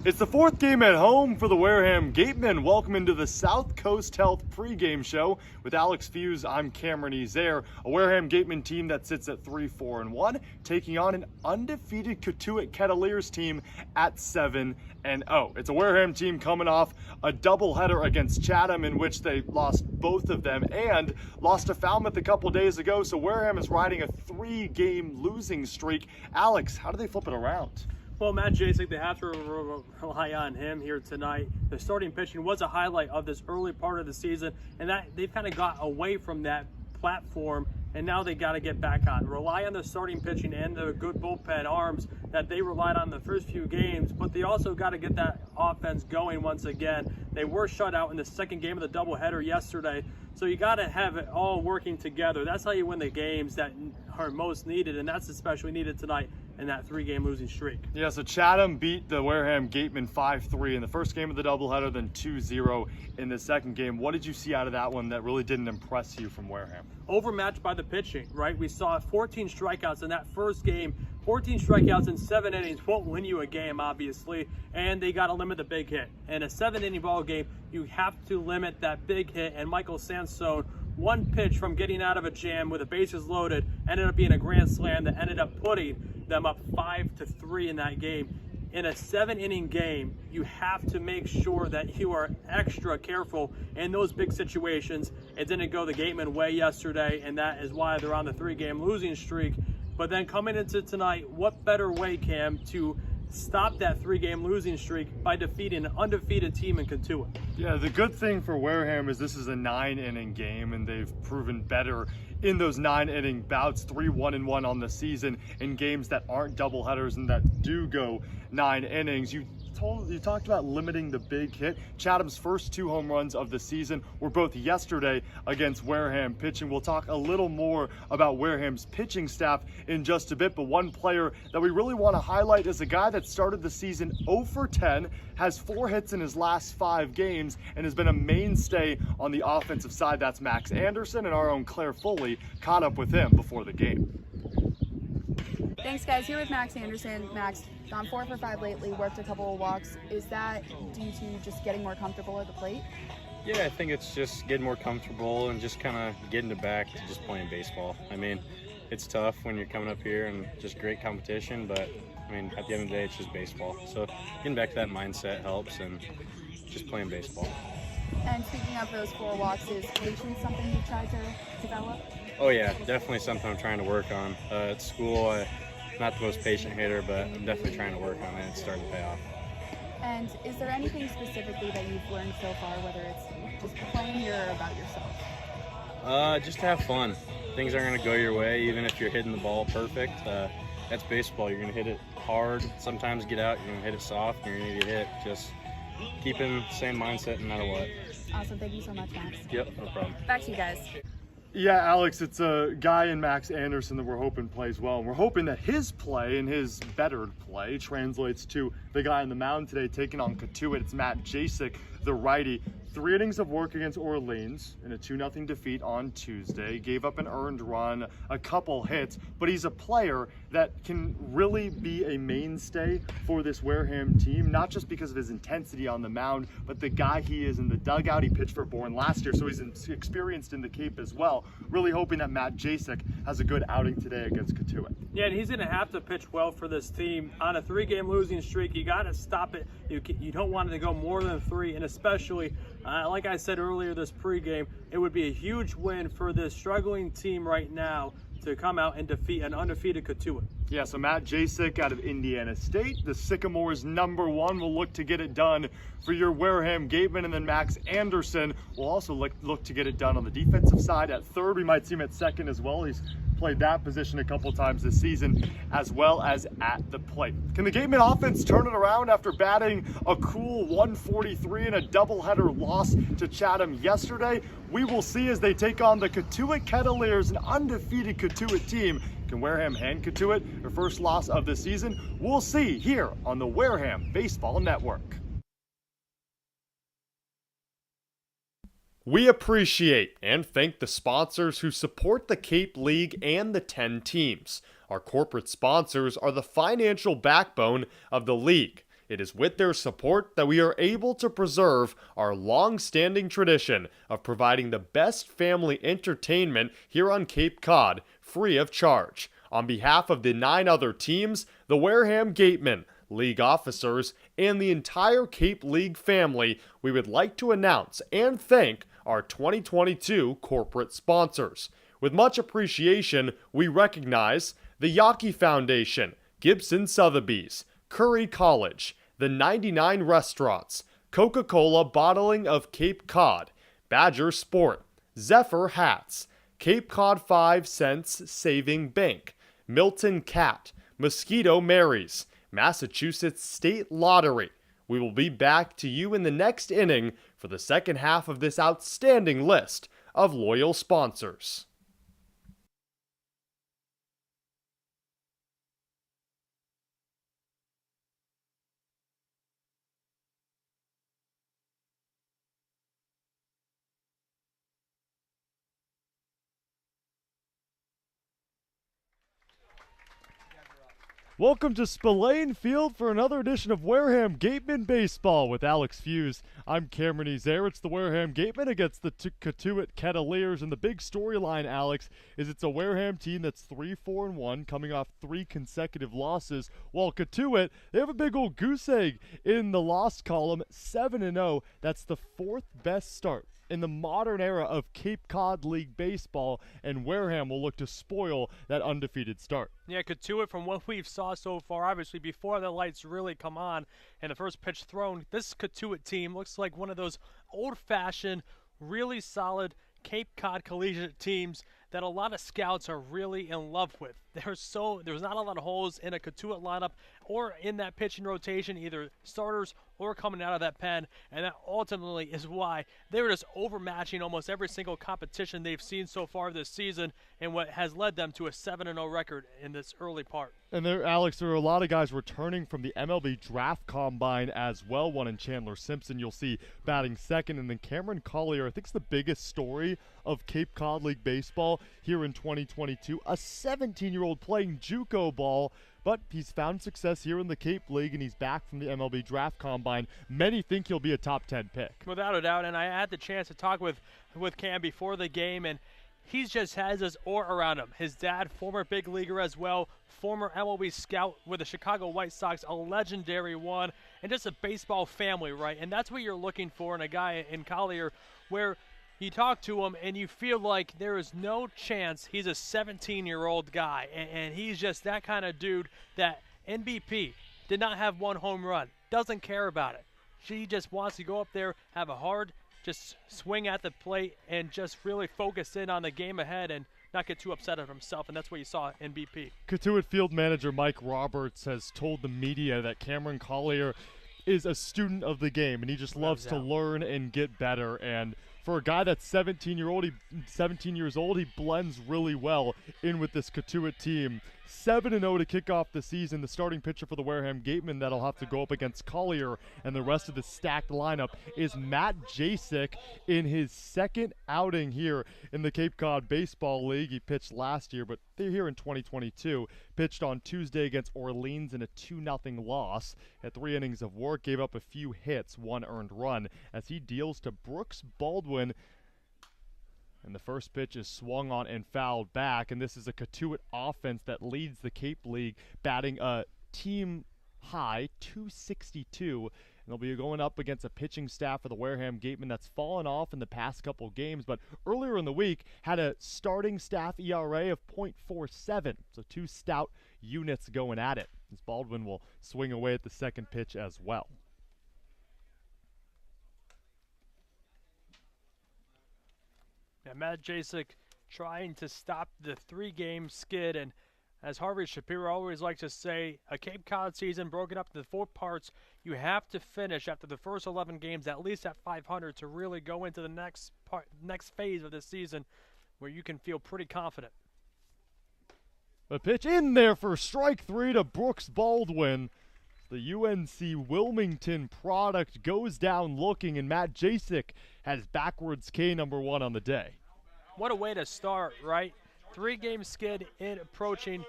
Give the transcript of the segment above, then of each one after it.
It's the fourth game at home for the Wareham Gatemen. Welcome into the South Coast Health pregame show with Alex Feuz. I'm Cameron Ezeir. A Wareham Gatemen team that sits at 3-4-1, taking on an undefeated Cotuit Kettleers team at 7-0. It's a Wareham team coming off a doubleheader against Chatham in which they lost both of them and lost to Falmouth a couple days ago. So Wareham is riding a 3-game losing streak. Alex, how do they flip it around? Well, Matt Jacek, they have to rely on him here tonight. The starting pitching was a highlight of this early part of the season, and that they've kind of got away from that platform, and now they got to get back on. Rely on the starting pitching and the good bullpen arms that they relied on the first few games, but they also got to get that offense going once again. They were shut out in the second game of the doubleheader yesterday, so you got to have it all working together. That's how you win the games that are most needed, and that's especially needed tonight in that 3-game losing streak. Yeah, so Chatham beat the Wareham Gatemen 5-3 in the first game of the doubleheader, then 2-0 in the second game. What did you see out of that one that really didn't impress you from Wareham? Overmatched by the pitching, right? We saw 14 strikeouts in that first game. 14 strikeouts in 7 innings won't win you a game, obviously, and they got to limit the big hit. In a 7-inning ball game, you have to limit that big hit, and Michael Sansone, one pitch from getting out of a jam with the bases loaded, ended up being a grand slam that ended up putting them up 5-3 in that game. In a 7-inning game, you have to make sure that you are extra careful in those big situations. It didn't go the Gateman way yesterday, and that is why they're on the 3-game losing streak. But then coming into tonight, what better way, Cam, to stop that 3-game losing streak by defeating an undefeated team in Cotuit? Yeah, the good thing for Wareham is this is a 9-inning game, and they've proven better in those 9-inning bouts, 3-1-1 on the season in games that aren't doubleheaders and that do go 9 innings. You talked about limiting the big hit. Chatham's first 2 home runs of the season were both yesterday against Wareham pitching. We'll talk a little more about Wareham's pitching staff in just a bit, but one player that we really want to highlight is a guy that started the season 0-for-10, has 4 hits in his last 5 games, and has been a mainstay on the offensive side. That's Max Anderson, and our own Claire Foley caught up with him before the game. Thanks, guys. Here with Max Anderson. Max, gone 4 for 5 lately, worked a couple of walks. Is that due to just getting more comfortable at the plate? Yeah, I think it's just getting more comfortable and just kind of getting it back to just playing baseball. I mean, it's tough when you're coming up here and just great competition, but I mean, at the end of the day, it's just baseball. So getting back to that mindset helps, and just playing baseball. And speaking of those 4 walks, is patience something you've tried to develop? Oh yeah, definitely something I'm trying to work on. At school, I'm not the most patient hitter, but I'm definitely trying to work on it. It's starting to pay off. And is there anything specifically that you've learned so far, whether it's just playing here or about yourself? Just have fun. Things aren't going to go your way, even if you're hitting the ball perfect. That's baseball. You're going to hit it hard. Sometimes get out, you're going to hit it soft, and you're going to get hit. Just keeping the same mindset no matter what. Awesome. Thank you so much, Max. Yep, no problem. Back to you guys. Yeah, Alex, it's a guy in Max Anderson that we're hoping plays well. And we're hoping that his play and his bettered play translates to the guy on the mound today taking on Cotuit. It's Matt Jacek, the righty. 3 innings of work against Orleans in a 2-0 defeat on Tuesday. Gave up an earned run, a couple hits, but he's a player that can really be a mainstay for this Wareham team, not just because of his intensity on the mound, but the guy he is in the dugout. He pitched for Bourne last year, so he's experienced in the Cape as well. Really hoping that Matt Jacek has a good outing today against Cotuit. Yeah, and he's going to have to pitch well for this team. On a 3-game losing streak, you got to stop it. You don't want it to go more than 3, and especially, like I said earlier this pregame, it would be a huge win for this struggling team right now to come out and defeat an undefeated Cotuit. Yeah, so Matt Jacek out of Indiana State, the Sycamores #1, will look to get it done for your Wareham Gatemen, and then Max Anderson will also look to get it done on the defensive side at third. We might see him at second as well. He's played that position a couple times this season, as well as at the plate. Can the Gatemen offense turn it around after batting a cool 143 in a doubleheader loss to Chatham yesterday? We will see as they take on the Cotuit Kettleers, an undefeated Cotuit team. Can Wareham hand Cotuit their first loss of the season? We'll see here on the Wareham Baseball Network. We appreciate and thank the sponsors who support the Cape League and the 10 teams. Our corporate sponsors are the financial backbone of the league. It is with their support that we are able to preserve our long-standing tradition of providing the best family entertainment here on Cape Cod, free of charge. On behalf of the 9 other teams, the Wareham Gatemen, league officers, and the entire Cape League family, we would like to announce and thank our 2022 corporate sponsors. With much appreciation, we recognize the Yawkey Foundation, Gibson Sotheby's, Curry College, the 99 Restaurants, Coca-Cola Bottling of Cape Cod, Badger Sport, Zephyr Hats, Cape Cod 5 Cents Saving Bank, Milton Cat, Mosquito Marys, Massachusetts State Lottery. We will be back to you in the next inning for the second half of this outstanding list of loyal sponsors. Welcome to Spillane Field for another edition of Wareham Gatemen Baseball with Alex Feuz. I'm Cameron Ezeir. It's the Wareham Gatemen against the Cotuit Kettleers, and the big storyline, Alex, is it's a Wareham team that's 3-4-1, coming off 3 consecutive losses, while Cotuit, they have a big old goose egg in the loss column, 7-0. That's the 4th best start in the modern era of Cape Cod League baseball, and Wareham will look to spoil that undefeated start. Yeah, Cotuit, from what we've saw so far, obviously before the lights really come on and the first pitch thrown, this Cotuit team looks like one of those old-fashioned, really solid Cape Cod collegiate teams that a lot of scouts are really in love with. There's not a lot of holes in a Cotuit lineup or in that pitching rotation, either starters or coming out of that pen, and that ultimately is why they were just overmatching almost every single competition they've seen so far this season, and what has led them to a 7-0 record in this early part. And there, Alex, there are a lot of guys returning from the MLB Draft Combine as well. One in Chandler Simpson you'll see batting second, and then Cameron Collier, I think, is the biggest story of Cape Cod League baseball here in 2022. A 17-year-old playing JUCO ball, but he's found success here in the Cape League, and he's back from the MLB Draft Combine. Many think he'll be a top 10 pick. Without a doubt, and I had the chance to talk with Cam before the game, and he just has his aura around him. His dad, former big leaguer as well, former MLB scout with the Chicago White Sox, a legendary one, and just a baseball family, right? And that's what you're looking for in a guy in Collier, where you talk to him and you feel like there is no chance he's a 17-year-old guy. And he's just that kind of dude that NBP did not have one home run, doesn't care about it. She just wants to go up there, have a hard, just swing at the plate and just really focus in on the game ahead and not get too upset at himself, and that's what you saw in BP. Cotuit field manager Mike Roberts has told the media that Cameron Collier is a student of the game, and he just loves to learn and get better. And for a guy that's 17 years old, he blends really well in with this Cotuit team. 7-0 to kick off the season. The starting pitcher for the Wareham Gatemen that'll have to go up against Collier and the rest of the stacked lineup is Matt Jasek in his second outing here in the Cape Cod Baseball League. He pitched last year, but they're here in 2022. Pitched on Tuesday against Orleans in a 2-0 loss. Had 3 innings of work, gave up a few hits, 1 earned run, as he deals to Brooks Baldwin. And the first pitch is swung on and fouled back, and this is a Cotuit offense that leads the Cape League, batting a team high 262. And they'll be going up against a pitching staff for the Wareham Gatemen that's fallen off in the past couple games, but earlier in the week had a starting staff ERA of .47. So 2 stout units going at it, as Baldwin will swing away at the second pitch as well. Yeah, Matt Jasek trying to stop the 3-game skid, and as Harvey Shapiro always likes to say, a Cape Cod season broken up into 4 parts. You have to finish after the first 11 games at least at 500 to really go into the next phase of the season where you can feel pretty confident. A pitch in there for strike 3 to Brooks Baldwin. The UNC Wilmington product goes down looking, and Matt Jasek has backwards K number 1 on the day. What a way to start, right? 3-game skid in approaching,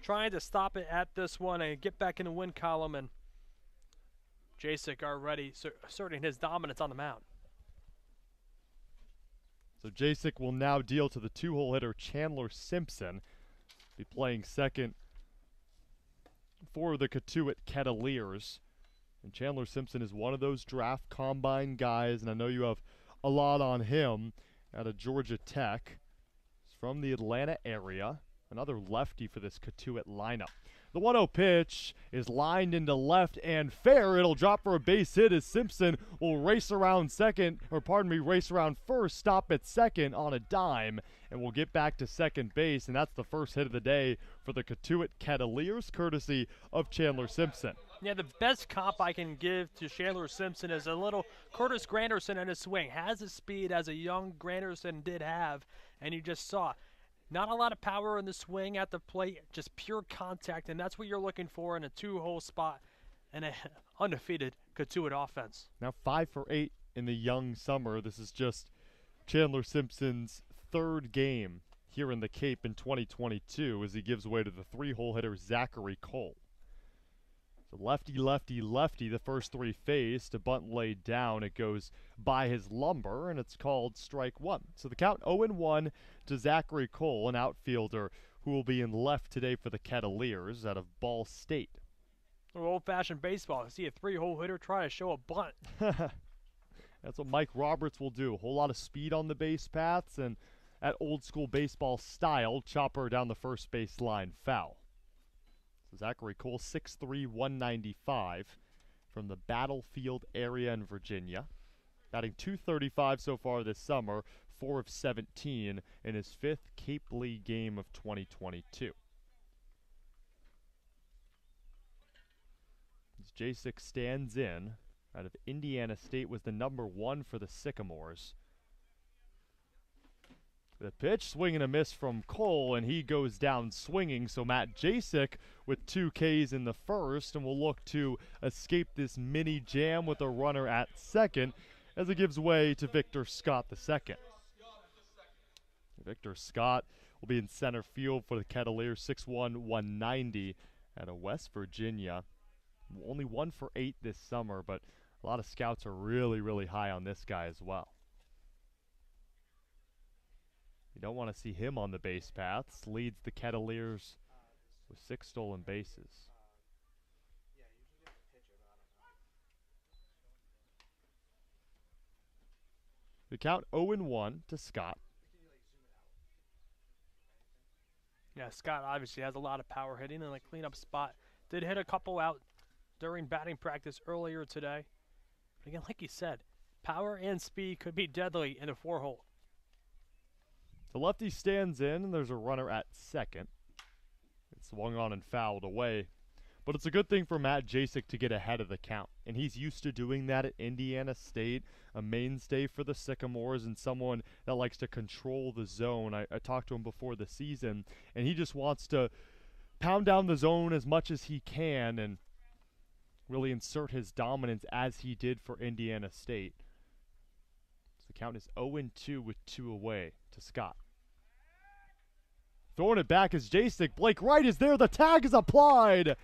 trying to stop it at this one and get back in the win column. And Jacek already asserting his dominance on the mound. So Jacek will now deal to the 2-hole hitter Chandler Simpson. Be playing second for the Cotuit Cavaliers. And Chandler Simpson is one of those draft combine guys, and I know you have a lot on him out of Georgia Tech. He's from the Atlanta area. Another lefty for this Cotuit lineup. The 1-0 pitch is lined into left and fair. It'll drop for a base hit as Simpson will race around first, stop at second on a dime, and we'll get back to second base. And that's the first hit of the day for the Cotuit Cavaliers, courtesy of Chandler Simpson. Yeah, the best comp I can give to Chandler Simpson is a little Curtis Granderson in his swing. Has the speed as a young Granderson did have, and you just saw not a lot of power in the swing at the plate, just pure contact, and that's what you're looking for in a 2-hole spot and an undefeated Cotuit offense. Now 5 for 8 in the young summer. This is just Chandler Simpson's third game here in the Cape in 2022 as he gives way to the 3-hole hitter Zachary Cole. So lefty, lefty, lefty, the first 3 faced, a bunt laid down. It goes by his lumber, and it's called strike 1. So the count 0-1 to Zachary Cole, an outfielder who will be in left today for the Cavaliers out of Ball State. Old-fashioned baseball. I see a 3-hole hitter try to show a bunt. That's what Mike Roberts will do. A whole lot of speed on the base paths, and at old-school baseball style, chopper down the first base line, foul. Zachary Cole, 6'3", 195 from the Battlefield area in Virginia. Batting .235 so far this summer, 4 of 17 in his 5th Cape League game of 2022. As Jacek stands in, out of Indiana State, was the number 1 for the Sycamores. The pitch, swing and a miss from Cole, and he goes down swinging. So Matt Jacek with 2 Ks in the first, and will look to escape this mini jam with a runner at second as it gives way to Victor Scott the second. Victor Scott will be in center field for the Cavaliers, 6'1", 190 out of West Virginia. Only 1 for 8 this summer, but a lot of scouts are really, really high on this guy as well. You don't want to see him on the base paths. Leads the Cavaliers with 6 stolen bases. The count 0-1 to Scott. Yeah, Scott obviously has a lot of power hitting in a cleanup spot. Did hit a couple out during batting practice earlier today. But again, like you said, power and speed could be deadly in a 4-hole. The lefty stands in, and there's a runner at second. It's swung on and fouled away. But it's a good thing for Matt Jacek to get ahead of the count. And he's used to doing that at Indiana State, a mainstay for the Sycamores and someone that likes to control the zone. I talked to him before the season, and he just wants to pound down the zone as much as he can and really insert his dominance as he did for Indiana State. So the count is 0-2 with 2 away to Scott. Throwing it back is Jacek. Blake Wright is there. The tag is applied.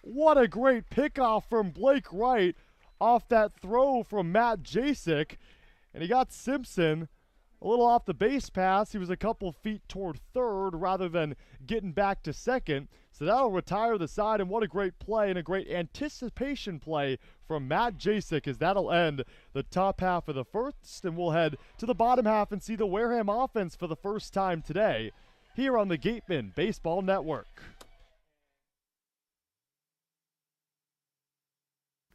What a great pickoff from Blake Wright off that throw from Matt Jacek. And he got Simpson a little off the base pass. He was a couple feet toward third rather than getting back to second. So that'll retire the side, and what a great play and a great anticipation play from Matt Jacek as that'll end the top half of the first, and we'll head to the bottom half and see the Wareham offense for the first time today here on the Gateman Baseball Network.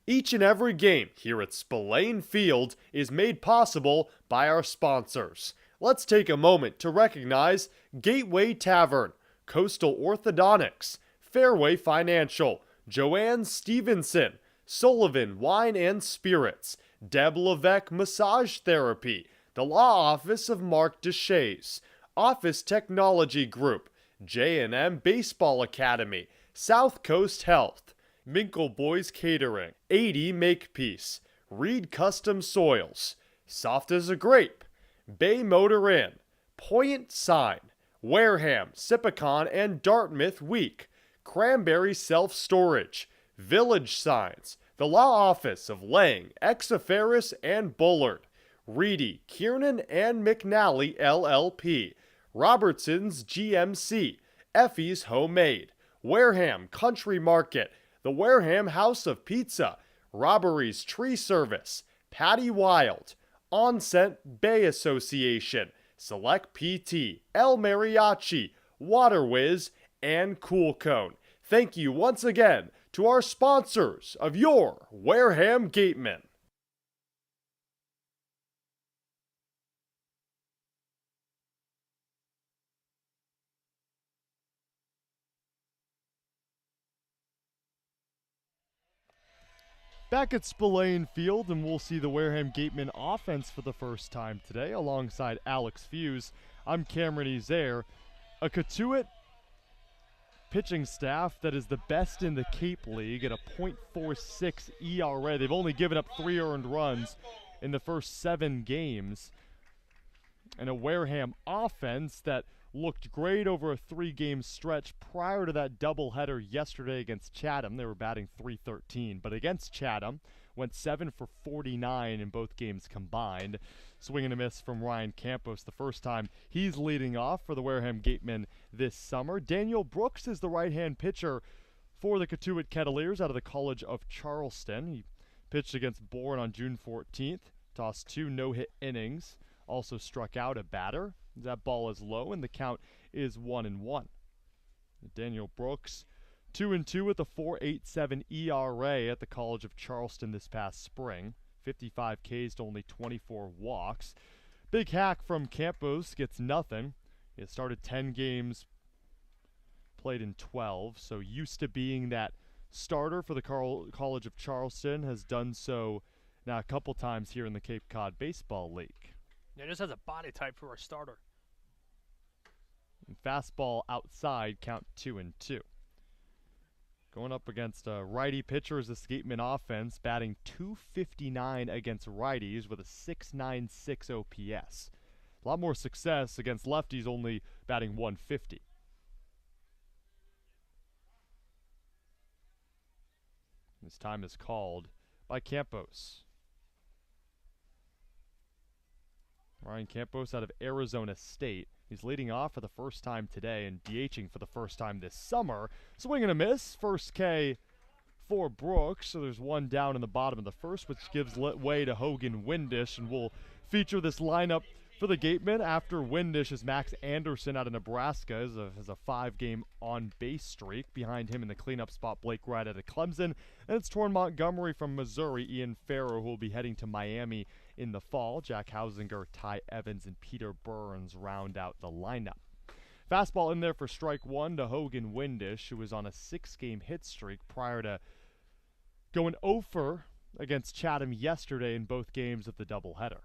Each and every game here at Spillane Field is made possible by our sponsors. Let's take a moment to recognize Gateway Tavern, Coastal Orthodontics, Fairway Financial, Joanne Stevenson, Sullivan Wine and Spirits, Deb Levesque Massage Therapy, the Law Office of Mark Deshays, Office Technology Group, J&M Baseball Academy, South Coast Health, Minkle Boys Catering, 80 Makepeace, Reed Custom Soils, Soft as a Grape, Bay Motor Inn, Point Sign, Wareham, Sipicon, and Dartmouth Week, Cranberry Self Storage, Village Signs, The Law Office of Lang, Exiferis, and Bullard. Reedy, Kiernan, and McNally, LLP. Robertson's GMC. Effie's Homemade. Wareham Country Market. The Wareham House of Pizza. Robbery's Tree Service. Patty Wild. Onset Bay Association. Select PT. El Mariachi. Water Whiz, and Cool Cone. Thank you once again to our sponsors of your Wareham Gatemen. Back at Spillane Field, and we'll see the Wareham Gatemen offense for the first time today alongside Alex Feuz. I'm Cameron Ezeir. A Cotuit pitching staff that is the best in the Cape League at a .46 ERA. They've only given up 3 earned runs in the first 7 games. And a Wareham offense that looked great over a 3-game stretch prior to that doubleheader yesterday against Chatham. They were batting .313, but against Chatham, went 7 for 49 in both games combined. Swing and a miss from Ryan Campos the first time he's leading off for the Wareham Gatemen this summer. Daniel Brooks is the right-hand pitcher for the Cotuit Kettleers out of the College of Charleston. He pitched against Bourne on June 14th, tossed 2 no-hit innings, also struck out a batter. That ball is low, and the count is 1-1. Daniel Brooks, 2-2 with a .487 ERA at the College of Charleston this past spring. 55 Ks to only 24 walks. Big hack from Campos, gets nothing. He started 10 games, played in 12, so used to being that starter for the College of Charleston, has done so now a couple times here in the Cape Cod Baseball League. Yeah, just has a body type for a starter. And fastball outside, count 2-2. Going up against righty pitchers, this Gateman offense batting .259 against righties with a .696 OPS. A lot more success against lefties, only batting .150. This time is called by Campos. Ryan Campos out of Arizona State. He's leading off for the first time today and DHing for the first time this summer. Swing and a miss. First K for Brooks. So there's one down in the bottom of the first, which gives way to Hogan Windish. And we'll feature this lineup for the Gatemen after Windish is Max Anderson out of Nebraska. Has a 5-game on-base streak. Behind him in the cleanup spot, Blake Wright out of Clemson. And it's Torrin Montgomery from Missouri, Ian Farrow, who will be heading to Miami in the fall. Jack Hausinger, Ty Evans, and Peter Burns round out the lineup. Fastball in there for strike 1 to Hogan Windish, who was on a 6-game hit streak prior to going 0 against Chatham yesterday in both games of the doubleheader.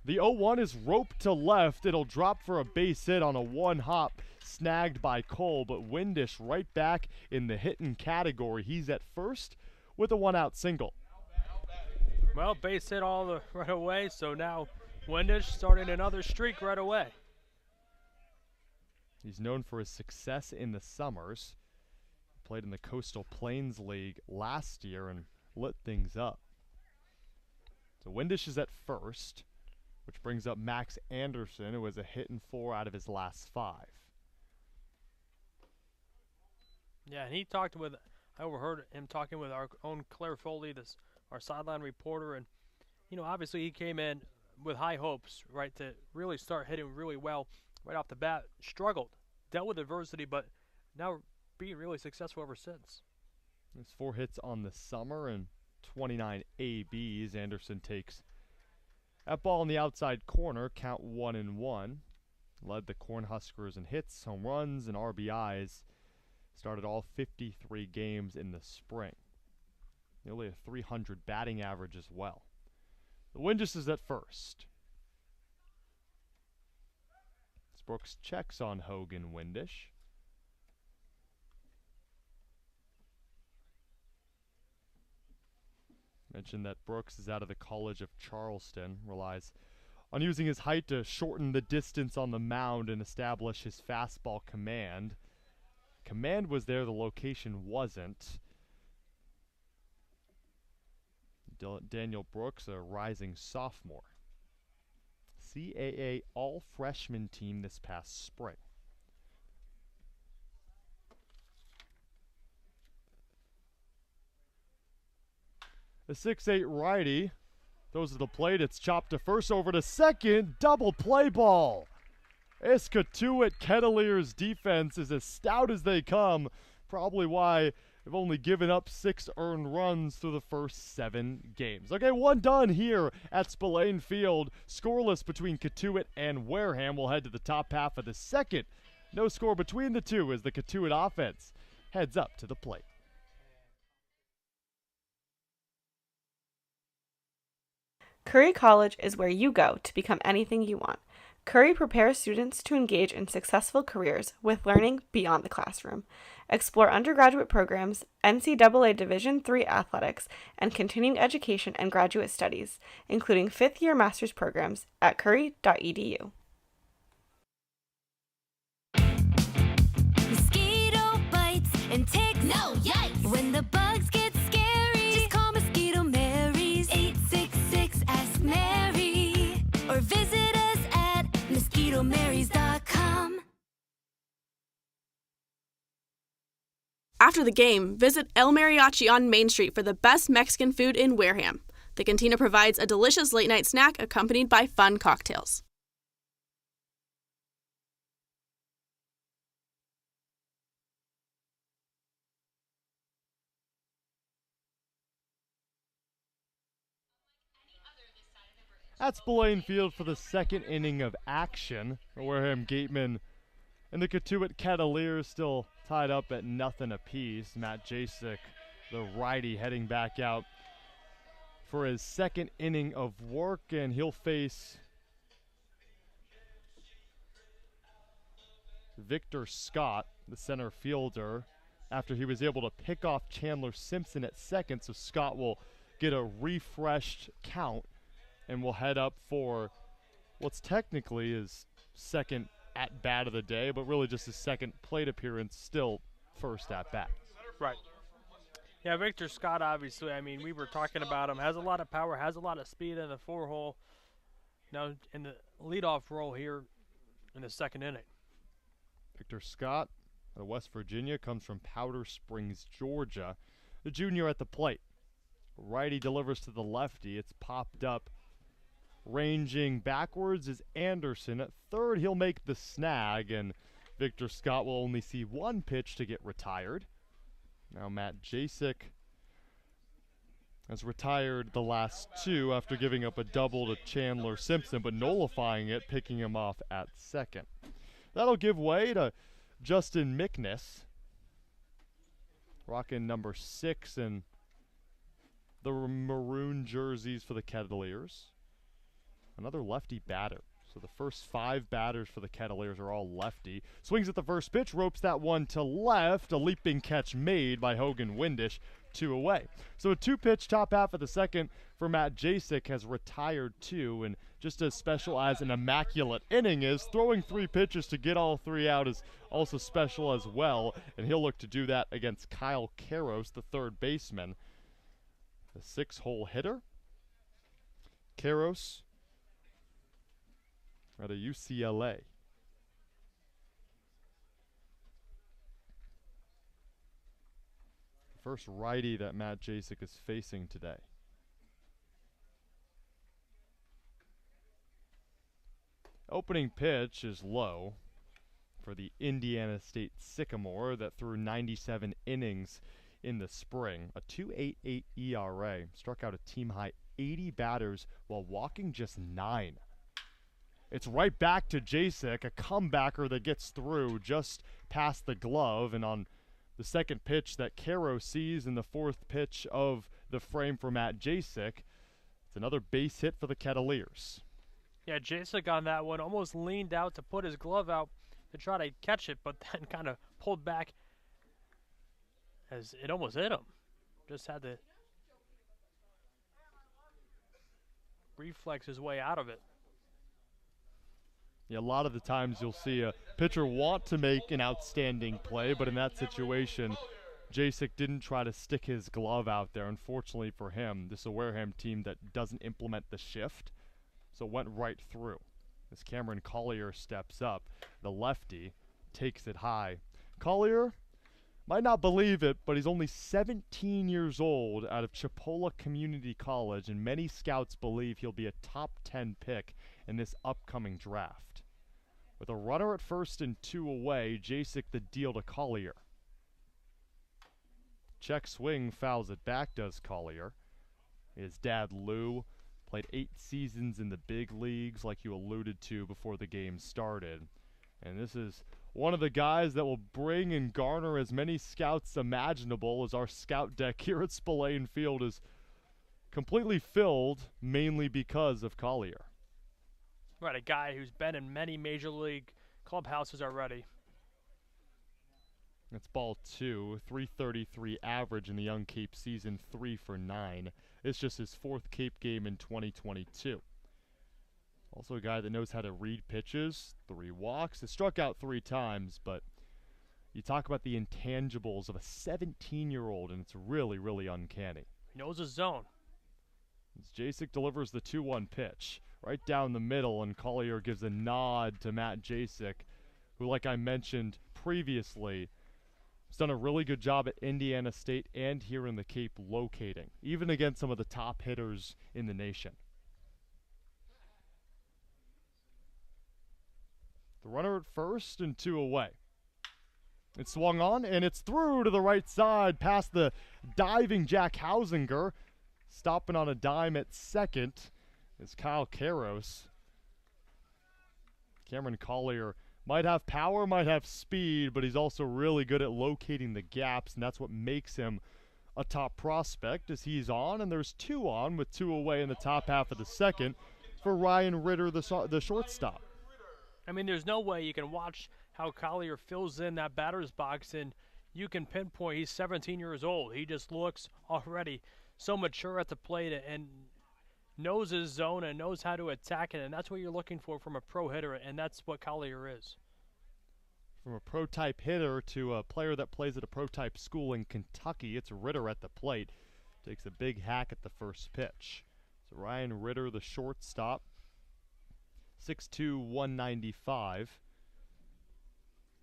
The 0-1 is roped to left. It'll drop for a base hit on a 1-hop snagged by Cole, but Windish right back in the hitting category. He's at first with a 1-out single. Well, base hit right away, so now Windish starting another streak right away. He's known for his success in the summers. Played in the Coastal Plains League last year and lit things up. So Windish is at first, which brings up Max Anderson, who has a hit in 4 out of his last 5. Yeah, and I overheard him talking with our own Claire Foley, our sideline reporter, and obviously he came in with high hopes, right, to really start hitting really well right off the bat. Struggled, dealt with adversity, but now being really successful ever since. There's 4 hits on the summer and 29 ABs. Anderson takes that ball in the outside corner, count 1-1. Led the Cornhuskers in hits, home runs, and RBIs. Started all 53 games in the spring. Nearly a 300 batting average as well. The Windish is at first. Brooks checks on Hogan Windish. Mentioned that Brooks is out of the College of Charleston, relies on using his height to shorten the distance on the mound and establish his fastball command. Command was there, the location wasn't. Daniel Brooks, a rising sophomore. CAA all-freshman team this past spring. The 6'8" righty throws to the plate. It's chopped to first, over to second. Double play ball. This Cotuit Kettleers defense is as stout as they come. Probably why they've only given up 6 earned runs through the first 7 games. Okay, one done here at Spillane Field. Scoreless between Cotuit and Wareham. We'll head to the top half of the second. No score between the two as the Cotuit offense heads up to the plate. Curry College is where you go to become anything you want. Curry prepares students to engage in successful careers with learning beyond the classroom. Explore undergraduate programs, NCAA Division III athletics, and continuing education and graduate studies, including fifth-year master's programs at curry.edu. Mosquito bites and ticks. No, yikes! When the bugs get scary, just call Mosquito Mary's 866 Ask Mary, or visit us at mosquitomarys.com. After the game, visit El Mariachi on Main Street for the best Mexican food in Wareham. The cantina provides a delicious late-night snack accompanied by fun cocktails. At Spillane Field for the second inning of action. The Wareham Gatemen and the Cotuit Kettleers still tied up at nothing apiece. Matt Jasek, the righty, heading back out for his second inning of work, and he'll face Victor Scott, the center fielder, after he was able to pick off Chandler Simpson at second. So Scott will get a refreshed count and will head up for what's technically his second at-bat of the day, but really just his second plate appearance, still first at-bat. Right. Yeah, Victor Scott, obviously, I mean, we were talking about him, has a lot of power, has a lot of speed in the 4-hole, now in the leadoff role here in the second inning. Victor Scott out of West Virginia, comes from Powder Springs, Georgia. The junior at the plate. Righty delivers to the lefty. It's popped up. Ranging backwards is Anderson. At third, he'll make the snag, and Victor Scott will only see one pitch to get retired. Now Matt Jasek has retired the last two after giving up a double to Chandler Simpson, but nullifying it, picking him off at second. That'll give way to Justin Mickness, rocking number 6 in the maroon jerseys for the Kettleers. Another lefty batter. So the first 5 batters for the Kettleers are all lefty. Swings at the first pitch, ropes that one to left. A leaping catch made by Hogan Windish, 2 away. So a 2-pitch top half of the second for Matt Jasek has retired 2, and just as special as an immaculate inning is, throwing 3 pitches to get all 3 out is also special as well, and he'll look to do that against Kyle Karros, the third baseman. The 6-hole hitter. Karros out of UCLA. First righty that Matt Jasek is facing today. Opening pitch is low for the Indiana State Sycamore that threw 97 innings in the spring. A 2.88 ERA. Struck out a team-high 80 batters while walking just 9. It's right back to Jasek, a comebacker that gets through just past the glove, and on the second pitch that Karros sees in the 4th pitch of the frame for Matt Jasek, it's another base hit for the Kettleers. Yeah, Jasek on that one almost leaned out to put his glove out to try to catch it, but then kind of pulled back as it almost hit him. Just had to reflex his way out of it. Yeah, a lot of the times you'll see a pitcher want to make an outstanding play, but in that situation, Jacek didn't try to stick his glove out there. Unfortunately for him, this is a Wareham team that doesn't implement the shift, so it went right through. As Cameron Collier steps up, the lefty takes it high. Collier might not believe it, but he's only 17 years old out of Chipola Community College, and many scouts believe he'll be a top 10 pick in this upcoming draft. With a runner at first and 2 away, Jacek the deal to Collier. Check swing, fouls it back, does Collier. His dad, Lou, played 8 seasons in the big leagues, like you alluded to before the game started. And this is one of the guys that will bring and garner as many scouts imaginable, as our scout deck here at Spillane Field is completely filled, mainly because of Collier. Right, a guy who's been in many major league clubhouses already. That's ball 2, 333 average in the Young Cape season, 3 for 9. It's just his 4th Cape game in 2022. Also a guy that knows how to read pitches, 3 walks. Has struck out 3 times, but you talk about the intangibles of a 17-year-old, and it's really, really uncanny. He knows his zone. As Jacek delivers the 2-1 pitch right down the middle, and Collier gives a nod to Matt Jacek, who, like I mentioned previously, has done a really good job at Indiana State and here in the Cape locating, even against some of the top hitters in the nation. The runner at first and 2 away. It's swung on, and it's through to the right side past the diving Jack Hausinger. Stopping on a dime at second is Kyle Karros. Cameron Collier might have power, might have speed, but he's also really good at locating the gaps, and that's what makes him a top prospect as he's on, and there's 2 on with 2 away in the top half of the second for Ryan Ritter, the shortstop. I mean, there's no way you can watch how Collier fills in that batter's box, and you can pinpoint he's 17 years old. He just looks already so mature at the plate and knows his zone and knows how to attack it, and that's what you're looking for from a pro hitter, and that's what Collier is. From a pro-type hitter to a player that plays at a pro-type school in Kentucky, it's Ritter at the plate. Takes a big hack at the first pitch. So Ryan Ritter, the shortstop, 6'2", 195.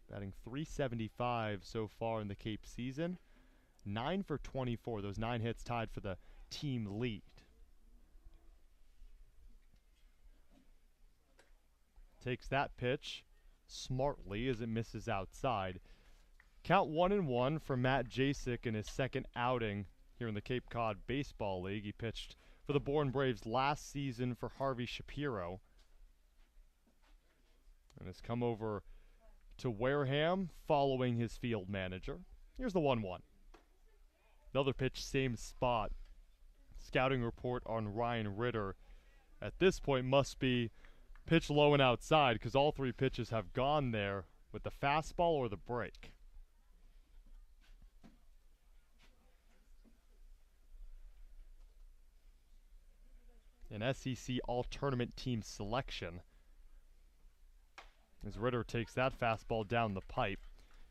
Batting .375 so far in the Cape season. 9 for 24. Those 9 hits tied for the team lead. Takes that pitch smartly as it misses outside. Count 1-1 for Matt Jacek in his second outing here in the Cape Cod Baseball League. He pitched for the Bourne Braves last season for Harvey Shapiro, and has come over to Wareham following his field manager. Here's the 1-1. Another pitch, same spot. Scouting report on Ryan Ritter at this point must be pitch low and outside, because all 3 pitches have gone there with the fastball or the break. An SEC All-Tournament team selection, as Ritter takes that fastball down the pipe.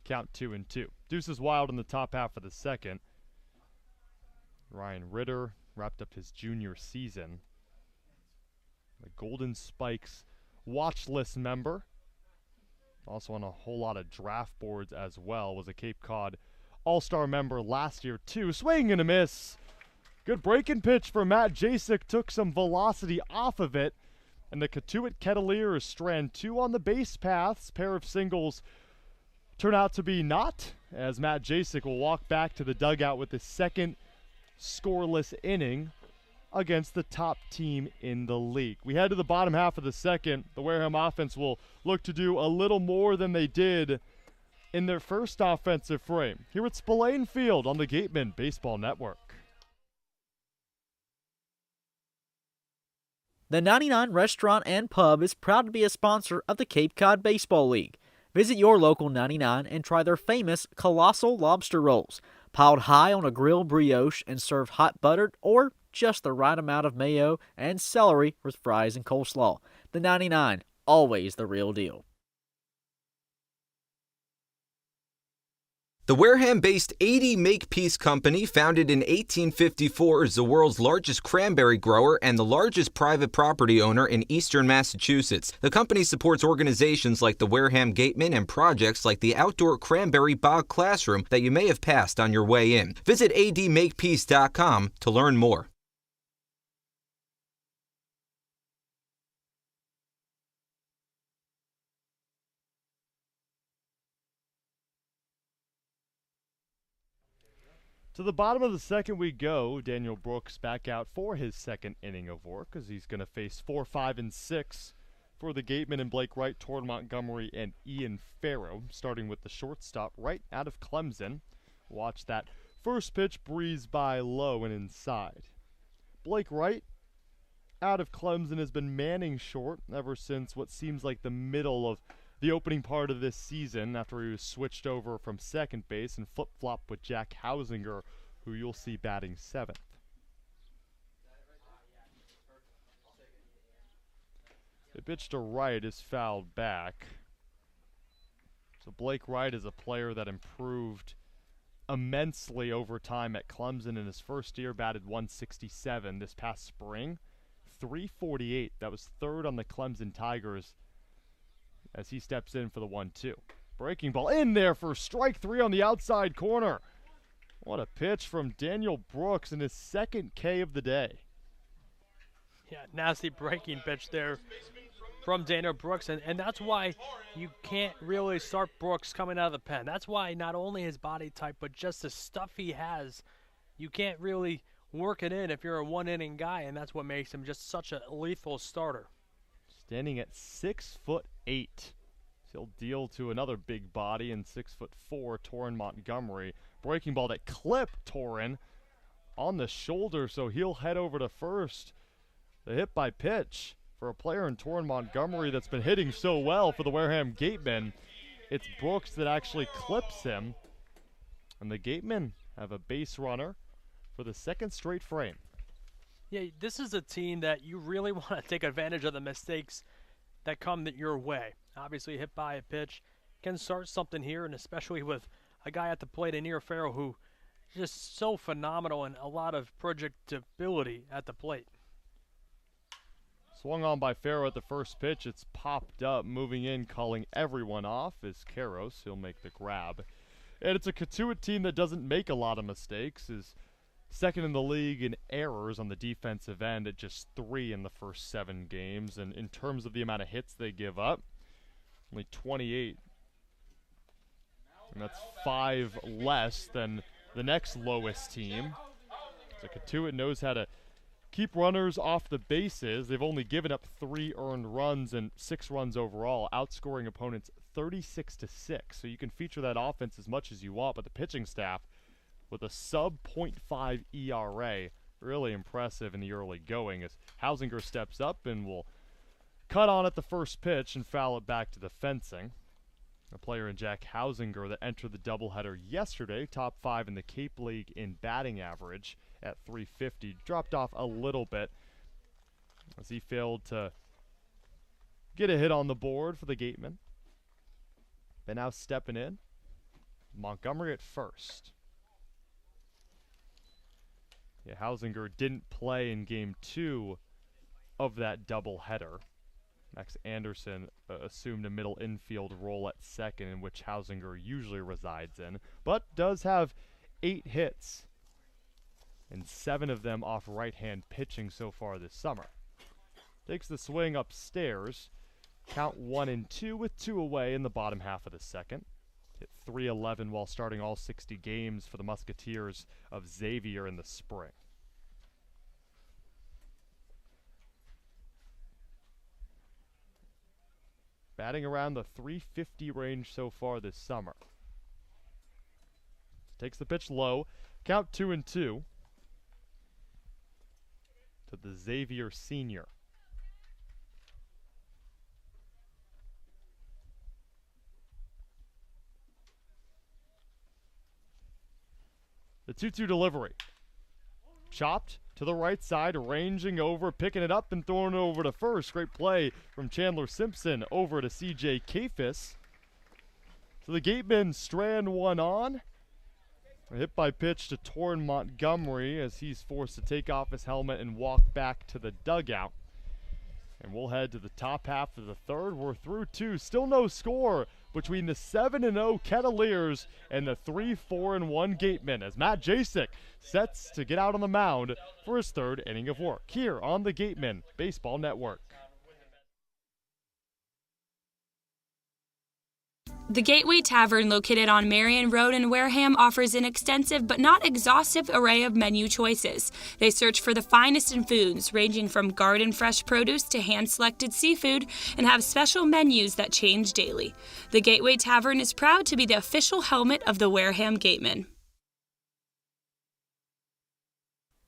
Count 2-2. Deuce is wild in the top half of the second. Ryan Ritter wrapped up his junior season. The Golden Spikes watch list member. Also on a whole lot of draft boards as well. Was a Cape Cod All-Star member last year too. Swing and a miss. Good breaking pitch for Matt Jacek. Took some velocity off of it. And the Cotuit Kettleers strand 2 on the base paths. Pair of singles turn out to be not, as Matt Jacek will walk back to the dugout with his second scoreless inning against the top team in the league. We head to the bottom half of the second. The Wareham offense will look to do a little more than they did in their first offensive frame. Here at Spillane Field on the Gateman Baseball Network. The 99 Restaurant and Pub is proud to be a sponsor of the Cape Cod Baseball League. Visit your local 99 and try their famous Colossal Lobster Rolls, piled high on a grilled brioche and served hot buttered or just the right amount of mayo and celery with fries and coleslaw. The 99, always the real deal. The Wareham-based 80 Makepeace Company, founded in 1854, is the world's largest cranberry grower and the largest private property owner in eastern Massachusetts. The company supports organizations like the Wareham Gateman and projects like the outdoor cranberry bog classroom that you may have passed on your way in. Visit admakepeace.com to learn more. To the bottom of the second we go. Daniel Brooks back out for his second inning of work as he's going to face 4, 5, and 6 for the Gateman and Blake Wright, Torrin Montgomery, and Ian Farrow, starting with the shortstop right out of Clemson. Watch that first pitch breeze by low and inside. Blake Wright out of Clemson has been manning short ever since what seems like the middle of the opening part of this season, after he was switched over from second base and flip-flopped with Jack Hausinger, who you'll see batting 7th. The pitch to Wright is fouled back. So Blake Wright is a player that improved immensely over time at Clemson. In his first year, batted 167. This past spring, 348. That was third on the Clemson Tigers as he steps in for the 1-2. Breaking ball in there for strike 3 on the outside corner. What a pitch from Daniel Brooks in his second K of the day. Yeah, nasty breaking pitch there from Daniel Brooks, and that's why you can't really start Brooks coming out of the pen. That's why not only his body type, but just the stuff he has, you can't really work it in if you're a one-inning guy, and that's what makes him just such a lethal starter. Standing at 6'8". He'll deal to another big body in 6'4", Torrin Montgomery. Breaking ball that clipped Torrin on the shoulder, so he'll head over to first. The hit by pitch for a player in Torrin Montgomery that's been hitting so well for the Wareham Gatemen. It's Brooks that actually clips him. And the Gatemen have a base runner for the second straight frame. Yeah, this is a team that you really want to take advantage of the mistakes that come your way. Obviously, hit by a pitch can start something here, and especially with a guy at the plate, Ezeir Farrell, who is just so phenomenal and a lot of projectability at the plate. Swung on by Farrow at the first pitch. It's popped up, moving in, calling everyone off is Karros. He'll make the grab. And it's a Cotuit team that doesn't make a lot of mistakes, is second in the league in errors on the defensive end at just 3 in the first 7 games. And in terms of the amount of hits they give up, only 28. And that's 5 less than the next lowest team. So Cotuit knows how to keep runners off the bases. They've only given up 3 earned runs and 6 runs overall, outscoring opponents 36-6. So you can feature that offense as much as you want, but the pitching staff with a sub .5 ERA, really impressive in the early going as Hausinger steps up and will cut on at the first pitch and foul it back to the fencing. A player in Jack Hausinger that entered the doubleheader yesterday, top 5 in the Cape League in batting average at .350, dropped off a little bit as he failed to get a hit on the board for the Gatemen. But now stepping in, Montgomery at first. Yeah, Hausinger didn't play in Game 2 of that doubleheader. Max Anderson assumed a middle infield role at second, in which Hausinger usually resides in, but does have 8 hits, and 7 of them off right-hand pitching so far this summer. Takes the swing upstairs, count 1-2 with 2 away in the bottom half of the second. Hit .311 while starting all 60 games for the Musketeers of Ezeir in the spring. Batting around the .350 range so far this summer. Takes the pitch low, count 2-2 to the Ezeir senior. The 2-2 delivery. Chopped to the right side, ranging over, picking it up and throwing it over to first. Great play from Chandler Simpson over to CJ Kafis. So the Gatemen strand one on, A hit by pitch to Torrin Montgomery as he's forced to take off his helmet and walk back to the dugout. And we'll head to the top half of the third. We're through two. Still no score between the 7-0 Kettleers and the 3-4-1 Gatemen as Matt Jasek sets to get out on the mound for his third inning of work here on the Gatemen Baseball Network. The Gateway Tavern, located on Marion Road in Wareham, offers an extensive but not exhaustive array of menu choices. They search for the finest in foods, ranging from garden fresh produce to hand-selected seafood, and have special menus that change daily. The Gateway Tavern is proud to be the official helmet of the Wareham Gatemen.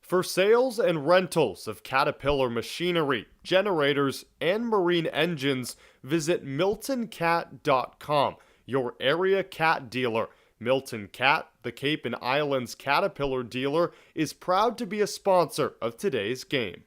For sales and rentals of Caterpillar machinery, generators, and marine engines, visit MiltonCat.com, your area cat dealer. Milton Cat, the Cape and Islands Caterpillar dealer, is proud to be a sponsor of today's game.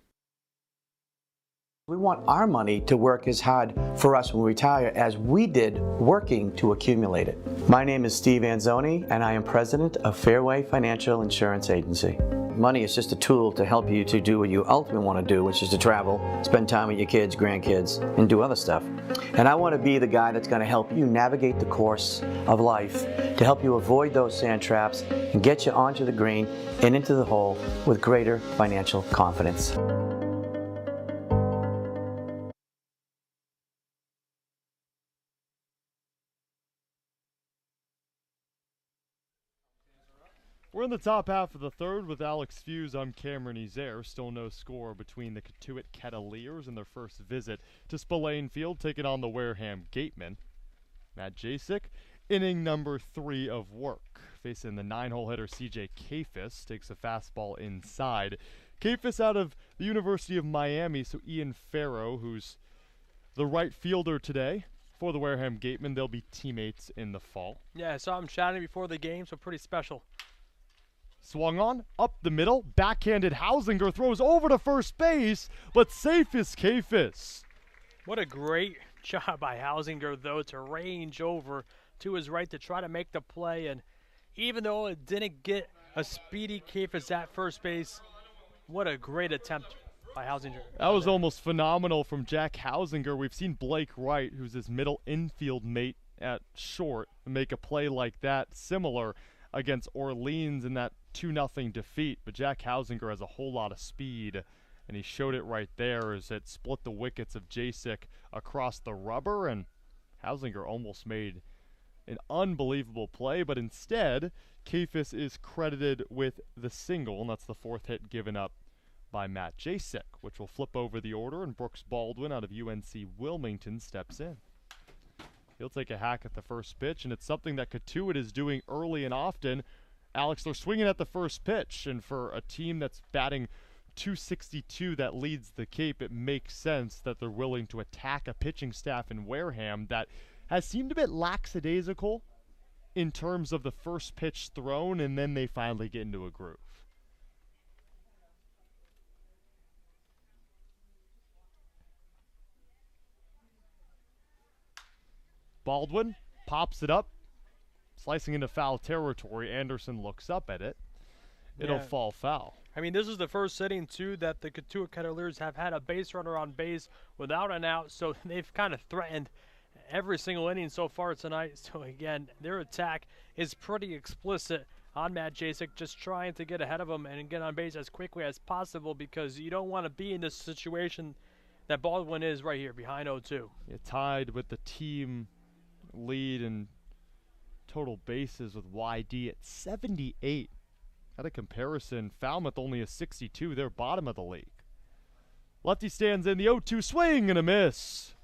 We want our money to work as hard for us when we retire as we did working to accumulate it. My name is Steve Anzoni, and I am president of Fairway Financial Insurance Agency. Money is just a tool to help you to do what you ultimately want to do, which is to travel, spend time with your kids, grandkids, and do other stuff. And I want to be the guy that's going to help you navigate the course of life to help you avoid those sand traps and get you onto the green and into the hole with greater financial confidence. We're in the top half of the third with Alex Feuz. I'm Cameron Ezeir. Still no score between the Cotuit Kettleers in their first visit to Spillane Field, taking on the Wareham Gatemen. Matt Jasek, inning number 3 of work. Facing the 9-hole hitter CJ Kafis, takes a fastball inside. Kafis out of the University of Miami, so Ian Farrow, who's the right fielder today for the Wareham Gatemen. They'll be teammates in the fall. Yeah, I saw him chatting before the game, so pretty special. Swung on, up the middle, backhanded Hausinger throws over to first base, but safe is Kafis. What a great job by Hausinger, though, to range over to his right to try to make the play. And even though it didn't get a speedy Kafis at first base, what a great attempt by Hausinger. That was almost phenomenal from Jack Hausinger. We've seen Blake Wright, who's his middle infield mate at short, make a play like that, similar against Orleans in that 2-0 defeat, but Jack Hausinger has a whole lot of speed, and he showed it right there as it split the wickets of Jasek across the rubber, and Hausinger almost made an unbelievable play, but instead, Kafis is credited with the single, and that's the 4th hit given up by Matt Jasek, which will flip over the order, and Brooks Baldwin out of UNC Wilmington steps in. He'll take a hack at the first pitch, and it's something that Cotuit is doing early and often. Alex, they're swinging at the first pitch, and for a team that's batting .262 that leads the Cape, it makes sense that they're willing to attack a pitching staff in Wareham that has seemed a bit lackadaisical in terms of the first pitch thrown, and then they finally get into a groove. Baldwin pops it up, slicing into foul territory. Anderson looks up at it. It'll fall foul. I mean, this is the first inning, too, that the Cotuit Kettleers have had a base runner on base without an out, so they've kind of threatened every single inning so far tonight. So, again, their attack is pretty explicit on Matt Jasek, just trying to get ahead of him and get on base as quickly as possible because you don't want to be in this situation that Baldwin is right here behind 0-2. Yeah, tied with the team lead in total bases with YD at 78. At a comparison, Falmouth only a 62. They're bottom of the league. Lefty stands in the 0-2 swing and a miss.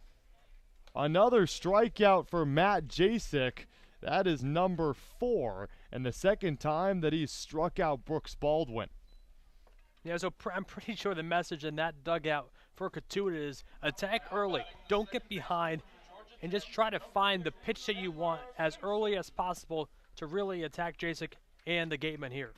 Another strikeout for Matt Jasek. That is number 4, and the second time that he's struck out Brooks Baldwin. Yeah, so I'm pretty sure the message in that dugout for Cotuit is attack early, don't get behind, and just try to find the pitch that you want as early as possible to really attack Jasek and the Gatemen here.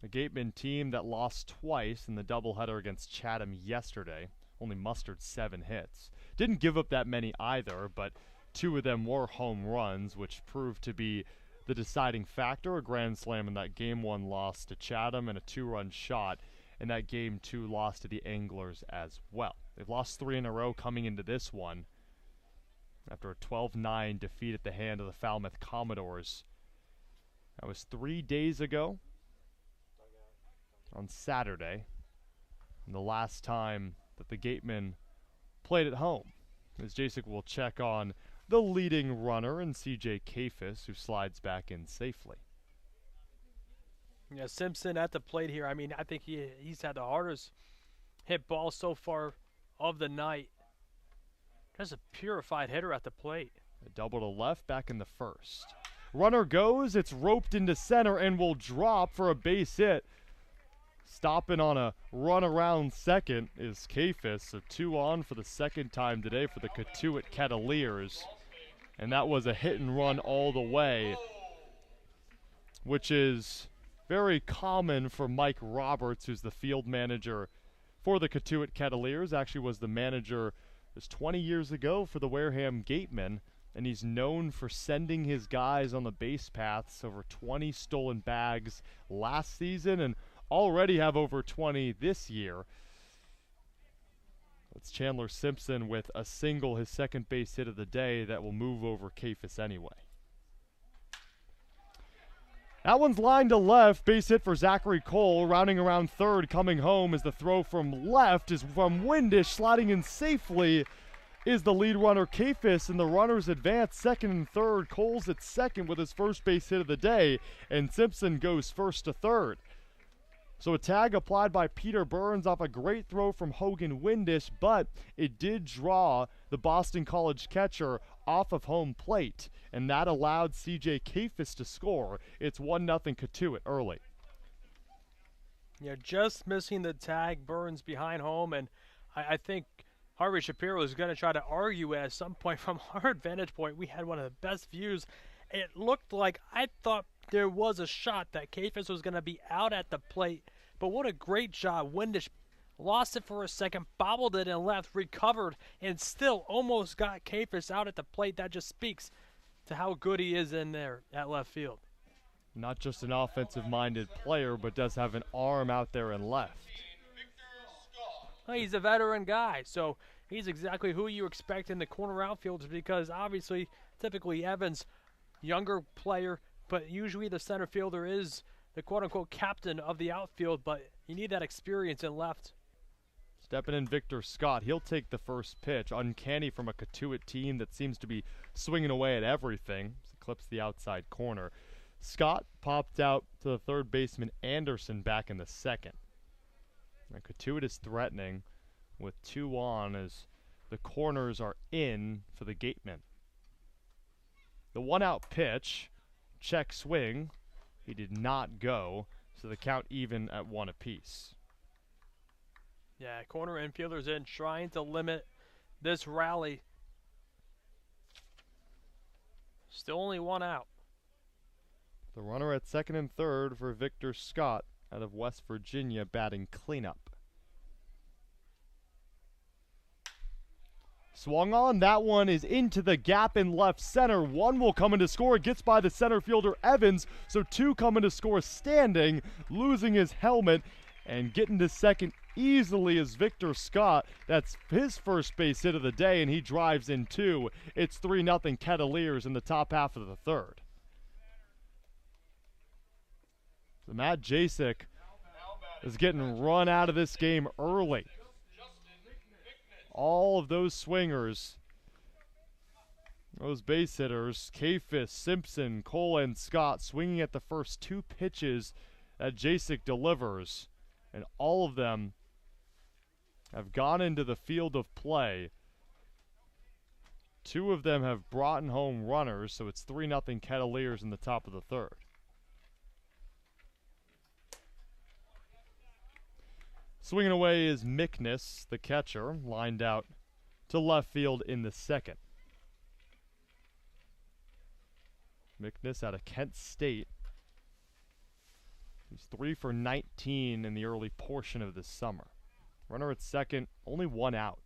The Gatemen team that lost twice in the doubleheader against Chatham yesterday, only mustered 7 hits. Didn't give up that many either, but 2 of them were home runs, which proved to be the deciding factor, a grand slam in that Game 1 loss to Chatham and a 2-run shot in that Game 2 loss to the Anglers as well. They've lost 3 in a row coming into this one after a 12-9 defeat at the hand of the Falmouth Commodores. That was 3 days ago on Saturday, and the last time that the Gatemen played at home. As Jacek will check on the leading runner and CJ Kafis, who slides back in safely. Yeah, Simpson at the plate here. I mean, I think he's had the hardest hit ball so far of the night. Just a purified hitter at the plate. A double to left back in the first. Runner goes, it's roped into center and will drop for a base hit. Stopping on a run around second is Kafis, so 2 on for the second time today for the Cotuit Cavaliers. And that was a hit and run all the way, which is very common for Mike Roberts, who's the field manager for the Cotuit Cavaliers. Actually was the manager just 20 years ago for the Wareham Gatemen, and he's known for sending his guys on the base paths. Over 20 stolen bags last season and already have over 20 this year. It's Chandler Simpson with a single, his second base hit of the day, that will move over Kafis anyway. That one's lined to left, base hit for Zachary Cole, rounding around third, coming home as the throw from left is from Windish, sliding in safely is the lead runner Kafis, and the runners advance second and third. Cole's at second with his first base hit of the day, and Simpson goes first to third. So a tag applied by Peter Burns off a great throw from Hogan Windish, but it did draw the Boston College catcher off of home plate, and that allowed CJ Kafis to score. It's 1-0 Cotuit early. Yeah, just missing the tag. Burns behind home, and I think Harvey Shapiro is going to try to argue it at some point. From our vantage point, we had one of the best views. It looked like, I thought there was a shot that Kafis was going to be out at the plate, but what a great job. Windish lost it for a second, bobbled it and left, recovered, and still almost got Kafis out at the plate. That just speaks to how good he is in there at left field. Not just an offensive-minded player, but does have an arm out there in left. Well, he's a veteran guy, so he's exactly who you expect in the corner outfielders, because obviously, typically Evans, younger player, but usually the center fielder is the quote-unquote captain of the outfield, but you need that experience in left. Stepping in Victor Scott, he'll take the first pitch. Uncanny from a Cotuit team that seems to be swinging away at everything. Clips the outside corner. Scott popped out to the third baseman Anderson back in the second. Now Cotuit is threatening with 2 on as the corners are in for the Gatemen. The 1-out pitch, check swing, he did not go, so the count even at 1 apiece. Yeah, corner infielders in, trying to limit this rally. Still only 1 out. The runner at second and third for Victor Scott out of West Virginia, batting cleanup. Swung on, that one is into the gap in left center. 1 will come in to score, it gets by the center fielder Evans, so 2 come in to score standing, losing his helmet, and getting to second easily is Victor Scott. That's his first base hit of the day, and he drives in 2. It's 3-0 Cavaliers in the top half of the third. So Matt Jacek is getting run out of this game early. All of those swingers, those base hitters, Kafis, Simpson, Cole, and Scott, swinging at the first 2 pitches that Jacek delivers, and all of them have gone into the field of play. 2 of them have brought home runners, so it's 3-0 Cavaliers in the top of the third. Swinging away is Mickness, the catcher, lined out to left field in the second. Mickness out of Kent State. He's 3 for 19 in the early portion of this summer. Runner at second, only 1 out.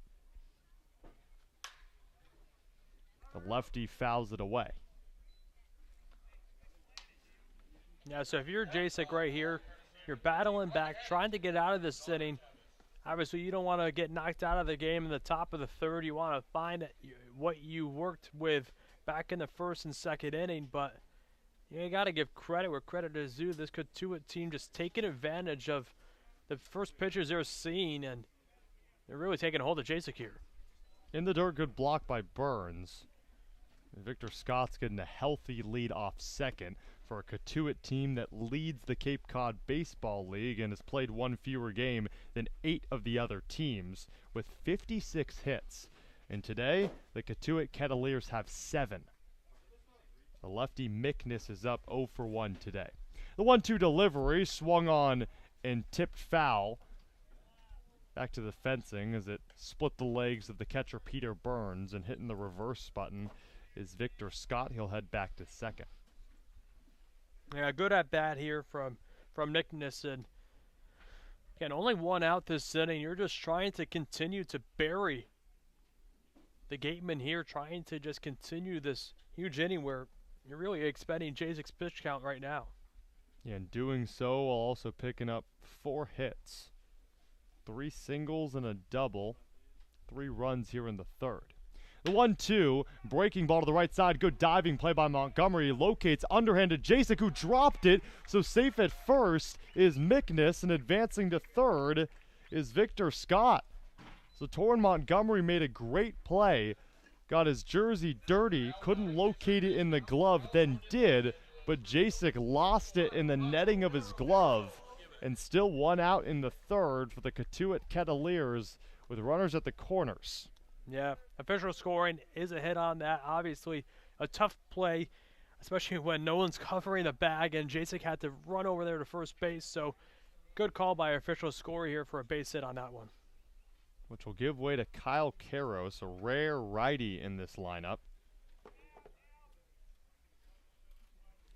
The lefty fouls it away. Yeah, so if you're Jacek right here, you're battling back, trying to get out of this inning. Obviously, you don't want to get knocked out of the game in the top of the third. You want to find what you worked with back in the first and second inning, but you got to give credit where credit is due. This Cotuit team just taking advantage of the first pitchers they're seeing, and they're really taking a hold of Jacek here. In the dirt, good block by Burns. Victor Scott's getting a healthy lead off second for a Cotuit team that leads the Cape Cod Baseball League and has played one fewer game than 8 of the other teams with 56 hits. And today, the Cotuit Kettleers have 7. The lefty Mickness is up 0 for 1 today. The 1-2 delivery swung on and tipped foul. Back to the fencing as it split the legs of the catcher Peter Burns, and hitting the reverse button is Victor Scott. He'll head back to second. Yeah, good at bat here from Nick Nissen. Again, only one out this inning. You're just trying to continue to bury the gateman here, trying to just continue this huge inning where you're really expending Jacek's pitch count right now. Yeah, and doing so while also picking up 4 hits. 3 singles and a double. 3 runs here in the third. The 1-2, breaking ball to the right side. Good diving play by Montgomery. Locates underhanded Jacek, who dropped it. So safe at first is Mickness, and advancing to third is Victor Scott. So Torrin Montgomery made a great play. Got his jersey dirty, couldn't locate it in the glove, then did. But Jacek lost it in the netting of his glove. And still 1 out in the third for the Cotuit Kettleers with runners at the corners. Yeah, official scoring is a hit on that. Obviously, a tough play, especially when no one's covering the bag, and Jacek had to run over there to first base. So, good call by official score here for a base hit on that one. Which will give way to Kyle Karros, a rare righty in this lineup.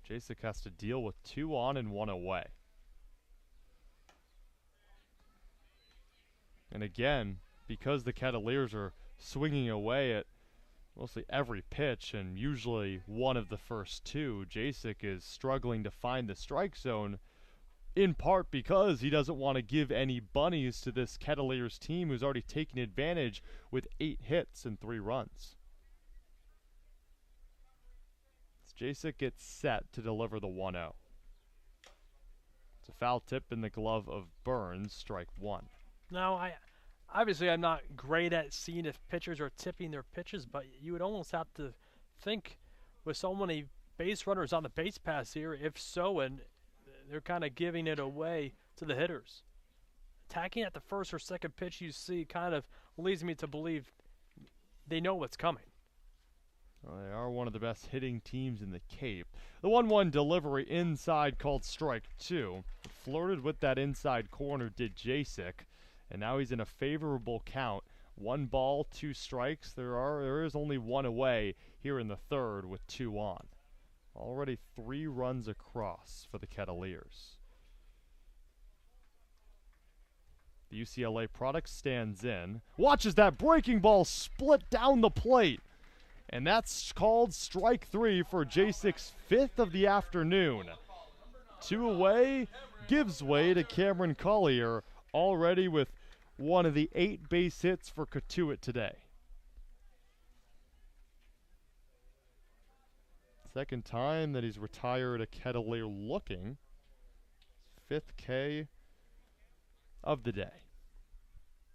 Jacek has to deal with 2 on and 1 away. And again, because the Kettleers are swinging away at mostly every pitch and usually one of the first 2, Jacek is struggling to find the strike zone, in part because he doesn't want to give any bunnies to this Kettleers team who's already taken advantage with 8 hits and 3 runs. As Jacek gets set to deliver the 1-0. It's a foul tip in the glove of Burns, strike 1. Now, obviously I'm not great at seeing if pitchers are tipping their pitches, but you would almost have to think with so many base runners on the base pass here, if so, and they're kind of giving it away to the hitters. Attacking at the first or second pitch you see kind of leads me to believe they know what's coming. Well, they are one of the best hitting teams in the Cape. The 1-1 delivery inside called strike 2. Flirted with that inside corner did Jacek. And now he's in a favorable count. 1 ball, 2 strikes. There is only 1 away here in the third with 2 on. Already 3 runs across for the Kettleers. The UCLA product stands in. Watches that breaking ball split down the plate. And that's called strike 3 for Jacek's 5th of the afternoon. 2 away, gives way to Cameron Collier, already with one of the 8 base hits for Cotuit today. Second time that he's retired a Kettleer looking. 5th K of the day.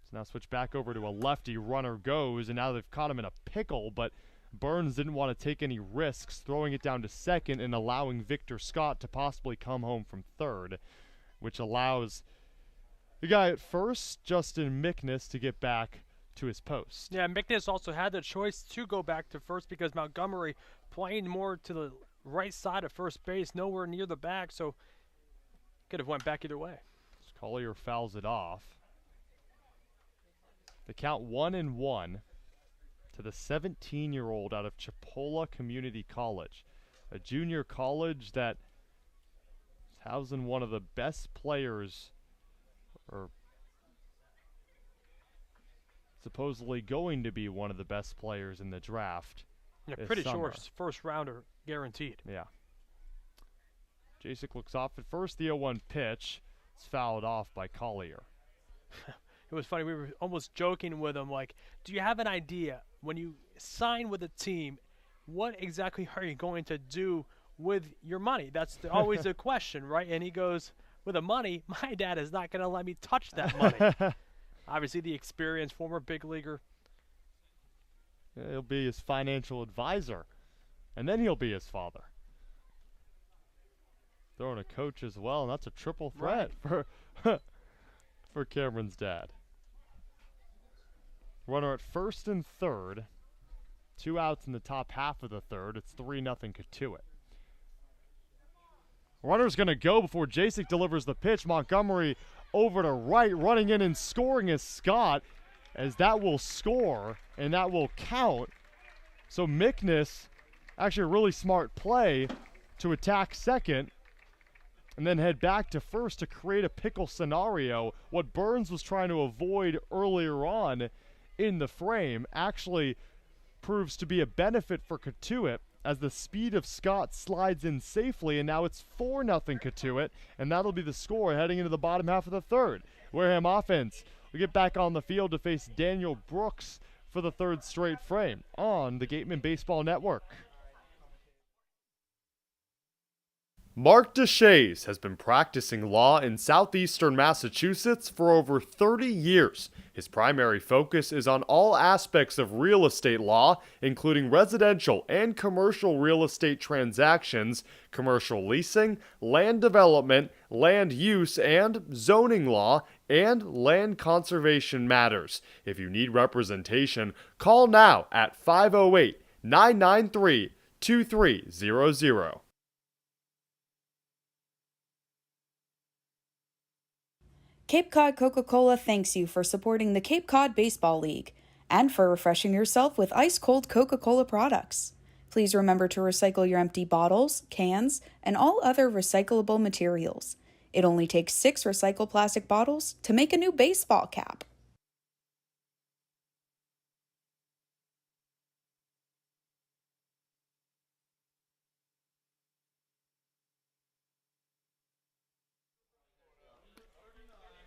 So now switch back over to a lefty. Runner goes, and now they've caught him in a pickle, but Burns didn't want to take any risks, throwing it down to second and allowing Victor Scott to possibly come home from third, which allows the guy at first, Justin Mickness, to get back to his post. Yeah, Mickness also had the choice to go back to first because Montgomery playing more to the right side of first base, nowhere near the back, so could have went back either way. Collier fouls it off. The count 1-1 to the 17-year-old out of Chipola Community College, a junior college that is housing one of the best players, or supposedly going to be one of the best players in the draft. Yeah, pretty sure first rounder guaranteed. Yeah. Jacek looks off at first. The 0-1 pitch. It's fouled off by Collier. It was funny. We were almost joking with him, like, do you have an idea when you sign with a team, what exactly are you going to do with your money? That's always a question, right? And he goes, with the money, my dad is not going to let me touch that money. Obviously, the experienced former big leaguer. He'll be his financial advisor, and then he'll be his father. Throwing a coach as well, and that's a triple threat for Cameron's dad. Runner at first and third. 2 outs in the top half of the third. It's 3-0 Cotuit. Runner's going to go before Jacek delivers the pitch. Montgomery over to right, running in and scoring is Scott, as that will score, and that will count. So Mickness, actually a really smart play to attack second, and then head back to first to create a pickle scenario. What Burns was trying to avoid earlier on in the frame actually proves to be a benefit for Cotuit, as the speed of Scott slides in safely, and now it's 4-0 Cotuit, and that'll be the score heading into the bottom half of the third. Wareham offense will get back on the field to face Daniel Brooks for the third straight frame on the Gateman Baseball Network. Mark Deshays has been practicing law in southeastern Massachusetts for over 30 years. His primary focus is on all aspects of real estate law, including residential and commercial real estate transactions, commercial leasing, land development, land use and zoning law, and land conservation matters. If you need representation, call now at 508-993-2300. Cape Cod Coca-Cola thanks you for supporting the Cape Cod Baseball League and for refreshing yourself with ice-cold Coca-Cola products. Please remember to recycle your empty bottles, cans, and all other recyclable materials. It only takes 6 recycled plastic bottles to make a new baseball cap.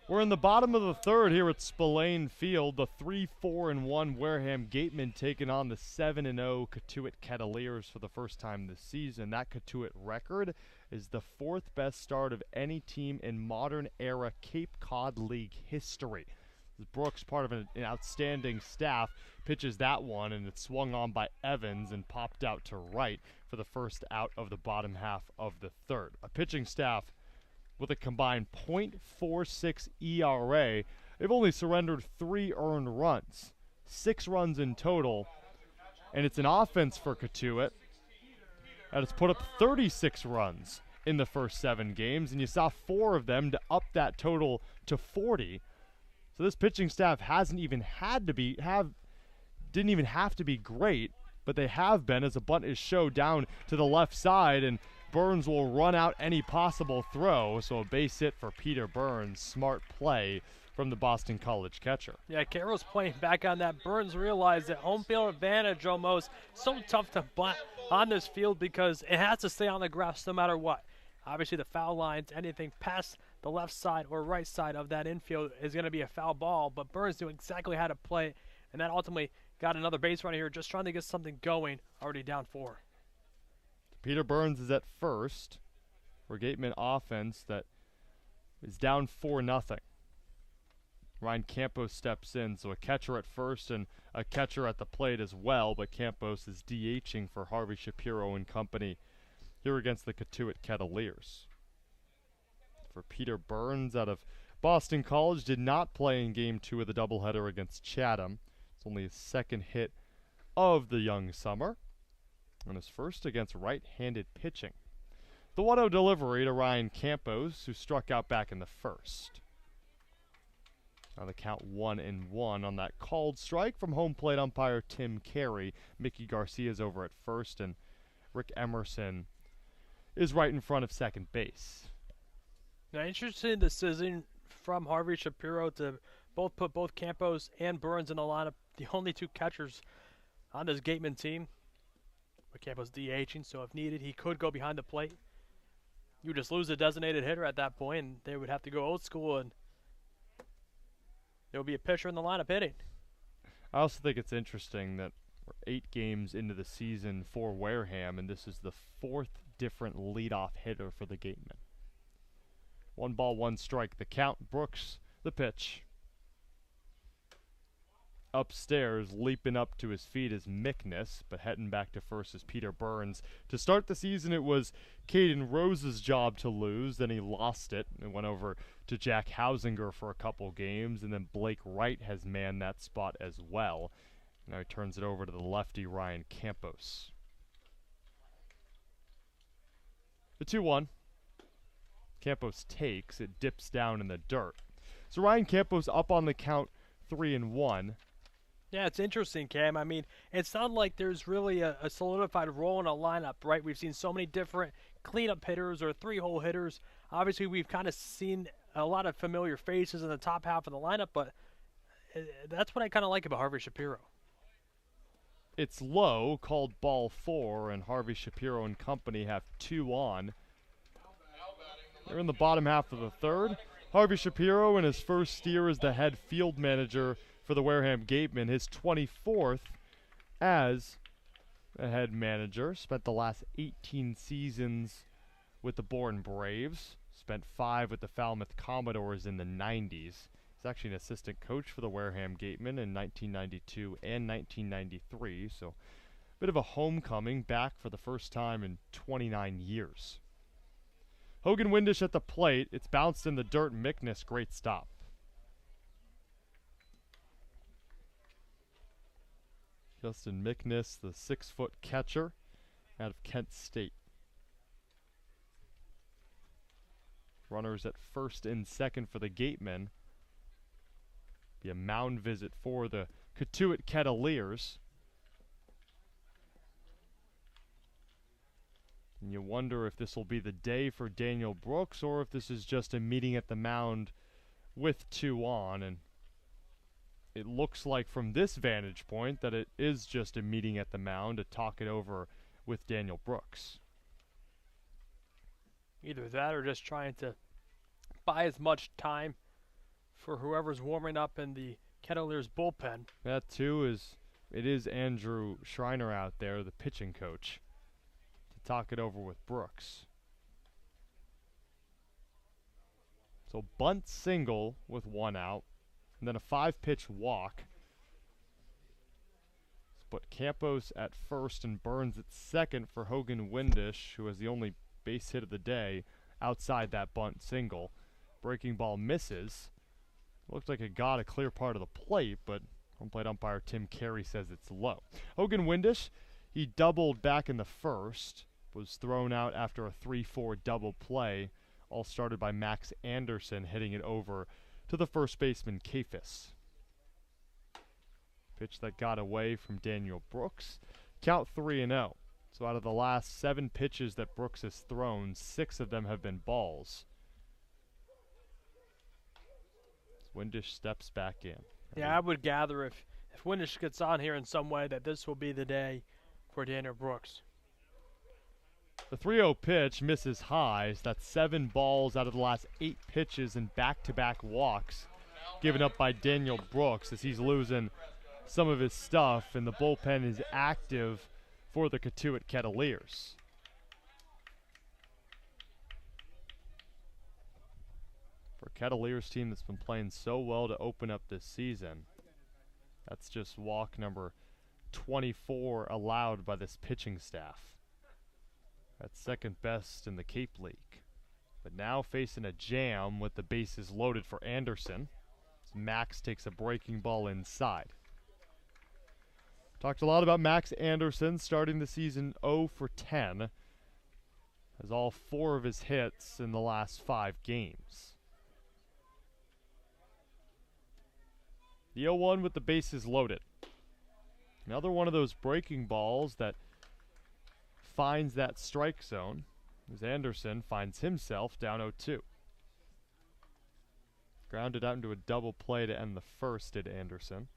We're in the bottom of the third here at Spillane Field. The 3-4-1 Wareham Gatemen taking on the 7-0 Cotuit Cavaliers for the first time this season. That Cotuit record is the 4th best start of any team in modern era Cape Cod League history. Brooks, part of an outstanding staff, pitches that one, and it's swung on by Evans and popped out to right for the first out of the bottom half of the third. A pitching staff with a combined .46 ERA. They've only surrendered 3 earned runs, 6 runs in total, and it's an offense for Cotuit that has put up 36 runs in the first 7 games, and you saw 4 of them to up that total to 40. So this pitching staff didn't even have to be great, but they have been, as a bunt is showed down to the left side, and Burns will run out any possible throw, so a base hit for Peter Burns. Smart play from the Boston College catcher. Yeah, Carroll's playing back on that. Burns realized that home field advantage almost so tough to bunt on this field because it has to stay on the grass no matter what. Obviously, the foul lines, anything past the left side or right side of that infield is going to be a foul ball, but Burns knew exactly how to play it, and that ultimately got another base runner here, just trying to get something going, already down 4. Peter Burns is at first for Gateman offense that is down 4-0. Ryan Campos steps in, so a catcher at first and a catcher at the plate as well, but Campos is DHing for Harvey Shapiro and company here against the Cotuit Cavaliers. For Peter Burns out of Boston College, did not play in Game 2 of the doubleheader against Chatham. It's only his 2nd hit of the young summer, and his first against right-handed pitching. The 1-0 delivery to Ryan Campos, who struck out back in the first. Now the count 1-1 on that called strike from home plate umpire Tim Carey. Mickey Garcia's over at first, and Rick Emerson is right in front of second base. Now, interesting decision from Harvey Shapiro to put both Campos and Burns in the lineup. The only 2 catchers on this Gateman team. But Campos DHing, so if needed, he could go behind the plate. you just lose a designated hitter at that point, and they would have to go old school, and there would be a pitcher in the lineup hitting. I also think it's interesting that we're 8 games into the season for Wareham, and this is the 4th different leadoff hitter for the Gatemen. 1 ball, 1 strike. The count. Brooks, the pitch. Upstairs, leaping up to his feet is Mickness, but heading back to first is Peter Burns. To start the season, it was Caden Rose's job to lose. Then he lost it and went over to Jack Hausinger for a couple games, and then Blake Wright has manned that spot as well. Now he turns it over to the lefty, Ryan Campos. The 2-1. Campos takes. It dips down in the dirt. So Ryan Campos up on the count, 3-1. Yeah, it's interesting, Cam. I mean, it's not like there's really a solidified role in a lineup, right? We've seen so many different cleanup hitters or 3-hole hitters. Obviously, we've kind of seen a lot of familiar faces in the top half of the lineup, but that's what I kind of like about Harvey Shapiro. It's low, called ball 4, and Harvey Shapiro and company have 2 on. They're in the bottom half of the 3rd. Harvey Shapiro in his first year as the head field manager for the Wareham Gatemen, his 24th as a head manager. Spent the last 18 seasons with the Bourne Braves. Spent 5 with the Falmouth Commodores in the 90s. He's actually an assistant coach for the Wareham Gatemen in 1992 and 1993, so a bit of a homecoming, back for the first time in 29 years. Hogan Windish at the plate. It's bounced in the dirt. Mickness, great stop. Justin Mickness, the 6-foot catcher out of Kent State. Runners at first and second for the Gatemen. Be a mound visit for the Cotuit Kettleers. And you wonder if this will be the day for Daniel Brooks or if this is just a meeting at the mound with 2 on. And it looks like from this vantage point that it is just a meeting at the mound to talk it over with Daniel Brooks. Either that or just trying to buy as much time for whoever's warming up in the Kettleers bullpen. That too is Andrew Schreiner out there, the pitching coach, to talk it over with Brooks. So bunt single with 1 out, and then a 5-pitch walk. Put Campos at first and Burns at second for Hogan Windish, who has the only base hit of the day outside that bunt single. Breaking ball misses. Looked like it got a clear part of the plate, but home plate umpire Tim Carey says it's low. Hogan Windish, he doubled back in the first, was thrown out after a 3-4 double play, all started by Max Anderson hitting it over to the first baseman Kafis. Pitch that got away from Daniel Brooks. Count 3-0. So out of the last 7 pitches that Brooks has thrown, 6 of them have been balls. Windish steps back in. Yeah, I would gather if Windish gets on here in some way that this will be the day for Daniel Brooks. The 3-0 pitch misses high. So that's 7 balls out of the last 8 pitches and back-to-back walks given up by Daniel Brooks as he's losing some of his stuff, and the bullpen is active for the Cotuit Kettleers. For a Kettleers team that's been playing so well to open up this season, that's just walk number 24 allowed by this pitching staff. That's second best in the Cape League. But now facing a jam with the bases loaded for Anderson. Max takes a breaking ball inside. Talked a lot about Max Anderson starting the season 0 for 10. Has all 4 of his hits in the last 5 games. The 0-1 with the bases loaded. Another one of those breaking balls that finds that strike zone as Anderson finds himself down 0-2. Grounded out into a double play to end the first at Anderson.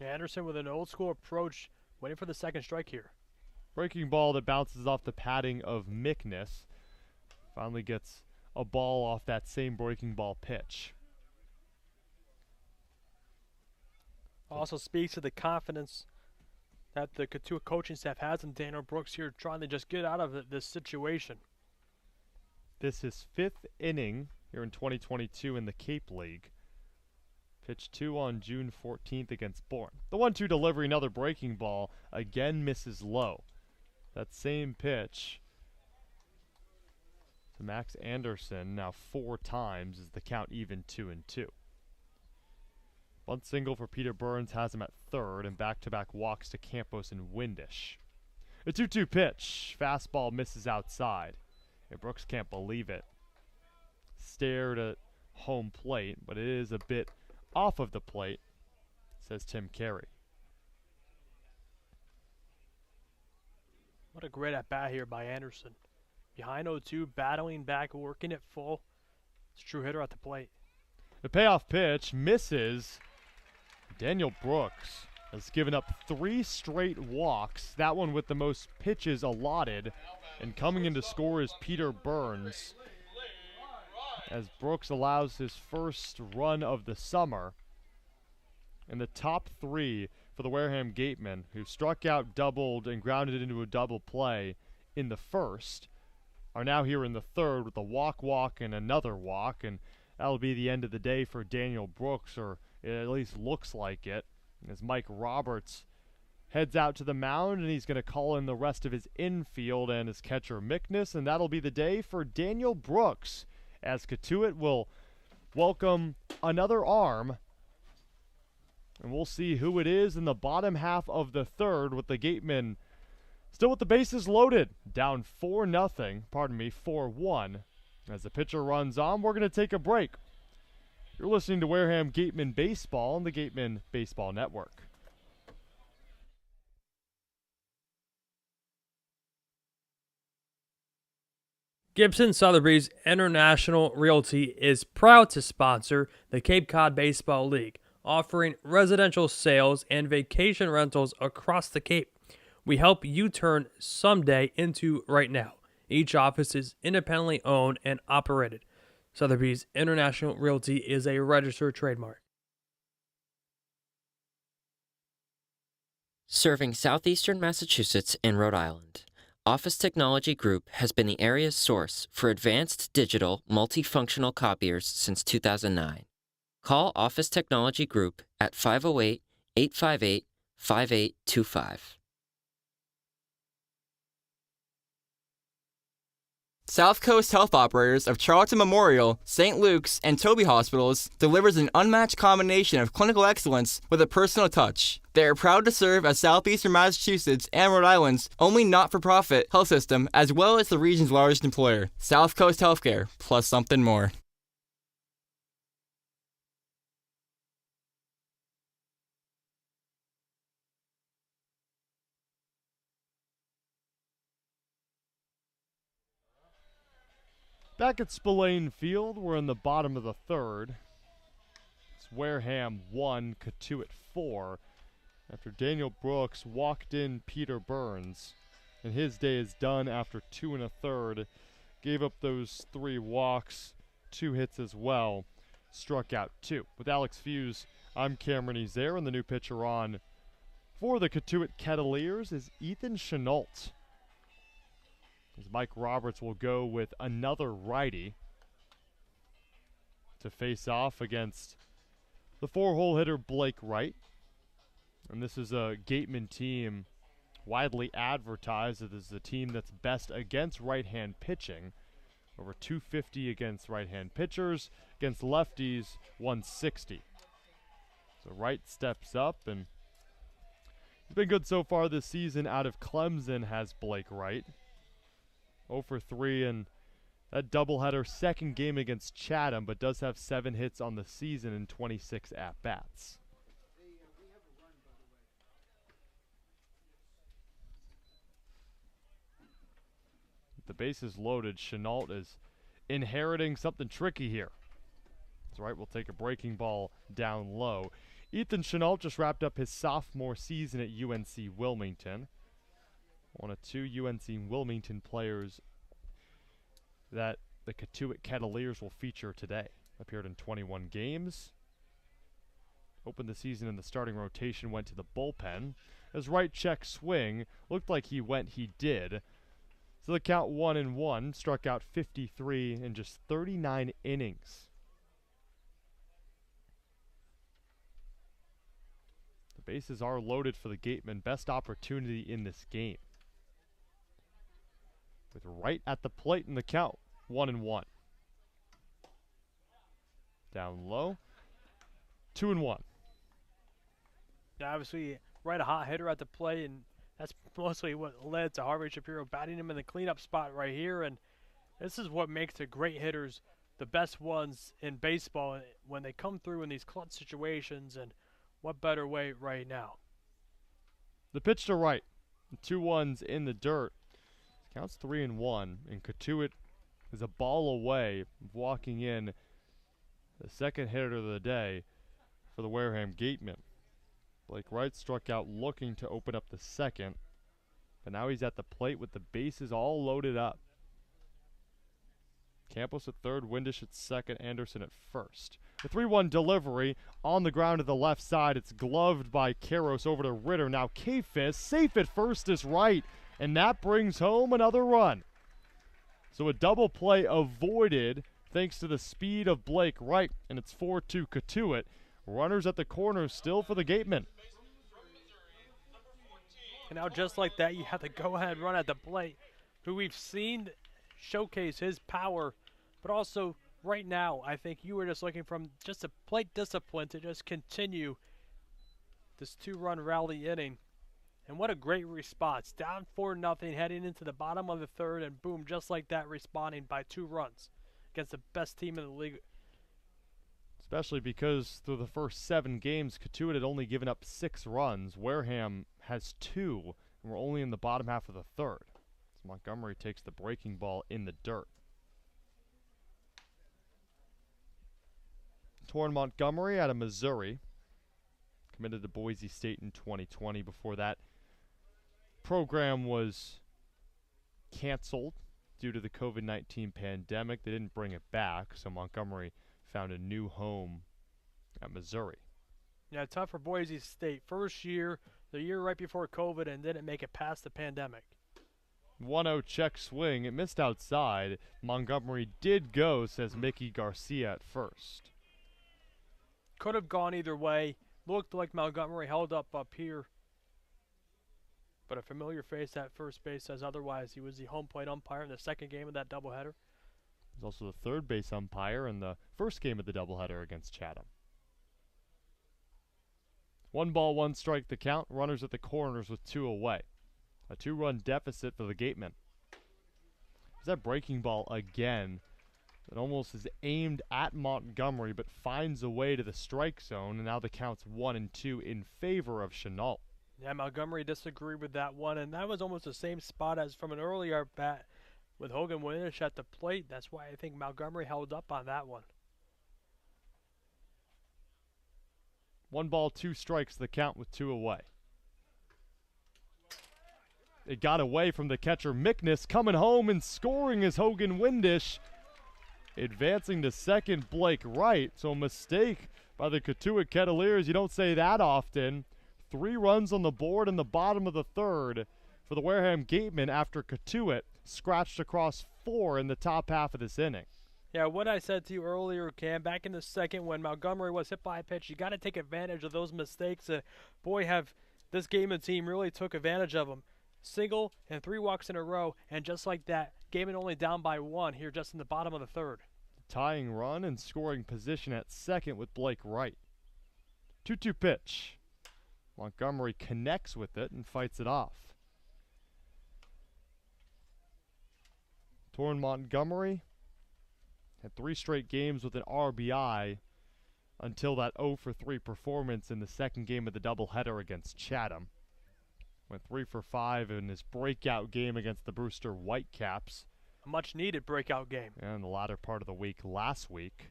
Yeah, Anderson with an old school approach, waiting for the second strike here. Breaking ball that bounces off the padding of Mickness. Finally gets a ball off that same breaking ball pitch. Also speaks to the confidence that the Cotuit coaching staff has in Daniel Brooks here, trying to just get out of this situation. This is 5th inning here in 2022 in the Cape League. Pitch 2 on June 14th against Bourne. The 1-2 delivery, another breaking ball, again misses low. That same pitch to Max Anderson now 4 times is the count even 2-2. Bunt single for Peter Burns has him at third, and back-to-back walks to Campos and Windish. A 2-2 pitch. Fastball misses outside. And Brooks can't believe it. Stared at home plate, but it is a bit off of the plate, says Tim Carey. What a great at-bat here by Anderson. Behind 0-2, battling back, working it full. It's a true hitter at the plate. The payoff pitch misses. Daniel Brooks has given up 3 straight walks, that one with the most pitches allotted. And coming in to score is Peter Burns, as Brooks allows his first run of the summer. And the top 3 for the Wareham Gatemen, who struck out, doubled, and grounded into a double play in the first, are now here in the third with a walk, and another walk. And that'll be the end of the day for Daniel Brooks, or it at least looks like it, as Mike Roberts heads out to the mound, and he's going to call in the rest of his infield and his catcher Mickness, and that'll be the day for Daniel Brooks, as Cotuit will welcome another arm, and we'll see who it is in the bottom half of the third, with the Gatemen still with the bases loaded, down 4-1, as the pitcher runs on. We're going to take a break. You're listening to Wareham Gatemen Baseball on the Gatemen Baseball Network. Gibson Sotheby's International Realty is proud to sponsor the Cape Cod Baseball League, offering residential sales and vacation rentals across the Cape. We help you turn someday into right now. Each office is independently owned and operated. Sotheby's International Realty is a registered trademark. Serving southeastern Massachusetts and Rhode Island, Office Technology Group has been the area's source for advanced digital multifunctional copiers since 2009. Call Office Technology Group at 508-858-5825. South Coast Health Operators of Charlton Memorial, St. Luke's, and Toby Hospitals delivers an unmatched combination of clinical excellence with a personal touch. They are proud to serve as southeastern Massachusetts and Rhode Island's only not-for-profit health system, as well as the region's largest employer. South Coast Healthcare, plus something more. Back at Spillane Field, we're in the bottom of the third. It's Wareham 1, Cotuit 4. After Daniel Brooks walked in Peter Burns, and his day is done after 2 1/3. Gave up those 3 walks, 2 hits as well. Struck out 2. With Alex Feuz, I'm Cameron Ezeir, and the new pitcher on for the Cotuit Kettleers is Ethan Chenault. As Mike Roberts will go with another righty to face off against the 4-hole hitter Blake Wright. And this is a Gateman team widely advertised as the team that's best against right-hand pitching. Over 250 against right-hand pitchers. Against lefties, 160. So Wright steps up, and he's been good so far this season. Out of Clemson has Blake Wright. 0 for 3 in that doubleheader second game against Chatham, but does have 7 hits on the season and 26 at-bats. With the bases loaded, Chenault is inheriting something tricky here. That's right, we'll take a breaking ball down low. Ethan Chenault just wrapped up his sophomore season at UNC Wilmington. one of two UNC Wilmington players that the Cotuit Cavaliers will feature today. Appeared in 21 games. Opened the season in the starting rotation, went to the bullpen. His right check swing looked like he did. So the count 1-1, struck out 53 in just 39 innings. The bases are loaded for the Gatemen. Best opportunity in this game. With right at the plate in the count, 1-1. Down low, 2-1. Yeah, obviously, right, a hot hitter at the plate, and that's mostly what led to Harvey Shapiro batting him in the cleanup spot right here. And this is what makes the great hitters the best ones in baseball when they come through in these clutch situations. And what better way right now? The pitch to right, 2-1s in the dirt. Counts 3-1, and Cotuit is a ball away of walking in the second hitter of the day for the Wareham Gatemen. Blake Wright struck out looking to open up the second, but now he's at the plate with the bases all loaded up. Campos at third, Windish at second, Anderson at first. The 3-1 delivery on the ground to the left side. It's gloved by Karros over to Ritter. Now Kfis safe at first is right, and that brings home another run. So a double play avoided thanks to the speed of Blake Wright, and it's 4-2 Cotuit. Runners at the corner still for the Gatemen. And now just like that, you have the go-ahead run at the plate, who we've seen showcase his power, but also right now, I think you were just looking from just a plate discipline to just continue this 2-run rally inning. And what a great response. Down 4-0 heading into the bottom of the third, and boom, just like that, responding by 2 runs against the best team in the league. Especially because through the first 7 games, Cotuit had only given up 6 runs. Wareham has 2, and we're only in the bottom half of the third. So Montgomery takes the breaking ball in the dirt. Torrin Montgomery out of Missouri. Committed to Boise State in 2020. Before that, program was canceled due to the COVID-19 pandemic. They didn't bring it back, so Montgomery found a new home at Missouri. Yeah, tough for Boise State. First year, the year right before COVID, and didn't make it past the pandemic. 1-0 check swing. It missed outside. Montgomery did go, says Mickey Garcia at first. Could have gone either way. Looked like Montgomery held up here. But a familiar face at first base says otherwise. He was the home plate umpire in the second game of that doubleheader. He's also the third base umpire in the first game of the doubleheader against Chatham. 1 ball, 1 strike the count. Runners at the corners with 2 away. A 2-run deficit for the Gatemen. There's that breaking ball again. It almost is aimed at Montgomery, but finds a way to the strike zone, and now the count's 1-2 in favor of Chenault. Yeah, Montgomery disagreed with that one, and that was almost the same spot as from an earlier bat with Hogan Windish at the plate. That's why I think Montgomery held up on that one. 1 ball, 2 strikes the count with 2 away. It got away from the catcher Mickness. Coming home and scoring is Hogan Windish. Advancing to second, Blake Wright. So a mistake by the Cotuit Cavaliers. You don't say that often. 3 runs on the board in the bottom of the third for the Wareham Gatemen after Cotuit scratched across 4 in the top half of this inning. Yeah, what I said to you earlier, Cam, back in the second when Montgomery was hit by a pitch, you got to take advantage of those mistakes. Boy, have this Gateman team really took advantage of them. Single and 3 walks in a row, and just like that, Gateman only down by 1 here just in the bottom of the third. Tying run and scoring position at second with Blake Wright. 2-2 pitch. Montgomery connects with it and fights it off. Torrin Montgomery had 3 straight games with an RBI until that 0-for-3 performance in the second game of the doubleheader against Chatham. Went 3 for 5 in his breakout game against the Brewster Whitecaps. A much-needed breakout game. And in the latter part of the week last week,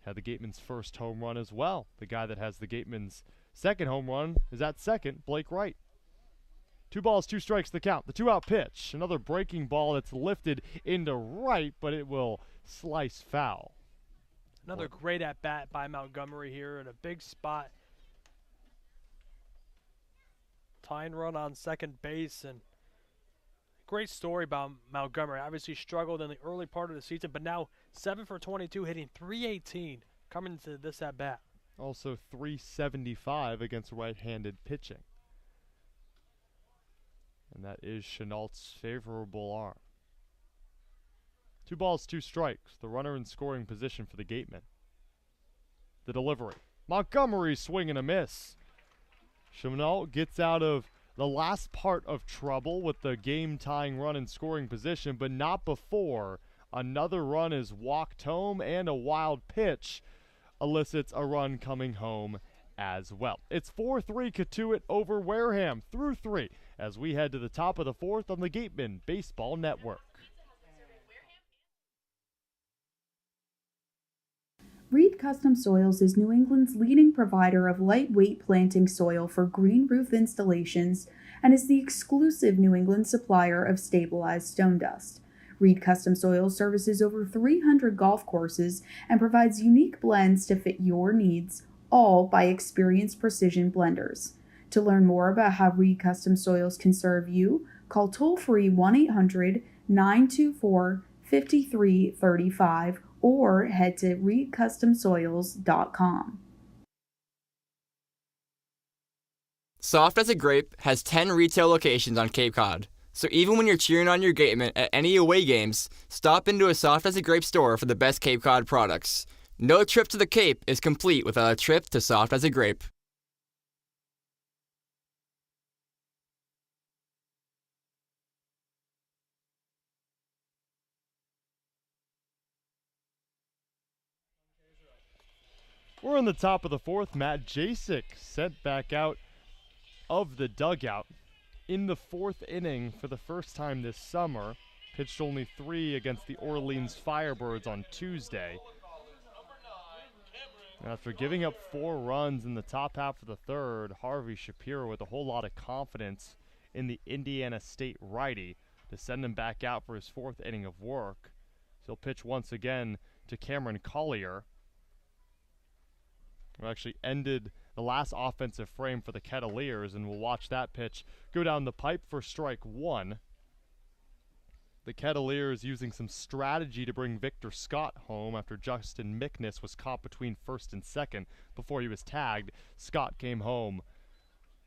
had the Gatemen's first home run as well. The guy that has the Gatemen's second home run is at second, Blake Wright. 2 balls, 2 strikes the count. The 2-out pitch. Another breaking ball that's lifted into right, but it will slice foul. Another great at-bat by Montgomery here in a big spot. Tying run on second base, and great story about Montgomery. Obviously struggled in the early part of the season, but now 7 for 22, hitting .318 coming into this at-bat. Also .375 against right-handed pitching. And that is Chenault's favorable arm. 2 balls, 2 strikes. The runner in scoring position for the Gateman. The delivery. Montgomery swing and a miss. Chenault gets out of the last part of trouble with the game-tying run in scoring position, but not before another run is walked home and a wild pitch elicits a run coming home as well. It's 4-3 Cotuit over Wareham through 3 as we head to the top of the 4th on the Gateman Baseball Network. Reed Custom Soils is New England's leading provider of lightweight planting soil for green roof installations and is the exclusive New England supplier of stabilized stone dust. Reed Custom Soils services over 300 golf courses and provides unique blends to fit your needs, all by experienced precision blenders. To learn more about how Reed Custom Soils can serve you, call toll-free 1-800-924-5335 or head to reedcustomsoils.com. Soft as a Grape has 10 retail locations on Cape Cod. So even when you're cheering on your Gateman at any away games, stop into a Soft as a Grape store for the best Cape Cod products. No trip to the Cape is complete without a trip to Soft as a Grape. We're in the top of the 4th. Matt Jasek sent back out of the dugout in the 4th inning for the first time this summer. Pitched only 3 against the Orleans Firebirds on Tuesday. And after giving up 4 runs in the top half of the 3rd, Harvey Shapiro with a whole lot of confidence in the Indiana State righty to send him back out for his 4th inning of work. So he'll pitch once again to Cameron Collier, who actually ended the last offensive frame for the Kettleers, and we'll watch that pitch go down the pipe for strike 1. The Kettleers using some strategy to bring Victor Scott home after Justin Mickness was caught between first and second before he was tagged. Scott came home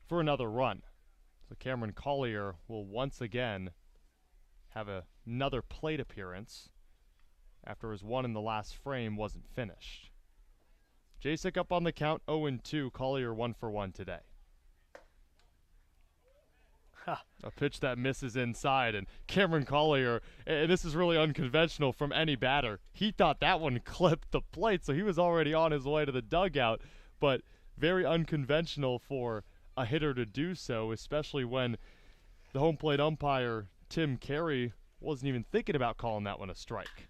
for another run. So Cameron Collier will once again have another plate appearance after his one in the last frame wasn't finished. Jasek up on the count, 0-2. Collier 1 for 1 today. A pitch that misses inside, and Cameron Collier, and this is really unconventional from any batter, he thought that one clipped the plate, so he was already on his way to the dugout, but very unconventional for a hitter to do so, especially when the home plate umpire, Tim Carey, wasn't even thinking about calling that one a strike.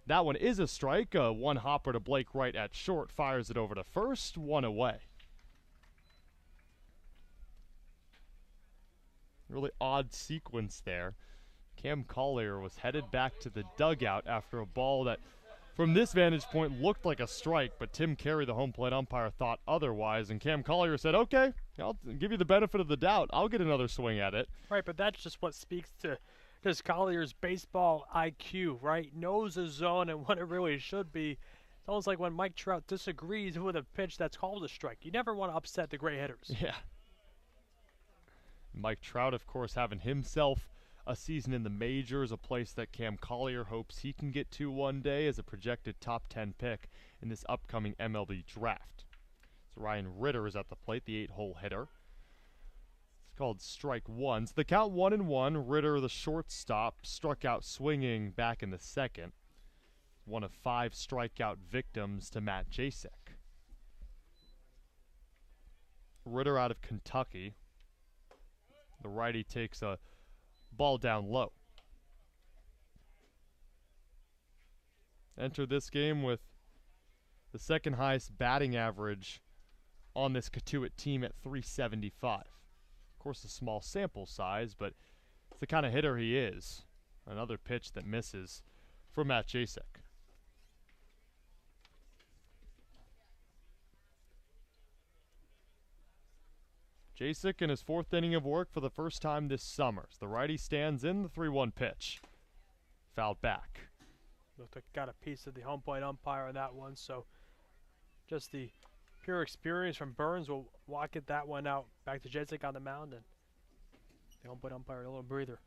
That one is a strike. One hopper to Blake Wright at short, fires it over to first, 1 away. Really odd sequence there. Cam Collier was headed back to the dugout after a ball that, from this vantage point, looked like a strike, but Tim Carey, the home plate umpire, thought otherwise, and Cam Collier said, okay, I'll give you the benefit of the doubt. I'll get another swing at it. Right, but that's just what speaks to just Collier's baseball IQ, right? Knows his zone and what it really should be. It's almost like when Mike Trout disagrees with a pitch that's called a strike. You never want to upset the great hitters. Yeah. Mike Trout, of course, having himself a season in the majors, a place that Cam Collier hopes he can get to one day as a projected top 10 pick in this upcoming MLB draft. So Ryan Ritter is at the plate, the 8-hole hitter. It's called strike 1. So the count 1-1. Ritter, the shortstop, struck out swinging back in the 2nd. One of 5 strikeout victims to Matt Jasek. Ritter out of Kentucky. The righty takes a ball down low. Enter this game with the second highest batting average on this Cotuit team at .375. course, a small sample size, but it's the kind of hitter he is. Another pitch that misses for Matt Jasek. Jasek in his 4th inning of work for the first time this summer. The righty stands in the 3-1 pitch. Fouled back. Looked like got a piece of the home plate umpire on that one, so just the pure experience from Burns will walk it that one out. Back to Jasek on the mound, and the home plate umpire a little breather.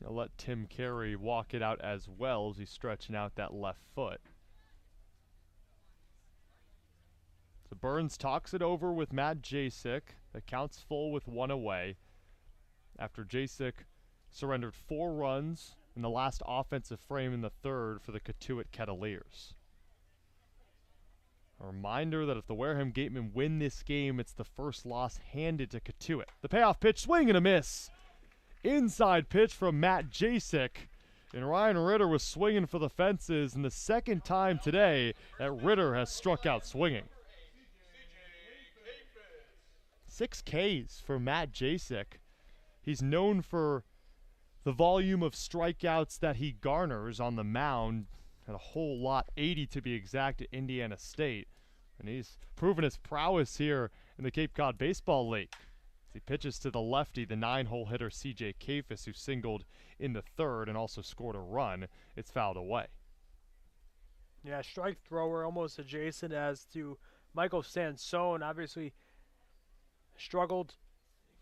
I'll let Tim Carey walk it out as well as he's stretching out that left foot. So Burns talks it over with Matt Jasek. The count's full with 1 away. After Jasek surrendered 4 runs in the last offensive frame in the 3rd for the Cotuit Kettleers. A reminder that if the Wareham Gatemen win this game, it's the first loss handed to Cotuit. The payoff pitch, swing and a miss. Inside pitch from Matt Jasek. And Ryan Ritter was swinging for the fences, and the second time today that Ritter has struck out swinging. 6 Ks for Matt Jasek. He's known for the volume of strikeouts that he garners on the mound, and a whole lot, 80 to be exact, at Indiana State. And he's proven his prowess here in the Cape Cod Baseball League. He pitches to the lefty, the 9-hole hitter C.J. Kafis, who singled in the 3rd and also scored a run. It's fouled away. Yeah, strike thrower almost adjacent as to Michael Sansone. Obviously struggled,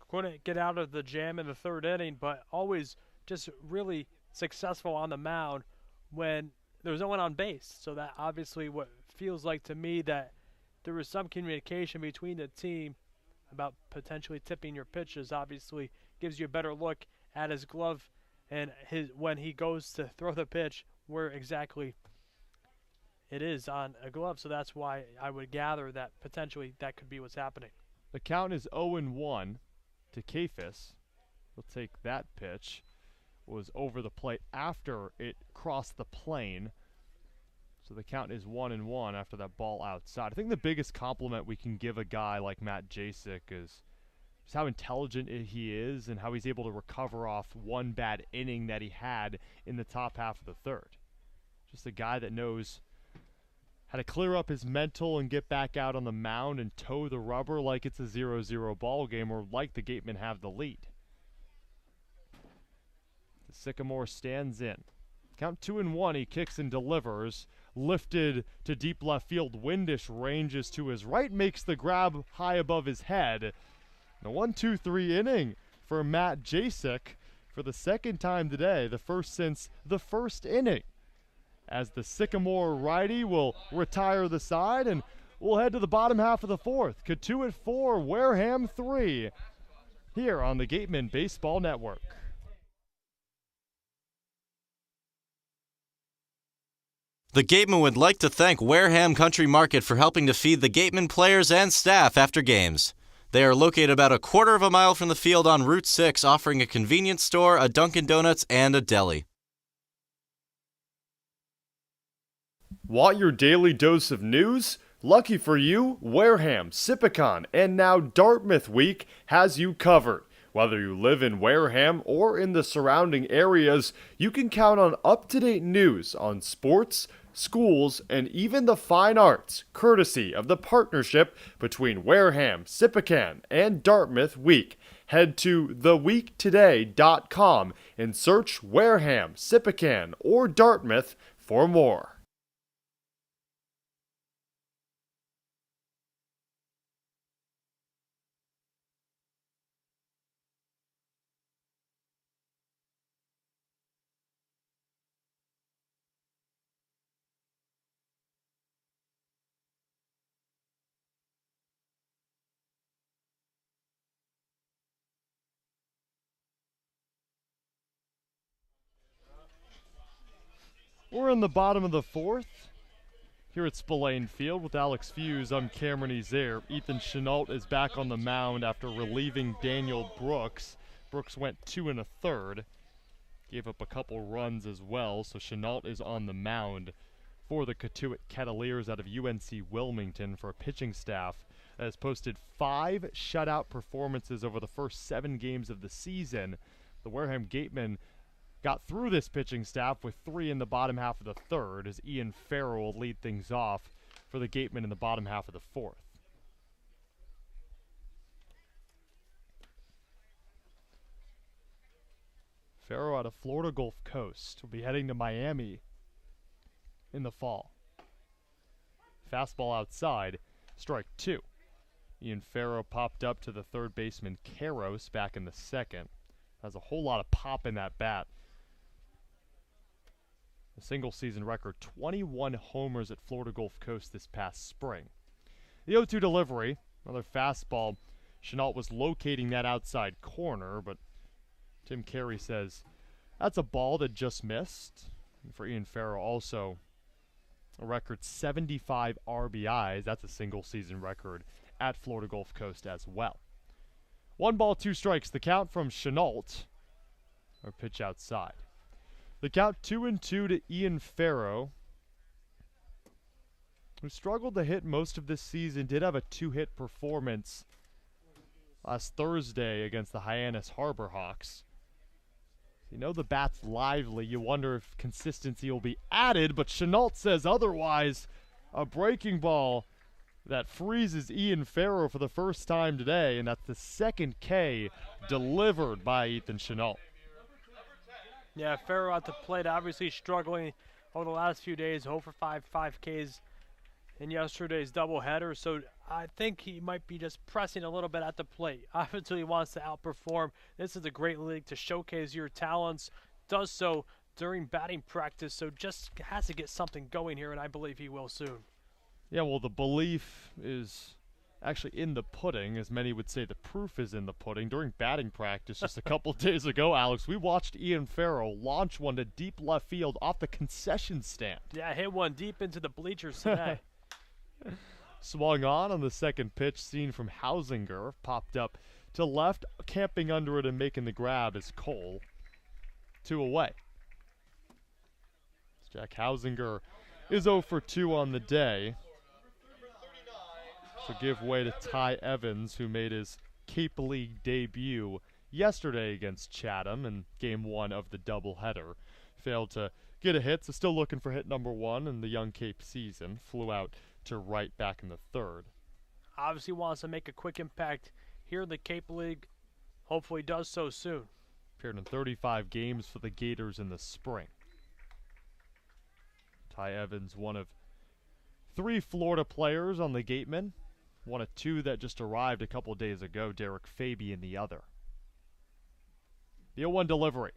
couldn't get out of the jam in the 3rd inning, but always just really successful on the mound when there was no one on base. So that obviously what feels like to me that there was some communication between the team about potentially tipping your pitches. Obviously gives you a better look at his glove and when he goes to throw the pitch where exactly it is on a glove. So that's why I would gather that potentially that could be what's happening. The count is 0-1 to Kafis. He'll take that pitch. Was over the plate after it crossed the plane. So the count is 1-1 after that ball outside. I think the biggest compliment we can give a guy like Matt Jasek is just how intelligent he is and how he's able to recover off one bad inning that he had in the top half of the 3rd. Just a guy that knows how to clear up his mental and get back out on the mound and toe the rubber like it's a 0-0 ball game or like the Gatemen have the lead. The Sycamore stands in. Count 2-1, he kicks and delivers. Lifted to deep left field. Windish ranges to his right, makes the grab high above his head. And a 1-2-3 inning for Matt Jasek for the 2nd time today, the first since the 1st inning. As the Sycamore righty will retire the side, and we'll head to the bottom half of the 4th. Cotuit 4, Wareham 3, here on the Gatemen Baseball Network. The Gatemen would like to thank Wareham Country Market for helping to feed the Gatemen players and staff after games. They are located about a quarter of a mile from the field on Route 6, offering a convenience store, a Dunkin' Donuts, and a deli. Want your daily dose of news? Lucky for you, Wareham, Sipicon, and now Dartmouth Week has you covered. Whether you live in Wareham or in the surrounding areas, you can count on up-to-date news on sports, schools, and even the fine arts, courtesy of the partnership between Wareham, Sipicon, and Dartmouth Week. Head to theweektoday.com and search Wareham, Sipicon, or Dartmouth for more. We're in the bottom of the 4th here at Spillane Field with Alex Feuz. I'm Cameron Ezeir. Ethan Chenault is back on the mound after relieving Daniel Brooks. Brooks went 2 1/3, gave up a couple runs as well, so Chenault is on the mound for the Cotuit Kettleers out of UNC Wilmington for a pitching staff has posted 5 shutout performances over the first 7 games of the season. The Wareham Gatemen got through this pitching staff with 3 in the bottom half of the third, as Ian Farrell will lead things off for the Gatemen in the bottom half of the fourth. Farrell out of Florida Gulf Coast will be heading to Miami in the fall. Fastball outside, strike 2. Ian Farrell popped up to the third baseman Karros back in the second. Has a whole lot of pop in that bat. A single season record, 21 homers at Florida Gulf Coast this past spring. The 0-2 delivery, another fastball. Chenault was locating that outside corner, but Tim Carey says that's a ball that just missed. And for Ian Farrell, also a record 75 RBIs. That's a single season record at Florida Gulf Coast as well. 1 ball, 2 strikes. The count from Chenault. Or pitch outside. The count 2-2 to Ian Farrell, who struggled to hit most of this season. Did have a 2-hit performance last Thursday against the Hyannis Harbor Hawks. You know the bat's lively. You wonder if consistency will be added, but Chenault says otherwise. A breaking ball that freezes Ian Farrell for the first time today, and that's the second K delivered by Ethan Chenault. Yeah, Farrell at the plate, obviously struggling over the last few days. 0 for 5 Ks in yesterday's doubleheader, so I think he might be just pressing a little bit at the plate. Obviously, he wants to outperform. This is a great league to showcase your talents. Does so during batting practice, so just has to get something going here, and I believe he will soon. Yeah, well, the belief is actually in the pudding, as many would say the proof is in the pudding. During batting practice just a couple days ago, Alex, we watched Ian Farrell launch one to deep left field off the concession stand. Yeah, hit one deep into the bleachers today. Swung on the second pitch, seen from Hausinger, popped up to left, camping under it and making the grab is Cole. 2 away. Jack Hausinger is 0 for 2 on the day. To give way to Ty Evans, who made his Cape League debut yesterday against Chatham in Game 1 of the doubleheader. Failed to get a hit, so still looking for hit number 1 in the Young Cape season. Flew out to right back in the third. Obviously wants to make a quick impact here in the Cape League. Hopefully does so soon. Appeared in 35 games for the Gators in the spring. Ty Evans, one of 3 Florida players on the Gatemen. One of 2 that just arrived a couple days ago, Derek Fabian the other. The 0-1 delivery.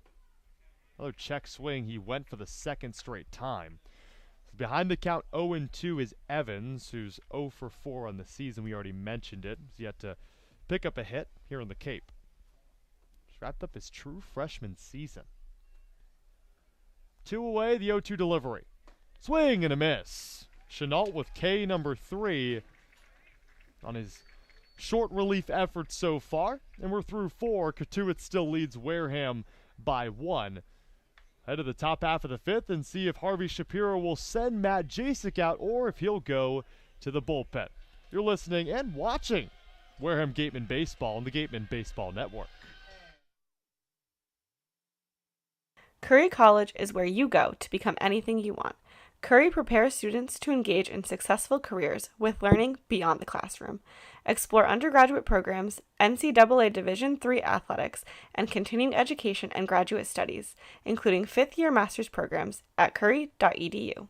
Another check swing, he went for the second straight time. Behind the count 0-2 is Evans, who's 0 for 4 on the season. We already mentioned it. He's yet to pick up a hit here in the Cape. He's wrapped up his true freshman season. 2 away, the 0-2 delivery. Swing and a miss. Chenault with K number 3 on his short relief efforts so far. And we're through 4. Cotuit still leads Wareham by 1. Head to the top half of the 5th and see if Harvey Shapiro will send Matt Jasek out or if he'll go to the bullpen. You're listening and watching Wareham Gateman Baseball on the Gateman Baseball Network. Curry College is where you go to become anything you want. Curry prepares students to engage in successful careers with learning beyond the classroom. Explore undergraduate programs, NCAA Division III athletics, and continuing education and graduate studies, including 5th-year master's programs at curry.edu.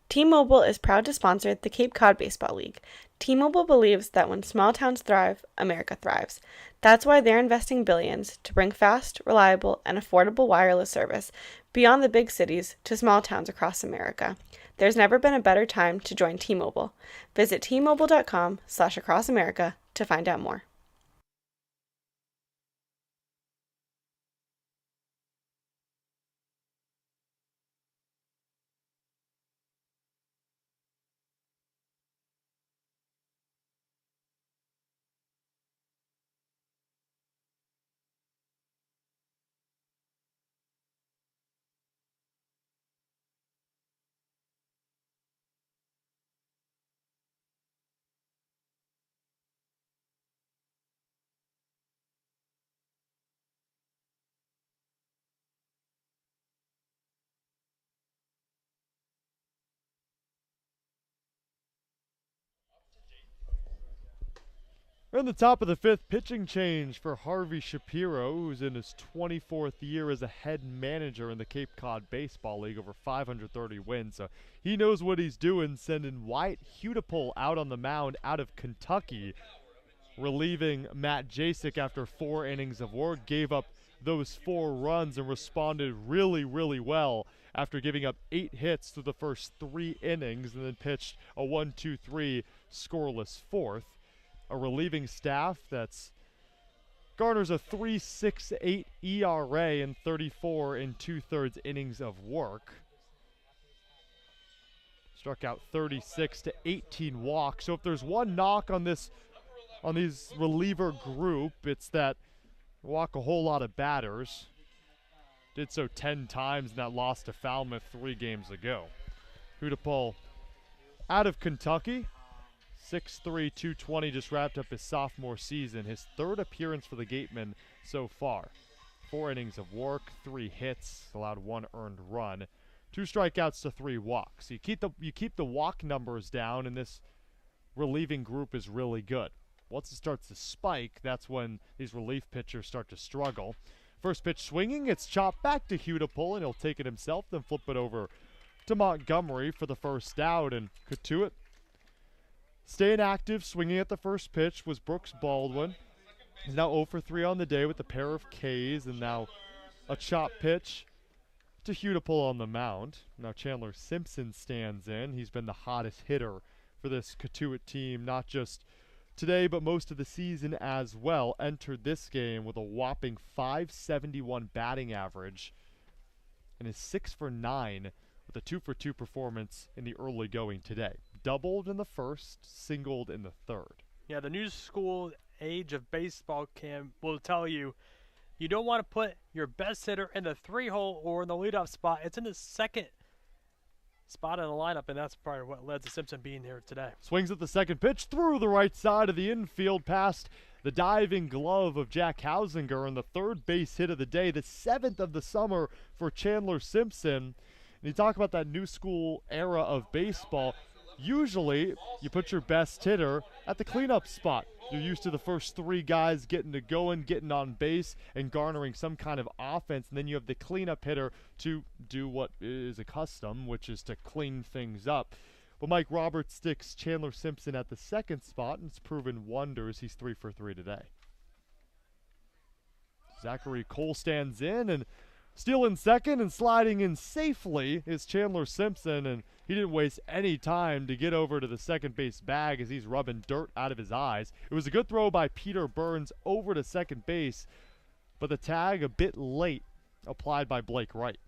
T-Mobile is proud to sponsor the Cape Cod Baseball League. T-Mobile believes that when small towns thrive, America thrives. That's why they're investing billions to bring fast, reliable, and affordable wireless service beyond the big cities to small towns across America. There's never been a better time to join T-Mobile. Visit T-Mobile.com/acrossamerica to find out more. We're in the top of the fifth. Pitching change for Harvey Shapiro, who's in his 24th year as a head manager in the Cape Cod Baseball League, over 530 wins. So he knows what he's doing, sending Wyatt Hudipole out on the mound out of Kentucky, relieving Matt Jasek after 4 innings of work. Gave up those 4 runs and responded really, really well after giving up 8 hits through the first 3 innings, and then pitched a 1-2-3 scoreless 4th. A relieving staff that's garners a 3.68 ERA in 34 2/3 innings of work. Struck out 36 to 18 walks. So if there's one knock on these reliever group, it's that they walk a whole lot of batters. Did so 10 times in that loss to Falmouth 3 games ago. Hudipole out of Kentucky. 6'3", 220, just wrapped up his sophomore season. His 3rd appearance for the Gatemen so far. 4 innings of work, 3 hits, allowed 1 earned run, 2 strikeouts to 3 walks. You keep the walk numbers down, and this relieving group is really good. Once it starts to spike, that's when these relief pitchers start to struggle. First pitch swinging, it's chopped back to Hudipole, and he'll take it himself, then flip it over to Montgomery for the first out, and Cotuit staying active, swinging at the first pitch, was Brooks Baldwin. He's now 0 for 3 on the day with a pair of Ks, and now a chop pitch to Hudipole on the mound. Now Chandler Simpson stands in. He's been the hottest hitter for this Cotuit team, not just today, but most of the season as well. Entered this game with a whopping .571 batting average and is 6 for 9 with a 2 for 2 performance in the early going today. Doubled in the first, singled in the third. Yeah, the new school age of baseball will tell you you don't want to put your best hitter in the 3-hole or in the leadoff spot. It's in the second spot in the lineup, and that's probably what led to Simpson being here today. Swings at the second pitch through the right side of the infield past the diving glove of Jack Hausinger, and the 3rd base hit of the day, the 7th of the summer for Chandler Simpson. And you talk about that new school era of baseball. Usually, you put your best hitter at the cleanup spot. You're used to the first 3 guys getting on base, and garnering some kind of offense. And then you have the cleanup hitter to do what is a custom, which is to clean things up. But Mike Roberts sticks Chandler Simpson at the 2nd spot, and it's proven wonders. He's 3 for 3 today. Zachary Cole stands in, and stealing second and sliding in safely is Chandler Simpson, and he didn't waste any time to get over to the second base bag as he's rubbing dirt out of his eyes. It was a good throw by Peter Burns over to second base, but the tag a bit late applied by Blake Wright.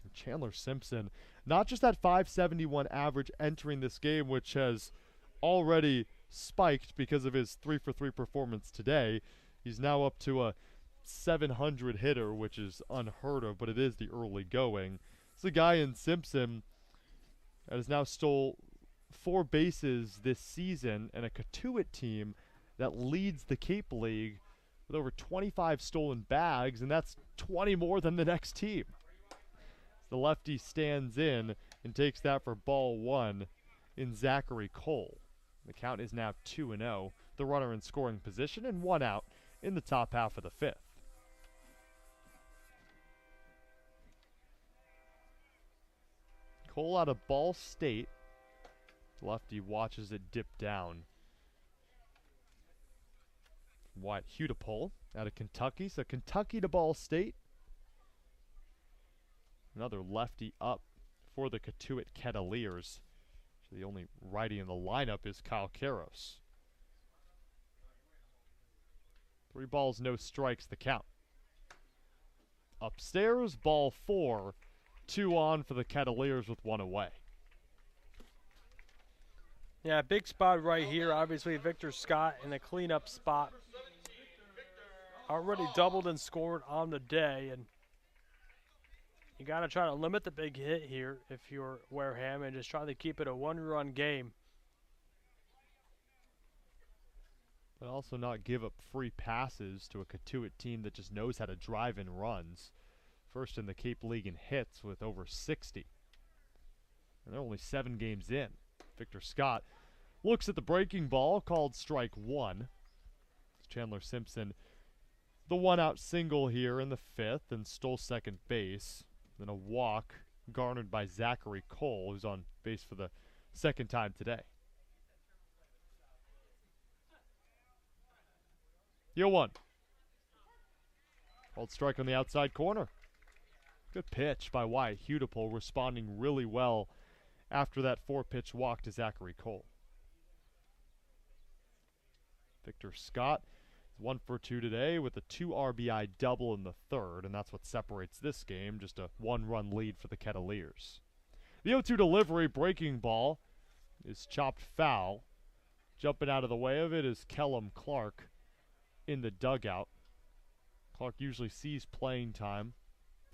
And Chandler Simpson, not just that .571 average entering this game, which has already spiked because of his 3 for 3 performance today. He's now up to a 700 hitter, which is unheard of, but it is the early going. It's a guy in Simpson that has now stole 4 bases this season, and a Cotuit team that leads the Cape League with over 25 stolen bags, and that's 20 more than the next team. The lefty stands in and takes that for ball 1 in Zachary Cole. The count is now 2-0. The runner in scoring position and 1 out in the top half of the 5th. Cole out of Ball State. Lefty watches it dip down. Wyatt Hudipole out of Kentucky. So Kentucky to Ball State. Another lefty up for the Cotuit Kettleers. So the only righty in the lineup is Kyle Karros. 3 balls, no strikes, the count. Upstairs, ball 4. 2 on for the Kettleers with 1 away. Yeah, big spot right here. Obviously, Victor Scott in the cleanup spot. Already doubled and scored on the day, and you got to try to limit the big hit here if you're Wareham and just try to keep it a 1-run game. But also not give up free passes to a Cotuit team that just knows how to drive in runs. First in the Cape League in hits with over 60. And they're only 7 games in. Victor Scott looks at the breaking ball, called strike one. Chandler Simpson, the one-out single here in the fifth, and stole second base. Then a walk garnered by Zachary Cole, who's on base for the second time today. 0-1. Called strike on the outside corner. Good pitch by Wyatt Hudipole, responding really well after that 4-pitch walk to Zachary Cole. Victor Scott is 1 for 2 today with a 2 RBI double in the third, and that's what separates this game, just a 1-run lead for the Kettleers. The 0-2 delivery, breaking ball, is chopped foul. Jumping out of the way of it is Kellum Clark in the dugout. Clark usually sees playing time.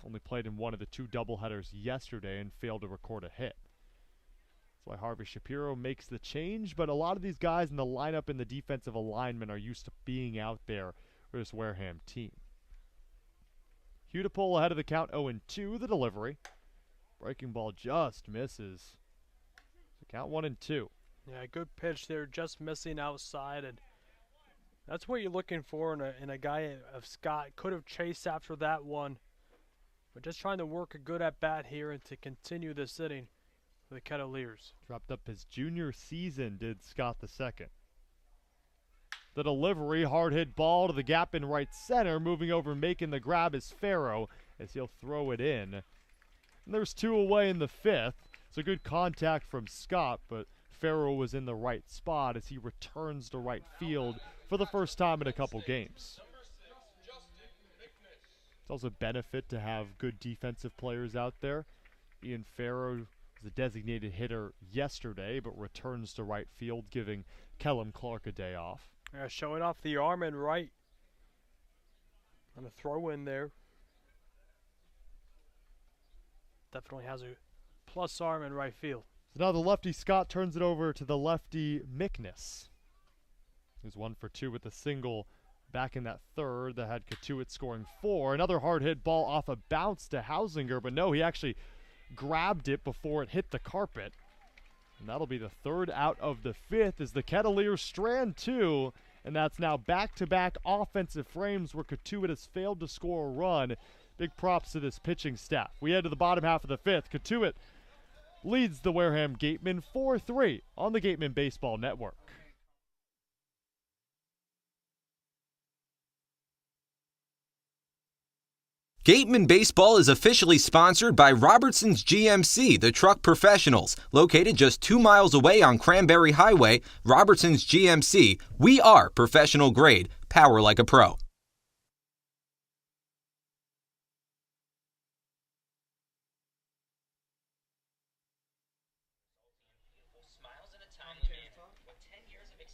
Only played in one of the 2 doubleheaders yesterday and failed to record a hit. That's why Harvey Shapiro makes the change, but a lot of these guys in the lineup in the defensive alignment are used to being out there for this Wareham team. Hudipole ahead of the count, 0-2, the delivery. Breaking ball just misses. So count 1-2. Yeah, good pitch there, just missing outside, and that's what you're looking for in a guy of Scott. Could have chased after that one, but just trying to work a good at-bat here and to continue this inning for the Kettleers. Dropped up his junior season, did Scott the second. The delivery, hard hit ball to the gap in right center. Moving over, making the grab is Farrow as he'll throw it in. And there's 2 away in the fifth. It's a good contact from Scott, but Farrow was in the right spot as he returns to right field for the first time in a couple games. It's also a benefit to have good defensive players out there. Ian Farrow was a designated hitter yesterday, but returns to right field, giving Kellum Clark a day off. Yeah, showing off the arm and right on the throw in there. Definitely has a plus arm in right field. So now the lefty Scott turns it over to the lefty Mickness, who's 1 for 2 with a single back in that third that had Cotuit scoring 4. Another hard hit ball off a bounce to Hausinger, but no, he actually grabbed it before it hit the carpet. And that'll be the third out of the fifth as the Kettleers strand 2, and that's now back-to-back offensive frames where Cotuit has failed to score a run. Big props to this pitching staff. We head to the bottom half of the fifth. Cotuit leads the Wareham Gatemen 4-3 on the Gatemen Baseball Network. Gatemen Baseball is officially sponsored by Robertson's GMC, the truck professionals. Located just 2 miles away on Cranberry Highway, Robertson's GMC, we are professional grade, power like a pro.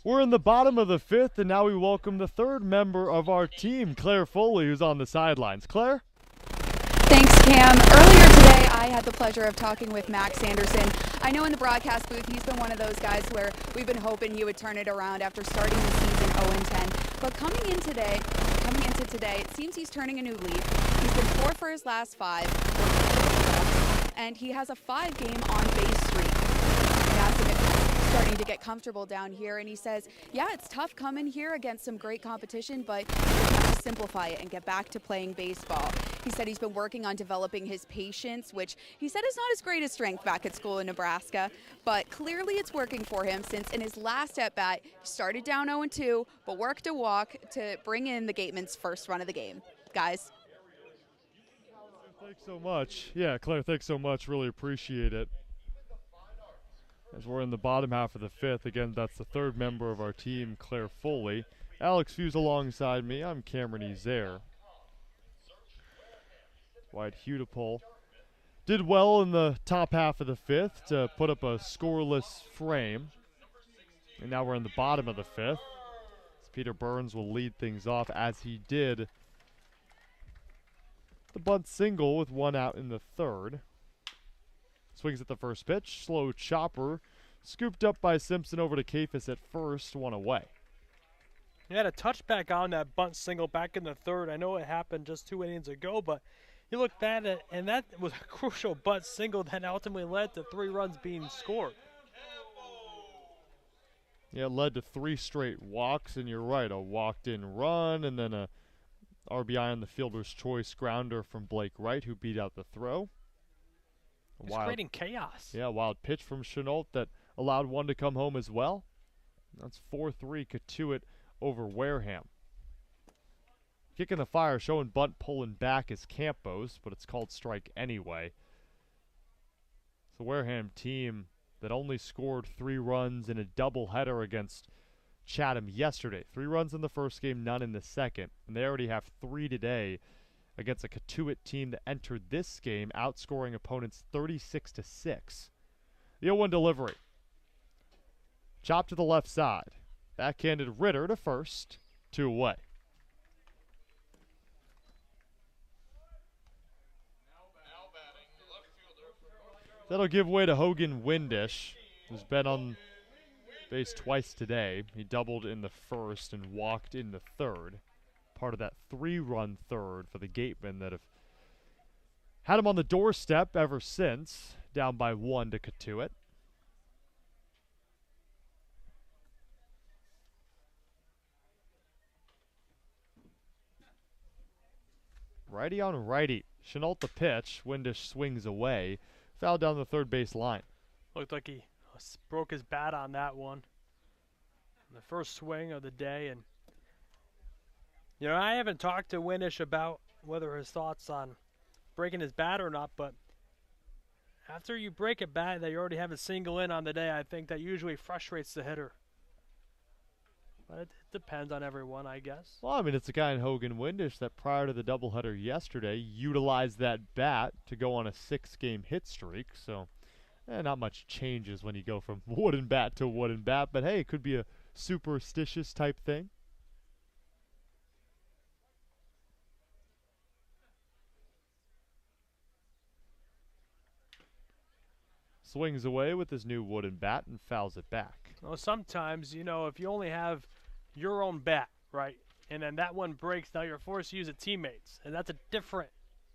We're in the bottom of the fifth, and now we welcome the third member of our team, Claire Foley, who's on the sidelines. Claire? Thanks, Cam. Earlier today, I had the pleasure of talking with Max Anderson. I know in the broadcast booth, he's been one of those guys where we've been hoping he would turn it around after starting the season 0-10. But coming into today, it seems he's turning a new leaf. He's been 4 for his last 5, and he has a 5-game on-base streak. Starting to get comfortable down here, and he says, yeah, it's tough coming here against some great competition, but you have to simplify it and get back to playing baseball. He said he's been working on developing his patience, which he said is not his greatest strength back at school in Nebraska, but clearly it's working for him since in his last at-bat, he started down 0-2, but worked a walk to bring in the Gatemen's first run of the game. Guys. Thanks so much. Yeah, Claire, thanks so much. Really appreciate it. As we're in the bottom half of the fifth, again, that's the third member of our team, Claire Foley. Alex Feuz alongside me. I'm Cameron Ezeir. Wyatt Hudipole did well in the top half of the fifth to put up a scoreless frame. And now we're in the bottom of the fifth. As Peter Burns will lead things off as he did the bunt single with 1 out in the third. Swings at the first pitch, slow chopper, scooped up by Simpson over to Kafis at first, 1 away. He had a touchback on that bunt single back in the third. I know it happened just 2 innings ago, but you looked at it, and that was a crucial bunt single that ultimately led to 3 runs being scored. Yeah, it led to 3 straight walks, and you're right, a walked-in run, and then a RBI on the fielder's choice grounder from Blake Wright, who beat out the throw. He's creating chaos. Yeah, wild pitch from Chenault that allowed one to come home as well. That's 4-3 Cotuit over Wareham. Kicking the fire, showing bunt pulling back is Campos, but it's called strike anyway. It's a Wareham team that only scored 3 runs in a doubleheader against Chatham yesterday. 3 runs in the first game, none in the second. And they already have 3 today against a Cotuit team that entered this game outscoring opponents 36-6. The 0-1 delivery. Chop to the left side. Backhanded Ritter to first. 2 away. That'll give way to Hogan Windish, who's been on base twice today. He doubled in the first and walked in the third. Part of that 3-run third for the Gatemen that have had him on the doorstep ever since. Down by 1 to Cotuit. Righty on righty. Chenault the pitch. Windish swings away. Foul down the third base line. Looked like he broke his bat on that one. The first swing of the day. And, you know, I haven't talked to Windish about whether his thoughts on breaking his bat or not, but after you break a bat that you already have a single in on the day, I think that usually frustrates the hitter. But it depends on everyone, I guess. Well, I mean, it's a guy in Hogan Windish that prior to the doubleheader yesterday utilized that bat to go on a 6-game hit streak. So, not much changes when you go from wooden bat to wooden bat. But, hey, it could be a superstitious type thing. Swings away with his new wooden bat and fouls it back. Well, sometimes, you know, if you only have your own bat, right, and then that one breaks, now you're forced to use a teammate's, and that's a different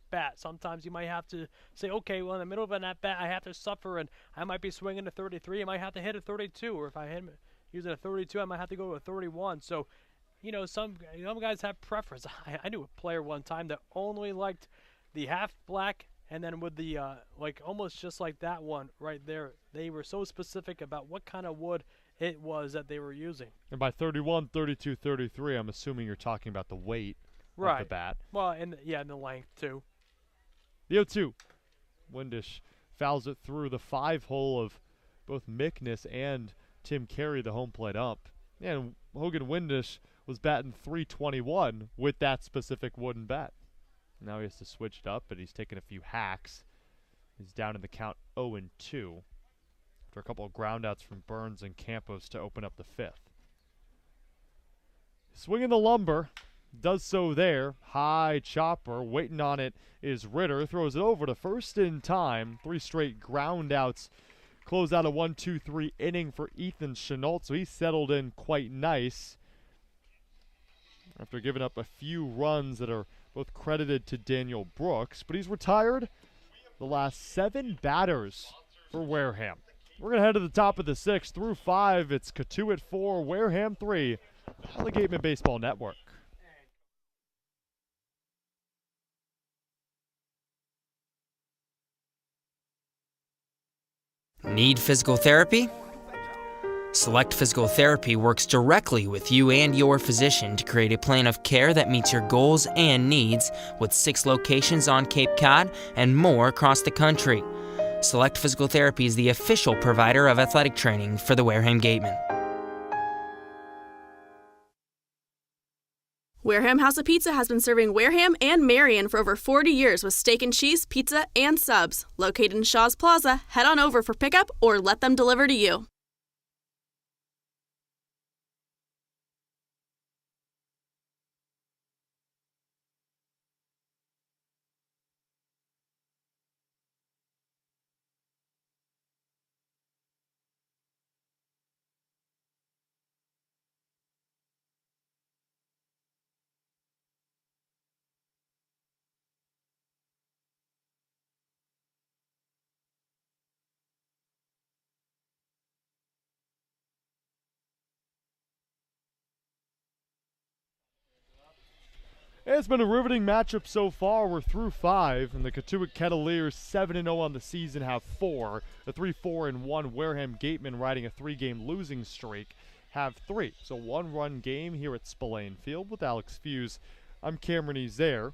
bat. Sometimes you might have to say, okay, well, in the middle of that bat, I have to suffer, and I might be swinging a 33, I might have to hit a 32, or if I hit using a 32, I might have to go to a 31. So, you know, some guys have preference. I knew a player one time that only liked the half black, and then with the, like, almost just like that one right there, they were so specific about what kind of wood it was that they were using. And by 31, 32, 33, I'm assuming you're talking about the weight of the bat. Well, and the length, too. The 0-2. Windish fouls it through the 5-hole of both Mickness and Tim Carey, the home plate ump. And Hogan Windish was batting .321 with that specific wooden bat. Now he has to switch it up, but he's taken a few hacks. He's down in the count 0-2. After a couple of groundouts from Burns and Campos to open up the 5th. Swinging the lumber. Does so there. High chopper. Waiting on it is Ritter. Throws it over to first in time. 3 straight groundouts. Close out a 1-2-3 inning for Ethan Chenault. So he's settled in quite nice. After giving up a few runs that are both credited to Daniel Brooks. But he's retired the last 7 batters for Wareham. We're going to head to the top of the 6th. Through 5, it's Cotuit 4, Wareham 3 on the Gateman Baseball Network. Need physical therapy? Select Physical Therapy works directly with you and your physician to create a plan of care that meets your goals and needs, with 6 locations on Cape Cod and more across the country. Select Physical Therapy is the official provider of athletic training for the Wareham Gatemen. Wareham House of Pizza has been serving Wareham and Marion for over 40 years with steak and cheese, pizza, and subs. Located in Shaw's Plaza, head on over for pickup or let them deliver to you. It's been a riveting matchup so far. We're through 5, and the Cotuit Kettleers 7-0 on the season have 4. The 3-4-1 Wareham Gatemen, riding a 3-game losing streak, have 3. So 1-run game here at Spillane Field with Alex Feuz. I'm Cameron Ezeir.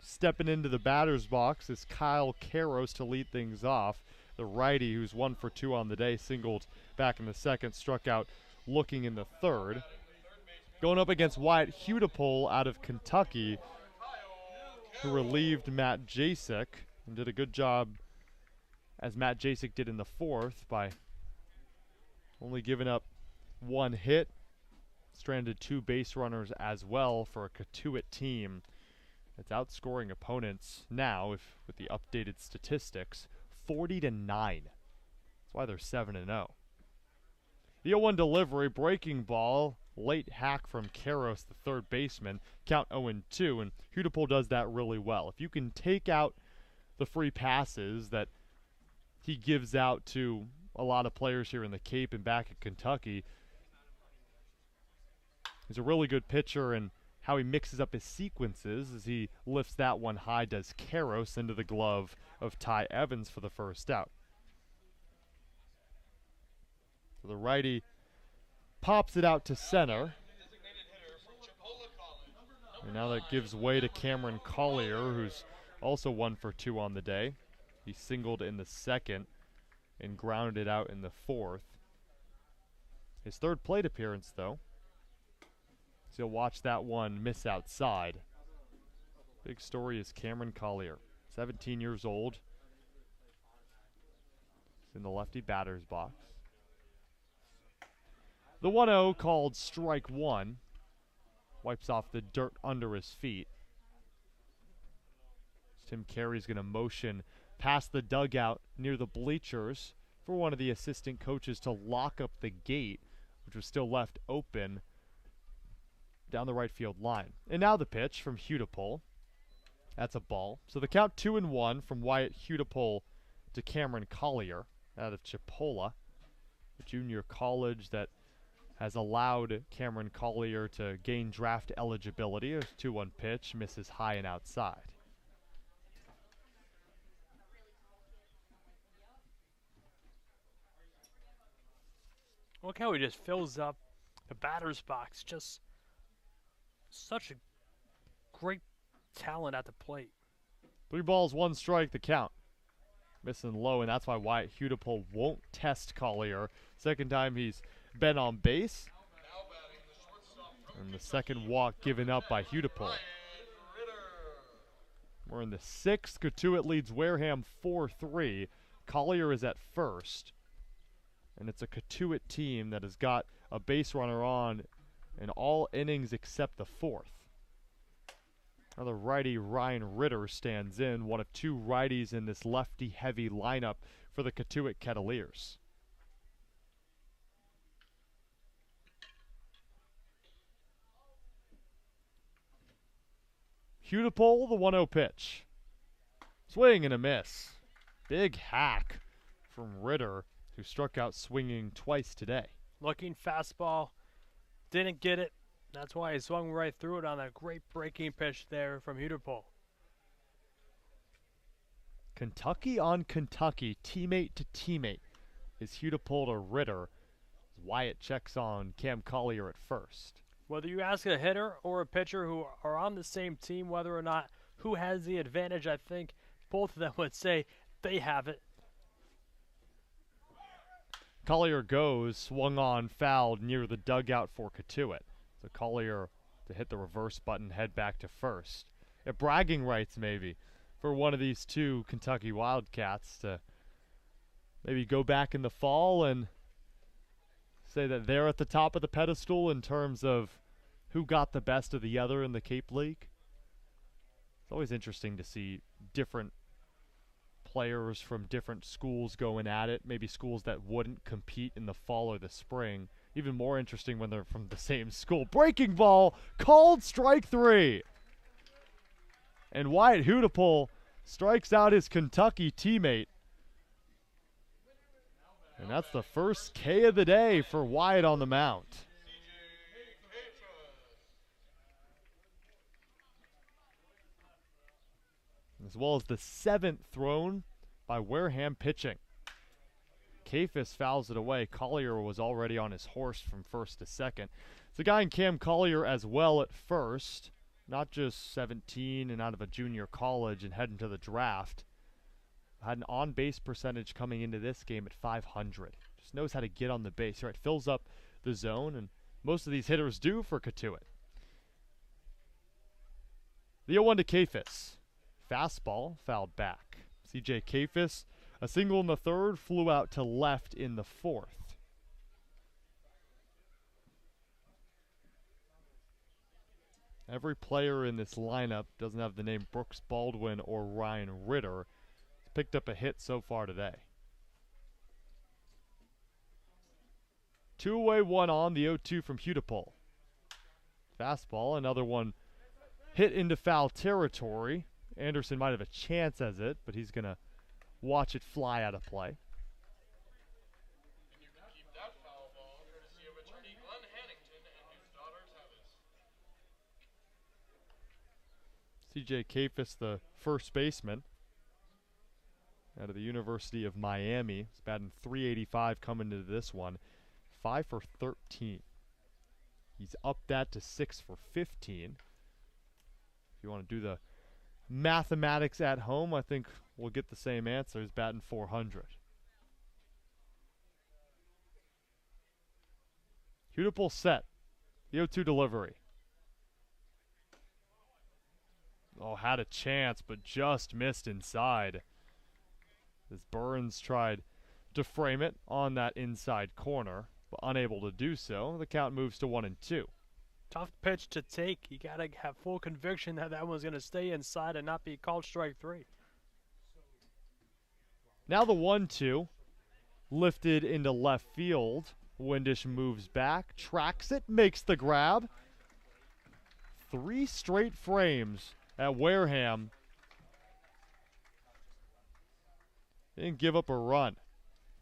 Stepping into the batter's box is Kyle Karros to lead things off. The righty, who's 1 for 2 on the day, singled back in the second, struck out looking in the third. Going up against Wyatt Hudipole out of Kentucky, who relieved Matt Jasek and did a good job, as Matt Jasek did in the fourth, by only giving up 1 hit. Stranded 2 base runners as well for a Cotuit team that's outscoring opponents now, with the updated statistics, 40-9. That's why they're 7-0. The 0-1 delivery, breaking ball, late hack from Karros, the third baseman, count 0-2, and Hudipole does that really well. If you can take out the free passes that he gives out to a lot of players here in the Cape and back at Kentucky, he's a really good pitcher, and how he mixes up his sequences as he lifts that one high does Karros into the glove of Ty Evans for the first out. So the righty pops it out to center. And now that gives way to Cameron Collier, who's also 1 for 2 on the day. He singled in the second and grounded out in the fourth. His third plate appearance, though. So you'll watch that one miss outside. Big story is Cameron Collier, 17 years old. He's in the lefty batter's box. The 1-0 called strike 1. Wipes off the dirt under his feet. Tim Carey's going to motion past the dugout near the bleachers for one of the assistant coaches to lock up the gate, which was still left open down the right field line. And now the pitch from Hudipole. That's a ball. So the count 2-1 from Wyatt Hudipole to Cameron Collier out of Chipola, a junior college that has allowed Cameron Collier to gain draft eligibility. A 2-1 pitch, misses high and outside. Look how he just fills up the batter's box. Just such a great talent at the plate. 3 balls, 1 strike, the count. Missing low, and that's why Wyatt Hudipole won't test Collier. Second time he's been on base. And the second walk given up by Hudipole. We're in the 6th. Cotuit leads Wareham 4-3. Collier is at first. And it's a Cotuit team that has got a base runner on in all innings except the 4th. Now the righty Ryan Ritter stands in, one of 2 righties in this lefty-heavy lineup for the Cotuit Kettleers. Hudipole, the 1-0 pitch. Swing and a miss. Big hack from Ritter, who struck out swinging twice today. Looking fastball, didn't get it. That's why he swung right through it on that great breaking pitch there from Hudipole. Kentucky on Kentucky, teammate to teammate, is Hudipole to Ritter. Wyatt checks on Cam Collier at first. Whether you ask a hitter or a pitcher who are on the same team, whether or not who has the advantage, I think both of them would say they have it. Collier goes, swung on, fouled near the dugout for Cotuit. So Collier to hit the reverse button, head back to first. Bragging rights maybe for one of these 2 Kentucky Wildcats to maybe go back in the fall and say that they're at the top of the pedestal in terms of who got the best of the other in the Cape League. It's always interesting to see different players from different schools going at it, maybe schools that wouldn't compete in the fall or the spring. Even more interesting when they're from the same school. Breaking ball, called strike 3. And Wyatt Hudipole strikes out his Kentucky teammate. And that's the first K of the day for Wyatt on the mound. as well as the 7th thrown by Wareham pitching. Kafis fouls it away. Collier was already on his horse from first to second. It's a guy in Cam Collier as well at first, not just 17 and out of a junior college and heading to the draft. Had an on-base percentage coming into this game at .500. Just knows how to get on the base. Right, fills up the zone, and most of these hitters do for Cotuit. The 0-1 to Kafis. Fastball fouled back. CJ Kafis, a single in the third, flew out to left in the fourth. Every player in this lineup doesn't have the name Brooks Baldwin or Ryan Ritter. He's picked up a hit so far today. 2 away, 1 on, the 0-2 from Hudipole. Fastball, another one hit into foul territory. Anderson might have a chance as it, but he's going to watch it fly out of play. CJ Kafis, the first baseman out of the University of Miami. He's batting .385 coming into this one. 5 for 13. He's upped that to 6 for 15. If you want to do the mathematics at home, I think we'll get the same answer. He's batting .400. Hudipole set. The 0-2 delivery. Oh, had a chance, but just missed inside. As Burns tried to frame it on that inside corner, but unable to do so. The count moves to 1-2. Tough pitch to take. You got to have full conviction that that one's going to stay inside and not be called strike 3. Now the 1-2, lifted into left field. Windish moves back, tracks it, makes the grab. 3 straight frames at Wareham. Didn't give up a run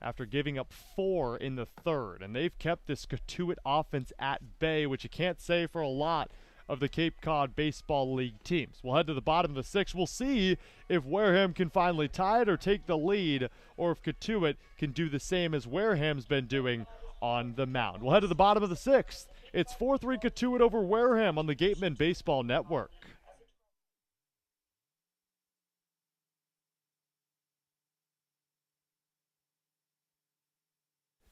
after giving up 4 in the third. And they've kept this Cotuit offense at bay, which you can't say for a lot of the Cape Cod Baseball League teams. We'll head to the bottom of the 6th. We'll see if Wareham can finally tie it or take the lead, or if Cotuit can do the same as Wareham's been doing on the mound. We'll head to the bottom of the 6th. It's 4-3 Cotuit over Wareham on the Gateman Baseball Network.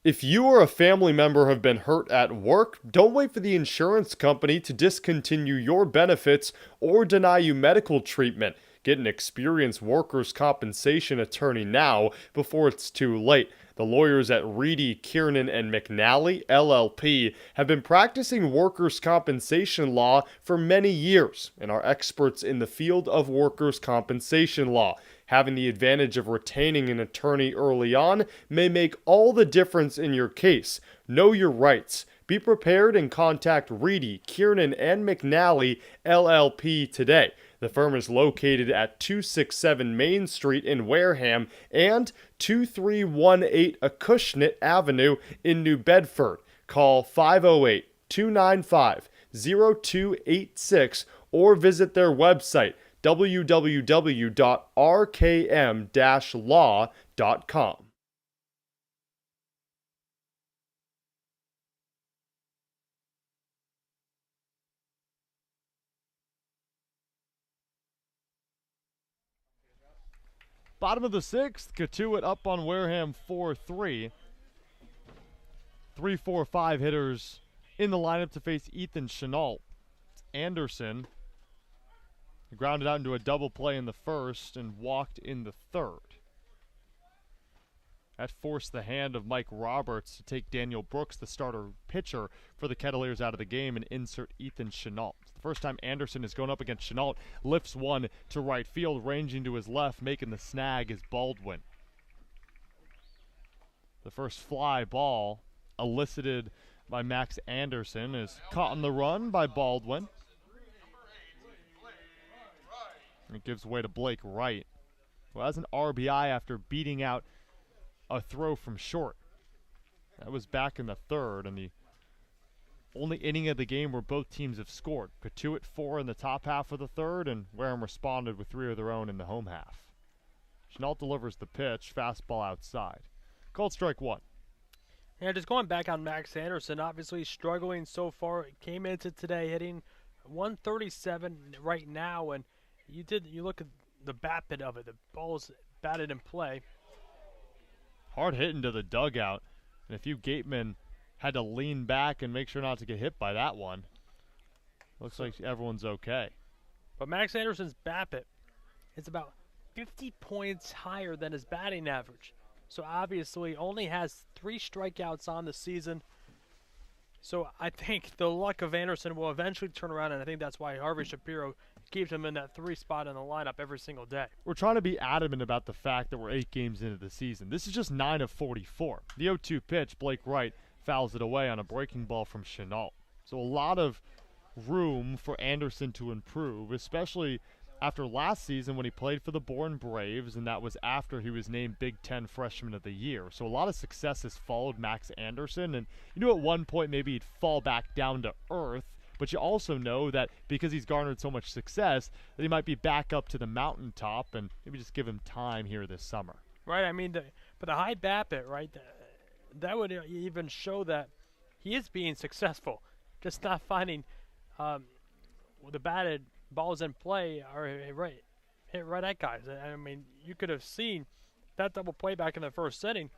If you or a family member have been hurt at work, don't wait for the insurance company to discontinue your benefits or deny you medical treatment. Get an experienced workers' compensation attorney now before it's too late. The lawyers at Reedy, Kiernan, and McNally, LLP, have been practicing workers' compensation law for many years and are experts in the field of workers' compensation law. Having the advantage of retaining an attorney early on may make all the difference in your case. Know your rights. Be prepared and contact Reedy, Kiernan, and McNally, LLP today. The firm is located at 267 Main Street in Wareham and 2318 Acushnet Avenue in New Bedford. Call 508-295-0286 or visit their website, www.rkm-law.com. Bottom of the 6th, Cotuit up on Wareham 4-3. 3-4-5 hitters in the lineup to face Ethan Chenault. Anderson grounded out into a double play in the first and walked in the third. That forced the hand of Mike Roberts to take Daniel Brooks, the starter pitcher for the Kettleers, out of the game and insert Ethan Chenault. It's the first time Anderson is going up against Chenault. Lifts one to right field, ranging to his left, making the snag is Baldwin. The first fly ball, elicited by Max Anderson, is caught on the run by Baldwin. It gives way to Blake Wright, who has an RBI after beating out a throw from short. That was back in the third, and the only inning of the game where both teams have scored. Cotuit 4 in the top half of the third, and Wareham responded with 3 of their own in the home half. Chenault delivers the pitch, fastball outside. Called strike 1. Yeah, just going back on Max Anderson, obviously struggling so far. Came into today hitting 137 right now, and you look at the BABIP of it. The ball's batted in play. Hard hit into the dugout, and a few gatemen had to lean back and make sure not to get hit by that one. Looks like everyone's okay. But Max Anderson's BABIP is about 50 points higher than his batting average. So obviously only has 3 strikeouts on the season. So I think the luck of Anderson will eventually turn around, and I think that's why Harvey Shapiro keeps him in that 3 spot in the lineup every single day. We're trying to be adamant about the fact that we're 8 games into the season. This is just 9 of 44. The 0-2 pitch, Blake Wright fouls it away on a breaking ball from Chenault. So a lot of room for Anderson to improve, especially after last season when he played for the Bourne Braves, and that was after he was named Big Ten Freshman of the Year. So a lot of success has followed Max Anderson, and you knew at one point maybe he'd fall back down to earth, but you also know that because he's garnered so much success that he might be back up to the mountaintop, and maybe just give him time here this summer. Right, I mean, but the high BABIP, right, that would even show that he is being successful, just not finding the batted balls in play are hit right at guys. I mean, you could have seen that double play back in the first inning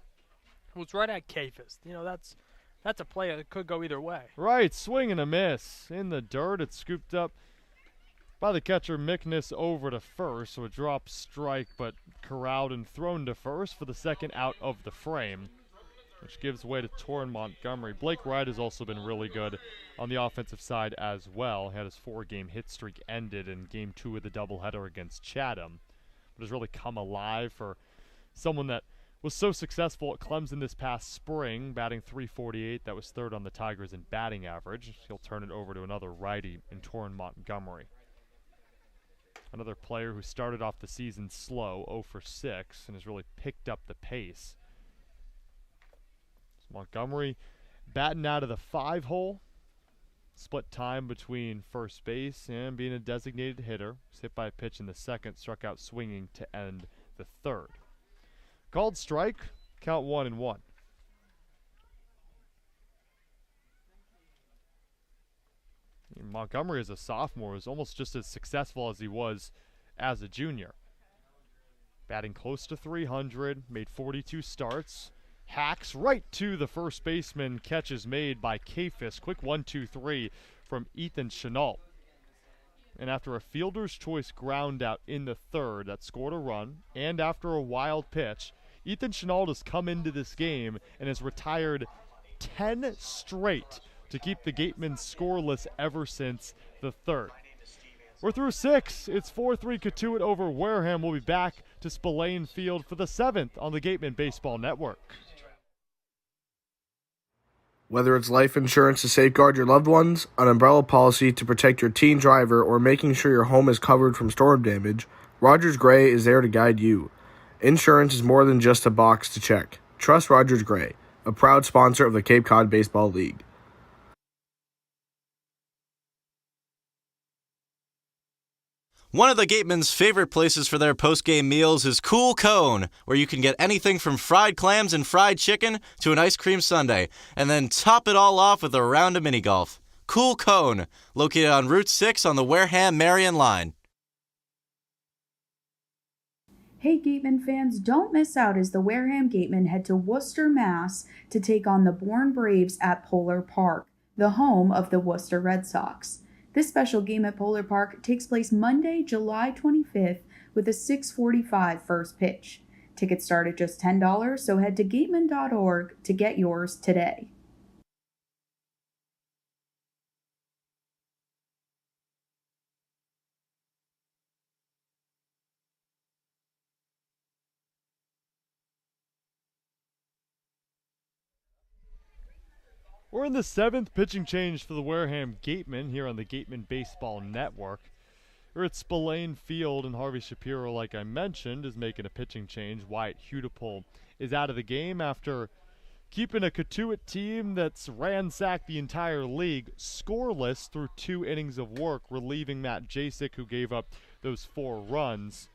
was right at Kafis. You know, that's a play that could go either way. Right, swing and a miss. In the dirt, it's scooped up by the catcher Mickness over to first, so a drop strike, but corralled and thrown to first for the second out of the frame, which gives way to Torrin Montgomery. Blake Wright has also been really good on the offensive side as well. He had his 4-game hit streak ended in Game 2 of the doubleheader against Chatham, but has really come alive for someone that was so successful at Clemson this past spring, batting .348. That was third on the Tigers in batting average. He'll turn it over to another righty in Torrin Montgomery. Another player who started off the season slow, 0 for 6, and has really picked up the pace. Montgomery batting out of the 5-hole. Split time between first base and being a designated hitter. Was hit by a pitch in the second, struck out swinging to end the third. Called strike, count 1-1. Montgomery as a sophomore was almost just as successful as he was as a junior. Batting close to 300, made 42 starts. Hacks right to the first baseman. Catch is made by Kafis. Quick 1-2-3 from Ethan Chenault. And after a fielder's choice ground out in the third that scored a run, and after a wild pitch, Ethan Chenault has come into this game and has retired 10 straight to keep the Gatemen scoreless ever since the third. We're through 6. It's 4-3 Cotuit over Wareham. We'll be back to Spillane Field for the 7th on the Gatemen Baseball Network. Whether it's life insurance to safeguard your loved ones, an umbrella policy to protect your teen driver, or making sure your home is covered from storm damage, Rogers Gray is there to guide you. Insurance is more than just a box to check. Trust Rogers Gray, a proud sponsor of the Cape Cod Baseball League. One of the Gatemen's favorite places for their post-game meals is Cool Cone, where you can get anything from fried clams and fried chicken to an ice cream sundae, and then top it all off with a round of mini golf. Cool Cone, located on Route 6 on the Wareham-Marion line. Hey Gatemen fans, don't miss out as the Wareham Gatemen head to Worcester, Mass. to take on the Bourne Braves at Polar Park, the home of the Worcester Red Sox. This special game at Polar Park takes place Monday, July 25th with a 6:45 first pitch. Tickets start at just $10, so head to gateman.org to get yours today. We're in the 7th pitching change for the Wareham Gatemen here on the Gatemen Baseball Network. We're at Spillane Field, and Harvey Shapiro, like I mentioned, is making a pitching change. Wyatt Hudipole is out of the game after keeping a Cotuit team that's ransacked the entire league scoreless through 2 innings of work, relieving Matt Jasek, who gave up those 4 runs.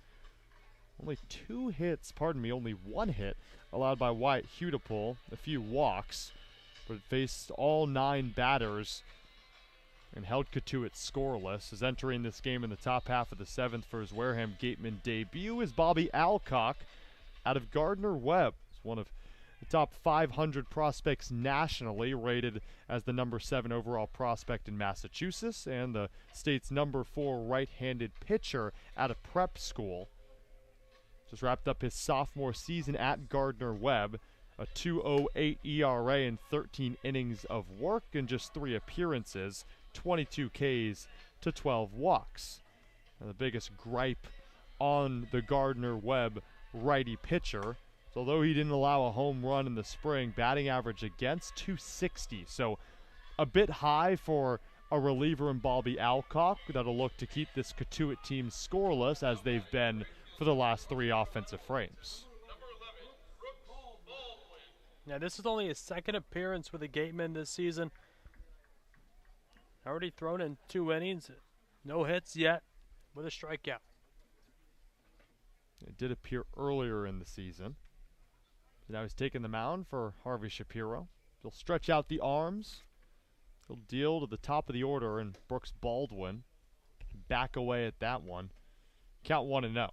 Only 2 hits, only 1 hit allowed by Wyatt Hudipole, a few walks, but it faced all 9 batters and held Cotuit scoreless. As entering this game in the top half of the 7th for his Wareham Gateman debut is Bobby Alcock out of Gardner-Webb. He's one of the top 500 prospects nationally, rated as the number 7 overall prospect in Massachusetts and the state's number 4 right-handed pitcher out of prep school. Just wrapped up his sophomore season at Gardner-Webb, a 2.08 ERA in 13 innings of work and just 3 appearances, 22 Ks to 12 walks. Now, the biggest gripe on the Gardner-Webb righty pitcher, so although he didn't allow a home run in the spring, batting average against .260, so a bit high for a reliever in Bobby Alcock that'll look to keep this Cotuit team scoreless as they've been for the last 3 offensive frames. Now, this is only his 2nd appearance with the Gateman this season. Already thrown in 2 innings, no hits yet, with a strikeout. It did appear earlier in the season. Now he's taking the mound for Harvey Shapiro. He'll stretch out the arms. He'll deal to the top of the order, and Brooks Baldwin back away at that one. Count 1-0.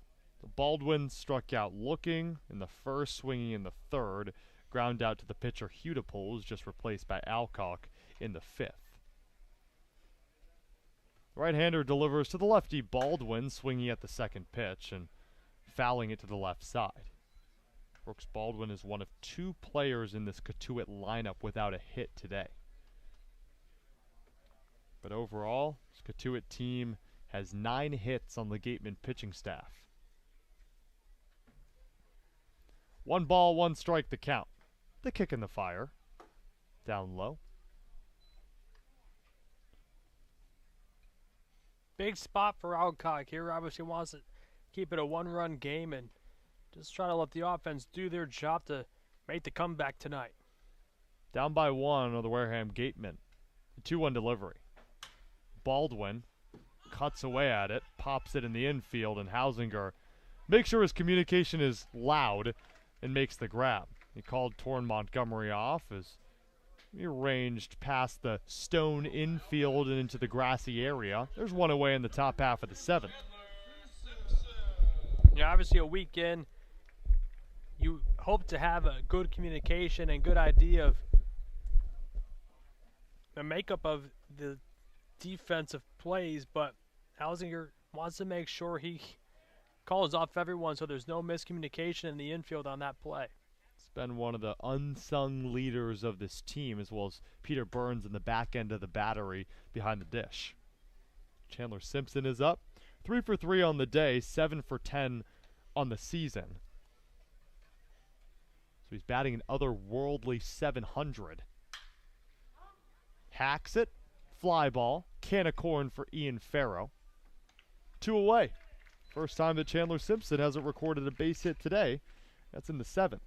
Baldwin struck out looking in the 1st, swinging in the 3rd. Ground out to the pitcher Hudipole, who's just replaced by Alcock in the 5th. The right-hander delivers to the lefty Baldwin, swinging at the 2nd pitch and fouling it to the left side. Brooks Baldwin is one of 2 players in this Cotuit lineup without a hit today. But overall, this Cotuit team has 9 hits on the Gateman pitching staff. 1 ball, 1 strike the count. The kick in the fire. Down low. Big spot for Alcock here. Obviously wants to keep it a 1-run game and just try to let the offense do their job to make the comeback tonight. Down by 1 on the Wareham Gateman. The 2-1 delivery. Baldwin cuts away at it, pops it in the infield, and Hausinger makes sure his communication is loud and makes the grab. He called Torrin Montgomery off as he ranged past the stone infield and into the grassy area. There's 1 away in the top half of the 7th. Yeah, obviously a weekend, you hope to have a good communication and good idea of the makeup of the defensive plays, but Hausinger wants to make sure he calls off everyone so there's no miscommunication in the infield on that play. It's been one of the unsung leaders of this team, as well as Peter Burns in the back end of the battery behind the dish. Chandler Simpson is up. 3 for 3 on the day, 7 for 10 on the season. So he's batting an otherworldly 700. Hacks it. Fly ball. Can of corn for Ian Farrow. 2 away. First time that Chandler Simpson hasn't recorded a base hit today. That's in the 7th.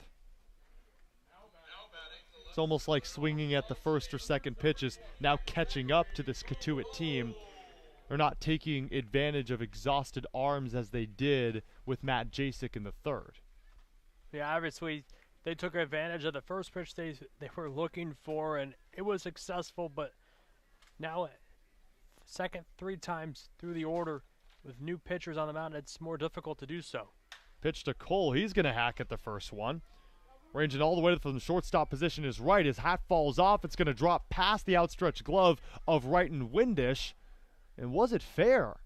It's almost like swinging at the 1st or 2nd pitches, now catching up to this Cotuit team. They're not taking advantage of exhausted arms as they did with Matt Jasek in the 3rd. Yeah, obviously they took advantage of the first pitch they were looking for, and it was successful, but now 2nd, 3 times through the order with new pitchers on the mound, it's more difficult to do so. Pitch to Cole. He's going to hack at the first one. Ranging all the way from the shortstop position is right. His hat falls off. It's going to drop past the outstretched glove of Wrighton Windish. And was it fair?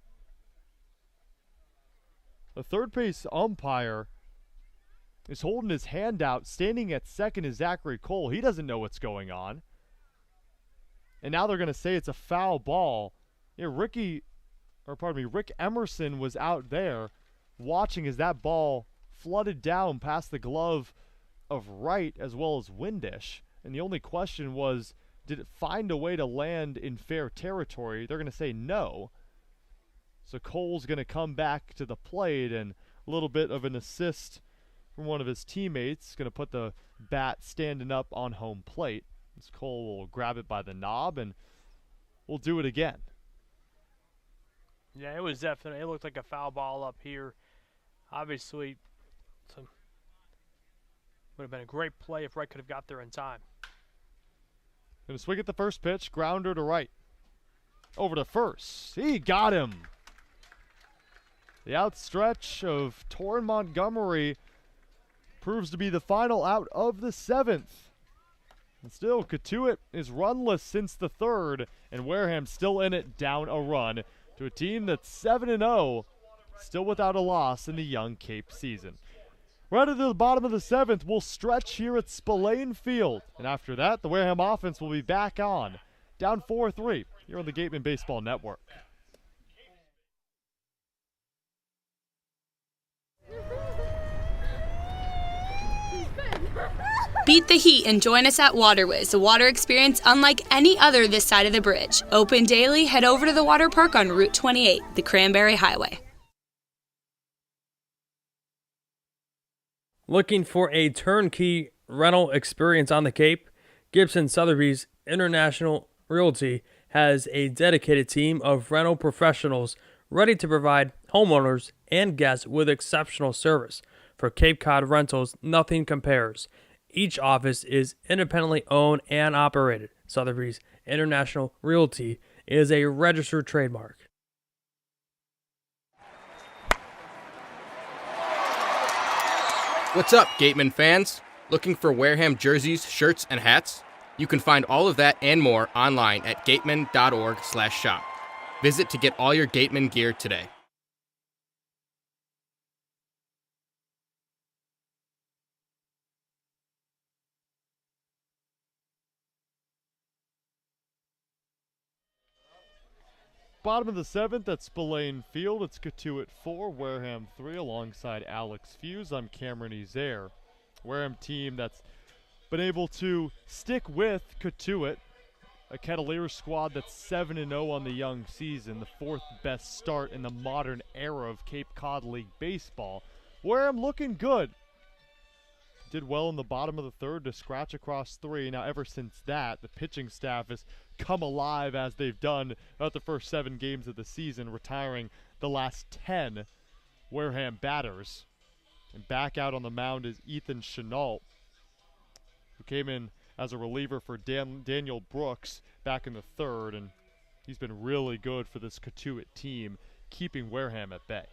The third base umpire is holding his hand out. Standing at 2nd is Zachary Cole. He doesn't know what's going on. And now they're going to say it's a foul ball. Yeah, Rick Emerson was out there watching as that ball flooded down past the glove of Wright as well as Windish. And the only question was, did it find a way to land in fair territory? They're going to say no. So Cole's going to come back to the plate, and a little bit of an assist from one of his teammates. Going to put the bat standing up on home plate. As Cole will grab it by the knob, and we'll do it again. Yeah, it was definitely, it looked like a foul ball up here. Obviously, would have been a great play if Wright could have got there in time. Going to swing at the first pitch, grounder to right. Over to first. He got him. The outstretch of Torrin Montgomery proves to be the final out of the 7th. And still, Cotuit is runless since the 3rd, and Wareham still in it, down a run to a team that's 7-0, still without a loss in the Young Cape season. Right at the bottom of the 7th, we'll stretch here at Spillane Field, and after that, the Wareham offense will be back on, down 4-3 here on the Gateman Baseball Network. Beat the heat and join us at Waterways, a water experience unlike any other this side of the bridge. Open daily, head over to the water park on Route 28, the Cranberry Highway. Looking for a turnkey rental experience on the Cape? Gibson Sotheby's International Realty has a dedicated team of rental professionals ready to provide homeowners and guests with exceptional service. For Cape Cod rentals, nothing compares. Each office is independently owned and operated. Sotheby's International Realty is a registered trademark. What's up, Gateman fans? Looking for Wareham jerseys, shirts, and hats? You can find all of that and more online at gateman.org/shop. Visit to get all your Gateman gear today. Bottom of the 7th at Spillane Field, it's Cotuit 4, Wareham 3, alongside Alex Feuz. I'm Cameron Ezeir. Wareham team that's been able to stick with Cotuit, a Cavaliers squad that's 7-0 on the young season, the 4th best start in the modern era of Cape Cod League baseball. Wareham looking good. Did well in the bottom of the 3rd to scratch across 3. Now, ever since that, the pitching staff has come alive as they've done throughout the first 7 games of the season, retiring the last 10 Wareham batters. And back out on the mound is Ethan Chenault, who came in as a reliever for Daniel Brooks back in the 3rd, and he's been really good for this Cotuit team, keeping Wareham at bay.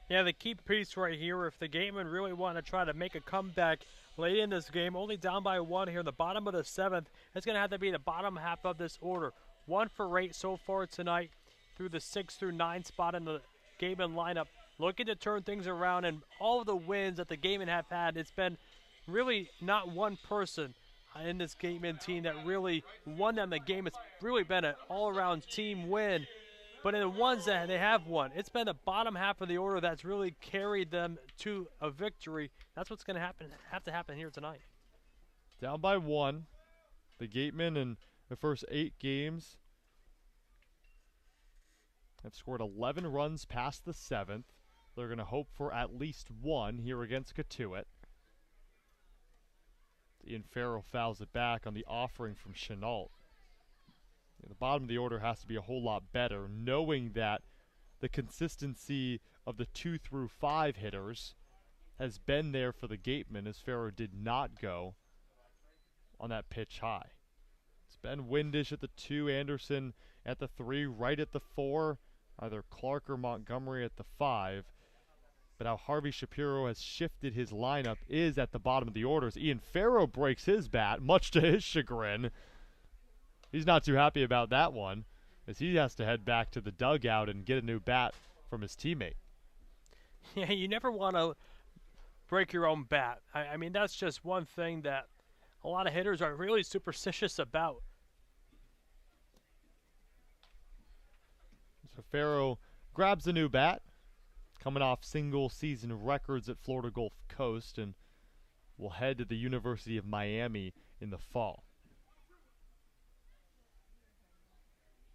Yeah, the key piece right here, if the Gatemen really want to try to make a comeback late in this game, only down by 1 here in the bottom of the 7th, it's going to have to be the bottom half of this order. 1 for 8 so far tonight through the 6 through 9 spot in the Gatemen lineup. Looking to turn things around, and all of the wins that the Gatemen have had, it's been really not one person in this Gatemen team that really won them the game. It's really been an all-around team win. But in the ones that they have won, it's been the bottom half of the order that's really carried them to a victory. That's what's going to have to happen here tonight. Down by 1. The Gatemen in the first 8 games have scored 11 runs past the 7th. They're going to hope for at least 1 here against Cotuit. Ian Farrell fouls it back on the offering from Chenault. The bottom of the order has to be a whole lot better, knowing that the consistency of the 2 through 5 hitters has been there for the Gatemen, as Farrow did not go on that pitch high. It's been Windish at the 2, Anderson at the 3, Wright at the 4, either Clark or Montgomery at the 5. But how Harvey Shapiro has shifted his lineup is at the bottom of the order. As Ian Farrow breaks his bat, much to his chagrin. He's not too happy about that one, as he has to head back to the dugout and get a new bat from his teammate. Yeah, you never want to break your own bat. I mean, that's just one thing that a lot of hitters are really superstitious about. So Farrow grabs a new bat, coming off single-season records at Florida Gulf Coast, and will head to the University of Miami in the fall.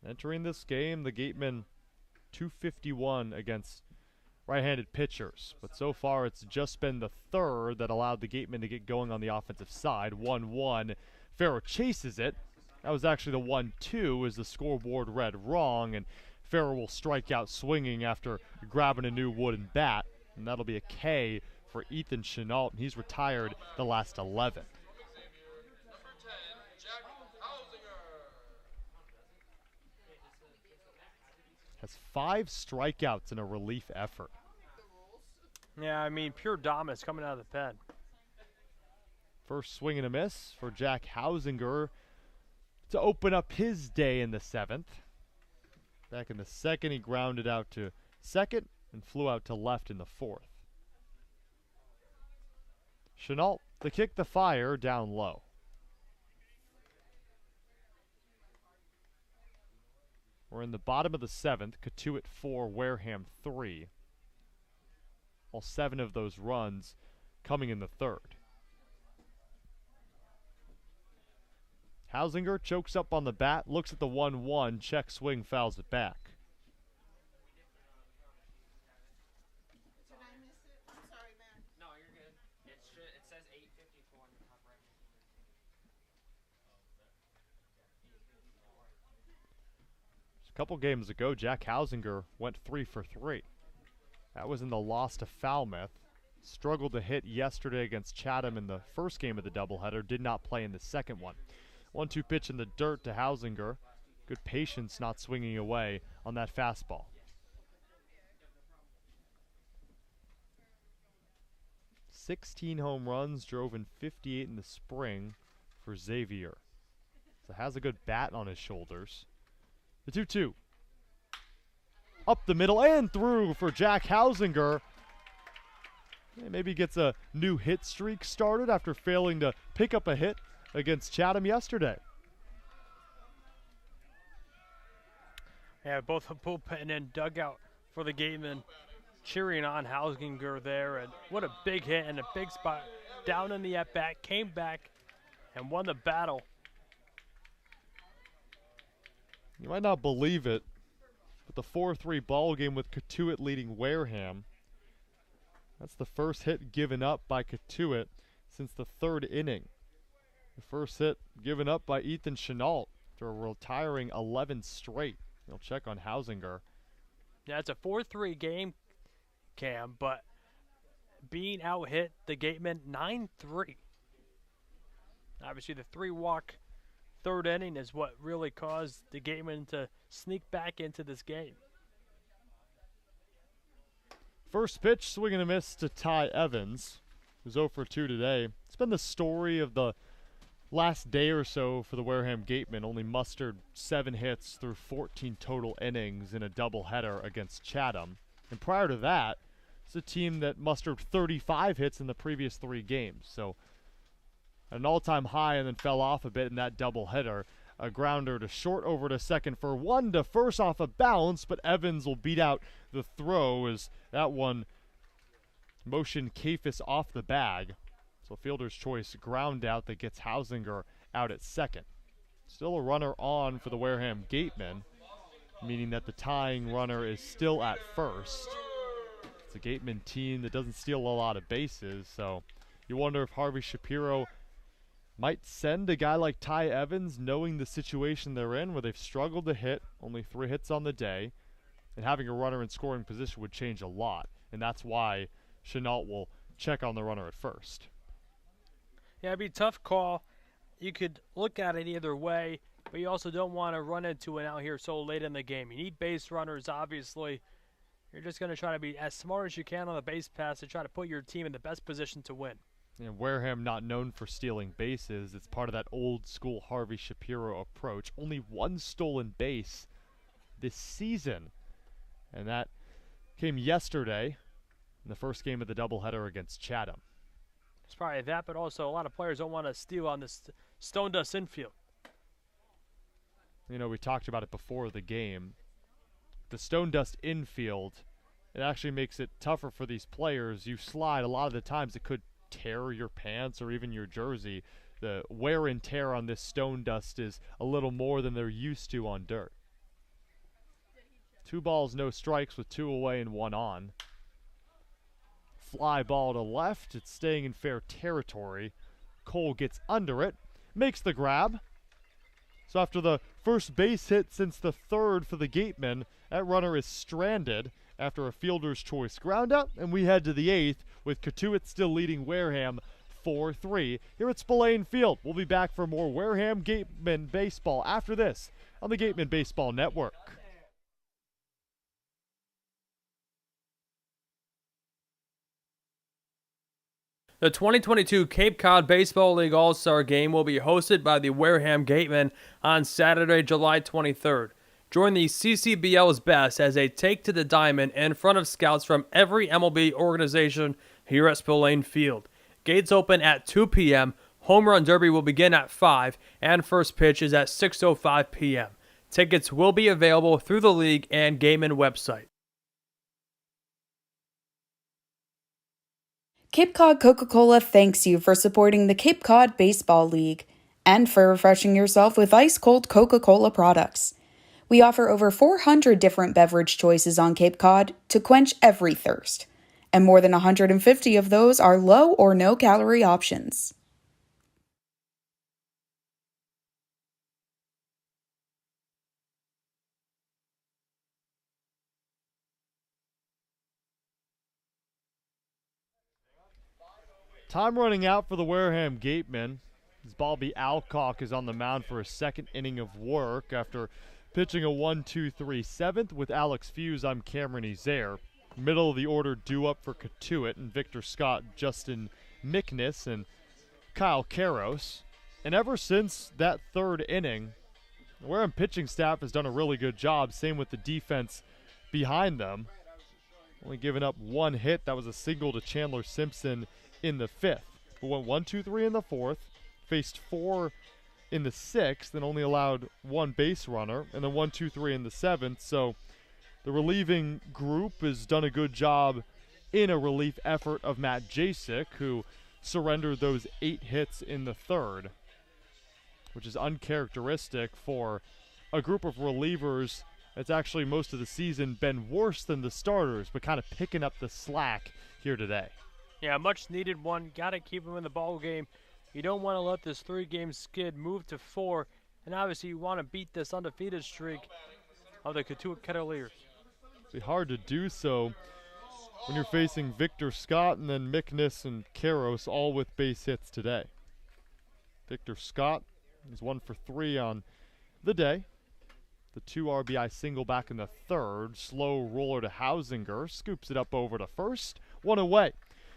Entering this game, the Gatemen 251 against right-handed pitchers. But so far, it's just been the third that allowed the Gatemen to get going on the offensive side. 1-1. Farrow chases it. That was actually the 1-2 as the scoreboard read wrong, and Farrow will strike out swinging after grabbing a new wooden bat, and that'll be a K for Ethan Chenault, and he's retired the last 11. Has 5 strikeouts in a relief effort. Yeah, I mean, pure dominance coming out of the pen. First swing and a miss for Jack Hausinger to open up his day in the 7th. Back in the 2nd, he grounded out to second and flew out to left in the 4th. Chenault to kick the fire down low. We're in the bottom of the 7th. Cotuit 4, Wareham 3. All 7 of those runs coming in the 3rd. Hausinger chokes up on the bat, looks at the 1-1, check swing, fouls it back. A couple games ago, Jack Hausinger went 3 for 3. That was in the loss to Falmouth. Struggled to hit yesterday against Chatham in the first game of the doubleheader. Did not play in the second one. 1-2 pitch in the dirt to Hausinger. Good patience not swinging away on that fastball. "16 home runs, drove in 58 in the spring for Ezeir. So has a good bat on his shoulders. The 2-2. Up the middle and through for Jack Hausinger. Maybe gets a new hit streak started after failing to pick up a hit against Chatham yesterday. Yeah, both the bullpen and dugout for the Gatemen cheering on Hausinger there. And what a big hit and a big spot down in the at-bat. Came back and won the battle. You might not believe it, but the 4-3 ball game with Cotuit leading Wareham. That's the first hit given up by Cotuit since the 3rd inning. The first hit given up by Ethan Chenault after retiring 11 straight. He'll check on Hausinger. Yeah, it's a 4-3 game, Cam, but being out hit the Gatemen 9-3. Obviously, the 3-walk 3rd inning is what really caused the Gatemen to sneak back into this game. First pitch, swing and a miss to Ty Evans, who's 0 for 2 today. It's been the story of the last day or so for the Wareham Gatemen. Only mustered 7 hits through 14 total innings in a doubleheader against Chatham. And prior to that, it's a team that mustered 35 hits in the previous 3 games. So an all-time high and then fell off a bit in that doubleheader. A grounder to short over to second for 1 to first off a bounce, but Evans will beat out the throw as that one motioned Kafis off the bag. So fielder's choice ground out that gets Hausinger out at second. Still a runner on for the Wareham Gatemen, meaning that the tying runner is still at first. It's a Gatemen team that doesn't steal a lot of bases, so you wonder if Harvey Shapiro might send a guy like Ty Evans, knowing the situation they're in where they've struggled to hit, only 3 hits on the day, and having a runner in scoring position would change a lot. And that's why Chenault will check on the runner at first. Yeah, it'd be a tough call. You could look at it either way, but you also don't want to run into it out here so late in the game. You need base runners, obviously. You're just going to try to be as smart as you can on the base pass to try to put your team in the best position to win. And Wareham not known for stealing bases. It's part of that old school Harvey Shapiro approach. Only 1 stolen base this season. And that came yesterday in the first game of the doubleheader against Chatham. It's probably that, but also a lot of players don't want to steal on this stone dust infield. You know, we talked about it before the game. The stone dust infield, it actually makes it tougher for these players. You slide, a lot of the times it could tear your pants or even your jersey. The wear and tear on this stone dust is a little more than they're used to on dirt. 2 balls, no strikes with 2 away and 1 on. fly ball to left. It's staying in fair territory. Cole gets under it, makes the grab. So after the first base hit since the third for the Gatemen, that runner is stranded after a fielder's choice ground out, and we head to the 8th with Cotuit still leading Wareham 4-3 here at Spillane Field. We'll be back for more Wareham Gatemen baseball after this on the Gatemen Baseball Network. The 2022 Cape Cod Baseball League All-Star Game will be hosted by the Wareham Gatemen on Saturday, July 23rd. Join the CCBL's best as they take to the diamond in front of scouts from every MLB organization here at Spillane Field. Gates open at 2 p.m., Home Run Derby will begin at 5, and first pitch is at 6:05 p.m. Tickets will be available through the league and Gatemen website. Cape Cod Coca-Cola thanks you for supporting the Cape Cod Baseball League and for refreshing yourself with ice-cold Coca-Cola products. We offer over 400 different beverage choices on Cape Cod to quench every thirst, and more than 150 of those are low or no-calorie options. Time running out for the Wareham Gatemen as Bobby Alcock is on the mound for a second inning of work after pitching a 1-2-3 7th with Alex Feuz. I'm Cameron Ezeir. Middle of the order due up for Cotuit and Victor Scott, Justin Mickness, and Kyle Karros. And ever since that third inning, the Wareham pitching staff has done a really good job. Same with the defense behind them. Only giving up one hit. That was a single to Chandler Simpson in the 5th. But went 1-2-3 in the 4th, faced 4 in the 6th, and only allowed one base runner, and then 1-2-3 in the 7th. So the relieving group has done a good job in a relief effort of Matt Jasek, who surrendered those 8 hits in the 3rd, which is uncharacteristic for a group of relievers that's actually most of the season been worse than the starters, but kind of picking up the slack here today. Yeah, much needed one. Got to keep them in the ball game. You don't want to let this 3-game skid move to 4, and obviously you want to beat this undefeated streak of the Cotuit Cavaliers. It'd be hard to do so when you're facing Victor Scott and then Mickness and Karros all with base hits today. Victor Scott is 1 for 3 on the day. The 2 RBI single back in the 3rd. Slow roller to Hausinger. Scoops it up over to first. 1 away.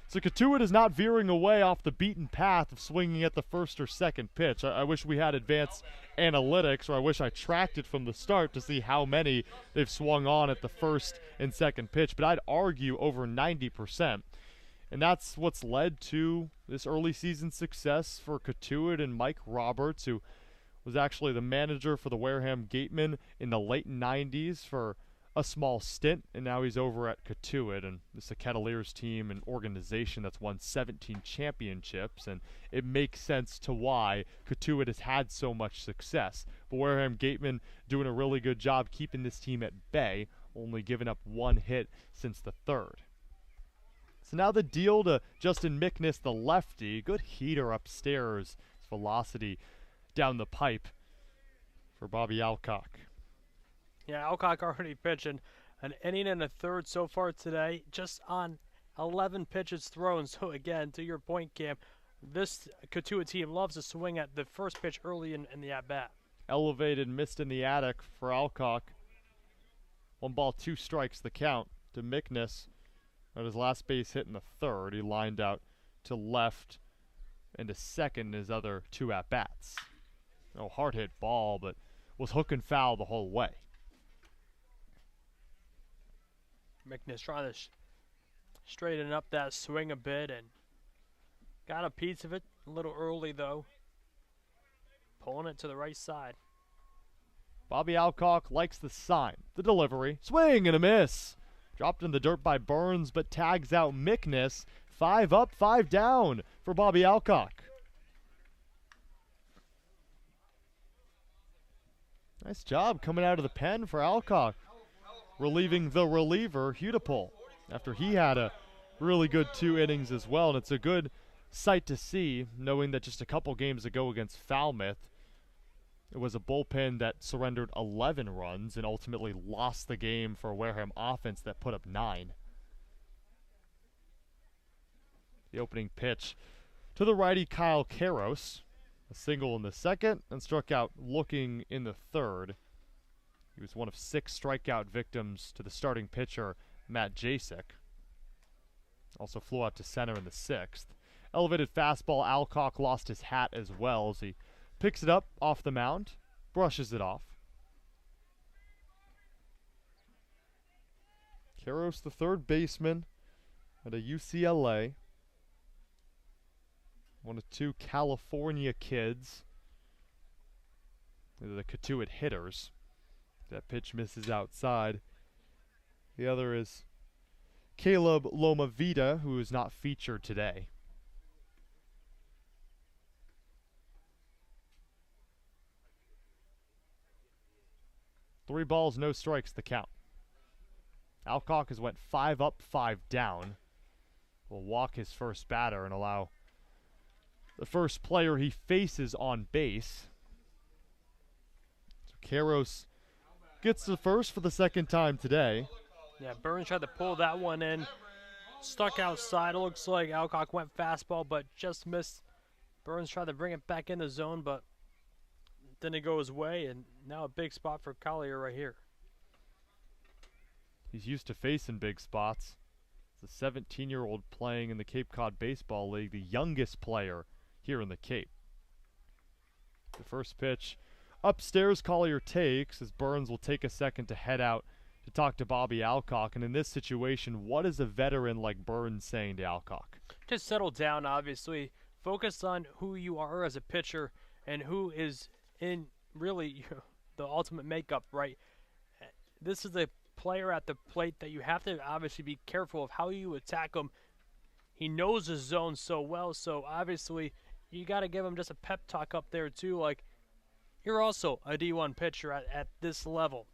So Cotuit is not veering away off the beaten path of swinging at the first or second pitch. I wish we had advanced analytics, or I wish I tracked it from the start to see how many they've swung on at the first and second pitch, but I'd argue over 90%. And that's what's led to this early season success for Cotuit and Mike Roberts, who was actually the manager for the Wareham Gatemen in the late 90s for a small stint, and now he's over at Cotuit, and this is a Cavaliers team and organization that's won 17 championships, and it makes sense to why Cotuit has had so much success. But Wareham Gatemen doing a really good job keeping this team at bay, only giving up 1 hit since the 3rd. So now the deal to Justin Mickness, the lefty. Good heater upstairs. His velocity down the pipe for Bobby Alcock. Yeah, Alcock already pitching an inning and a 3rd so far today, just on 11 pitches thrown. So again, to your point, Cam, this Cotuit team loves to swing at the first pitch early in the at-bat. Elevated, missed in the attic for Alcock. 1 ball, 2 strikes the count to Mickness. On his last base hit in the 3rd, he lined out to left and to second his other 2 at-bats. No hard hit ball, but was hook and foul the whole way. Mickness trying to straighten up that swing a bit and got a piece of it a little early, though. Pulling it to the right side. Bobby Alcock likes the sign. The delivery. Swing and a miss. Dropped in the dirt by Burns, but tags out Mickness. 5 up, 5 down for Bobby Alcock. Nice job coming out of the pen for Alcock, relieving the reliever, Hudipole, after he had a really good 2 innings as well, and it's a good sight to see, knowing that just a couple games ago against Falmouth, it was a bullpen that surrendered 11 runs and ultimately lost the game for a Wareham offense that put up 9. The opening pitch to the righty Kyle Karros, a single in the second and struck out looking in the third. He was one of 6 strikeout victims to the starting pitcher, Matt Jasek. Also flew out to center in the 6th. Elevated fastball, Alcock lost his hat as well as he picks it up off the mound, brushes it off. Karros, the third baseman at a UCLA. One of 2 California kids. They're the Cotuit hitters. That pitch misses outside. The other is Caleb Lomavita, who is not featured today. Three balls, no strikes, the count. Alcock has went 5 up, 5 down. Will walk his first batter and allow the first player he faces on base. So Karros gets the first for the second time today. Yeah, Burns tried to pull that one in. Stuck outside. It looks like Alcock went fastball, but just missed. Burns tried to bring it back in the zone, but didn't go his way, and now a big spot for Collier right here. He's used to facing big spots. He's a 17-year-old playing in the Cape Cod Baseball League, the youngest player here in the Cape. The first pitch upstairs, Collier takes as Burns will take a second to head out to talk to Bobby Alcock. And in this situation, what is a veteran like Burns saying to Alcock? Just settle down, obviously. Focus on who you are as a pitcher and who is in really the ultimate makeup, right? This is a player at the plate that you have to obviously be careful of how you attack him. He knows his zone so well, so obviously you got to give him just a pep talk up there too, like you're also a D1 pitcher at this level.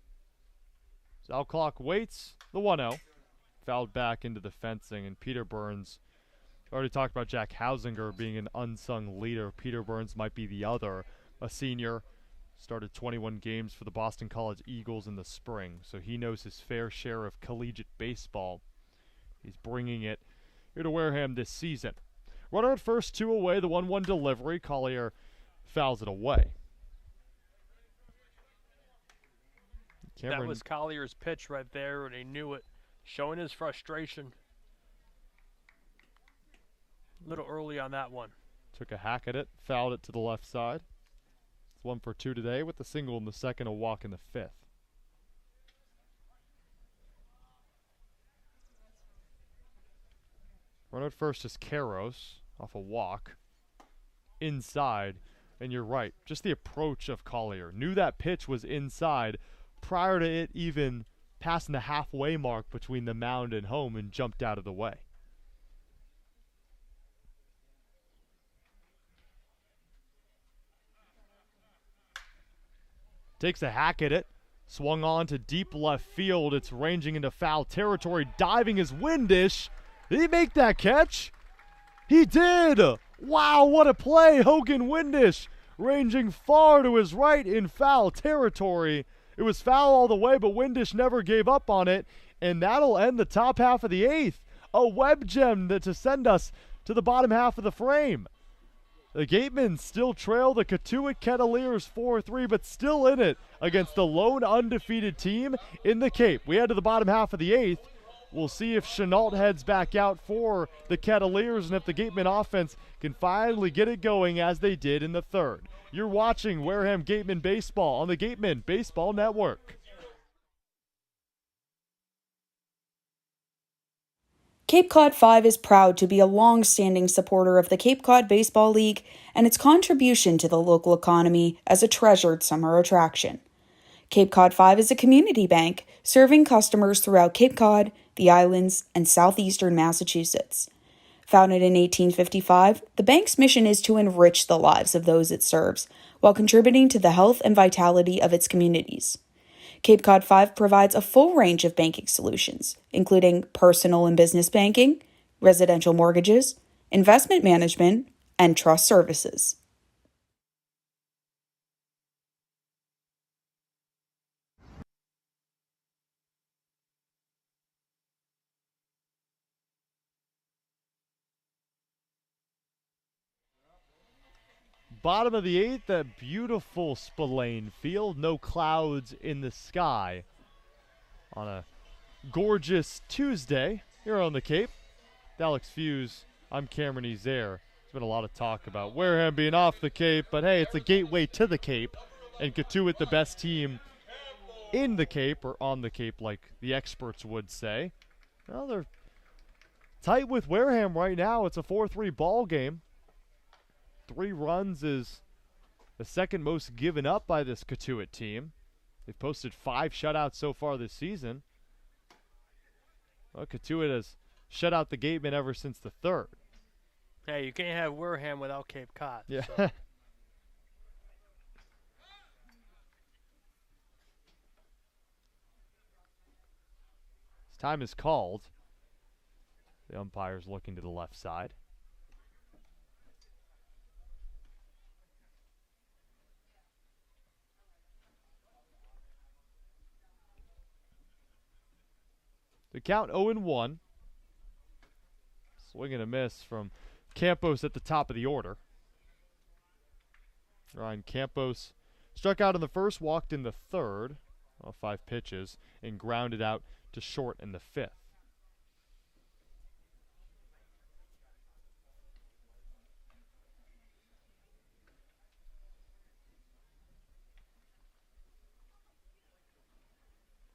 So Alcock waits the 1-0, fouled back into the fencing, and Peter Burns already talked about Jack Hausinger being an unsung leader. Peter Burns might be the other, a senior, started 21 games for the Boston College Eagles in the spring, so he knows his fair share of collegiate baseball. He's bringing it here to Wareham this season. Runner at first, 2 away, the 1-1 delivery. Collier fouls it away. That was Collier's pitch right there, and he knew it, showing his frustration. A little early on that one. Took a hack at it, fouled it to the left side. It's 1 for 2 today with a single in the second, a walk in the 5th. Runner at first is Karros off a walk. Inside, and you're right, just the approach of Collier. Knew that pitch was inside prior to it even passing the halfway mark between the mound and home and jumped out of the way. Takes a hack at it. Swung on to deep left field. It's ranging into foul territory. Diving is Windish. Did he make that catch? He did! Wow, what a play! Hogan Windish ranging far to his right in foul territory. It was foul all the way, but Windish never gave up on it. And that'll end the top half of the 8th. A web gem to send us to the bottom half of the frame. The Gatemen still trail the Cotuit Kettleers 4-3, but still in it against the lone undefeated team in the Cape. We head to the bottom half of the 8th. We'll see if Chenault heads back out for the Kettleers and if the Gatemen offense can finally get it going as they did in the 3rd. You're watching Wareham Gatemen Baseball on the Gatemen Baseball Network. Cape Cod 5 is proud to be a long-standing supporter of the Cape Cod Baseball League and its contribution to the local economy as a treasured summer attraction. Cape Cod 5 is a community bank serving customers throughout Cape Cod, the islands, and southeastern Massachusetts. Founded in 1855, the bank's mission is to enrich the lives of those it serves while contributing to the health and vitality of its communities. Cape Cod 5 provides a full range of banking solutions, including personal and business banking, residential mortgages, investment management, and trust services. Bottom of the 8th, a beautiful Spillane field. No clouds in the sky on a gorgeous Tuesday here on the Cape. With Alex Feuz, I'm Cameron Ezeir. There's been a lot of talk about Wareham being off the Cape, but hey, it's a gateway to the Cape. And Cotuit, the best team in the Cape, or on the Cape like the experts would say. Well, they're tight with Wareham right now. It's a 4-3 ball game. 3 runs is the second most given up by this Cotuit team. They've posted 5 shutouts so far this season. Well, Cotuit has shut out the Gatemen ever since the 3rd. Hey, you can't have Wareham without Cape Cod. Yeah. So. Time is called. The umpire's looking to the left side. The count 0-1. Swing and a miss from Campos at the top of the order. Ryan Campos struck out in the first, walked in the third, 5 pitches, and grounded out to short in the 5th.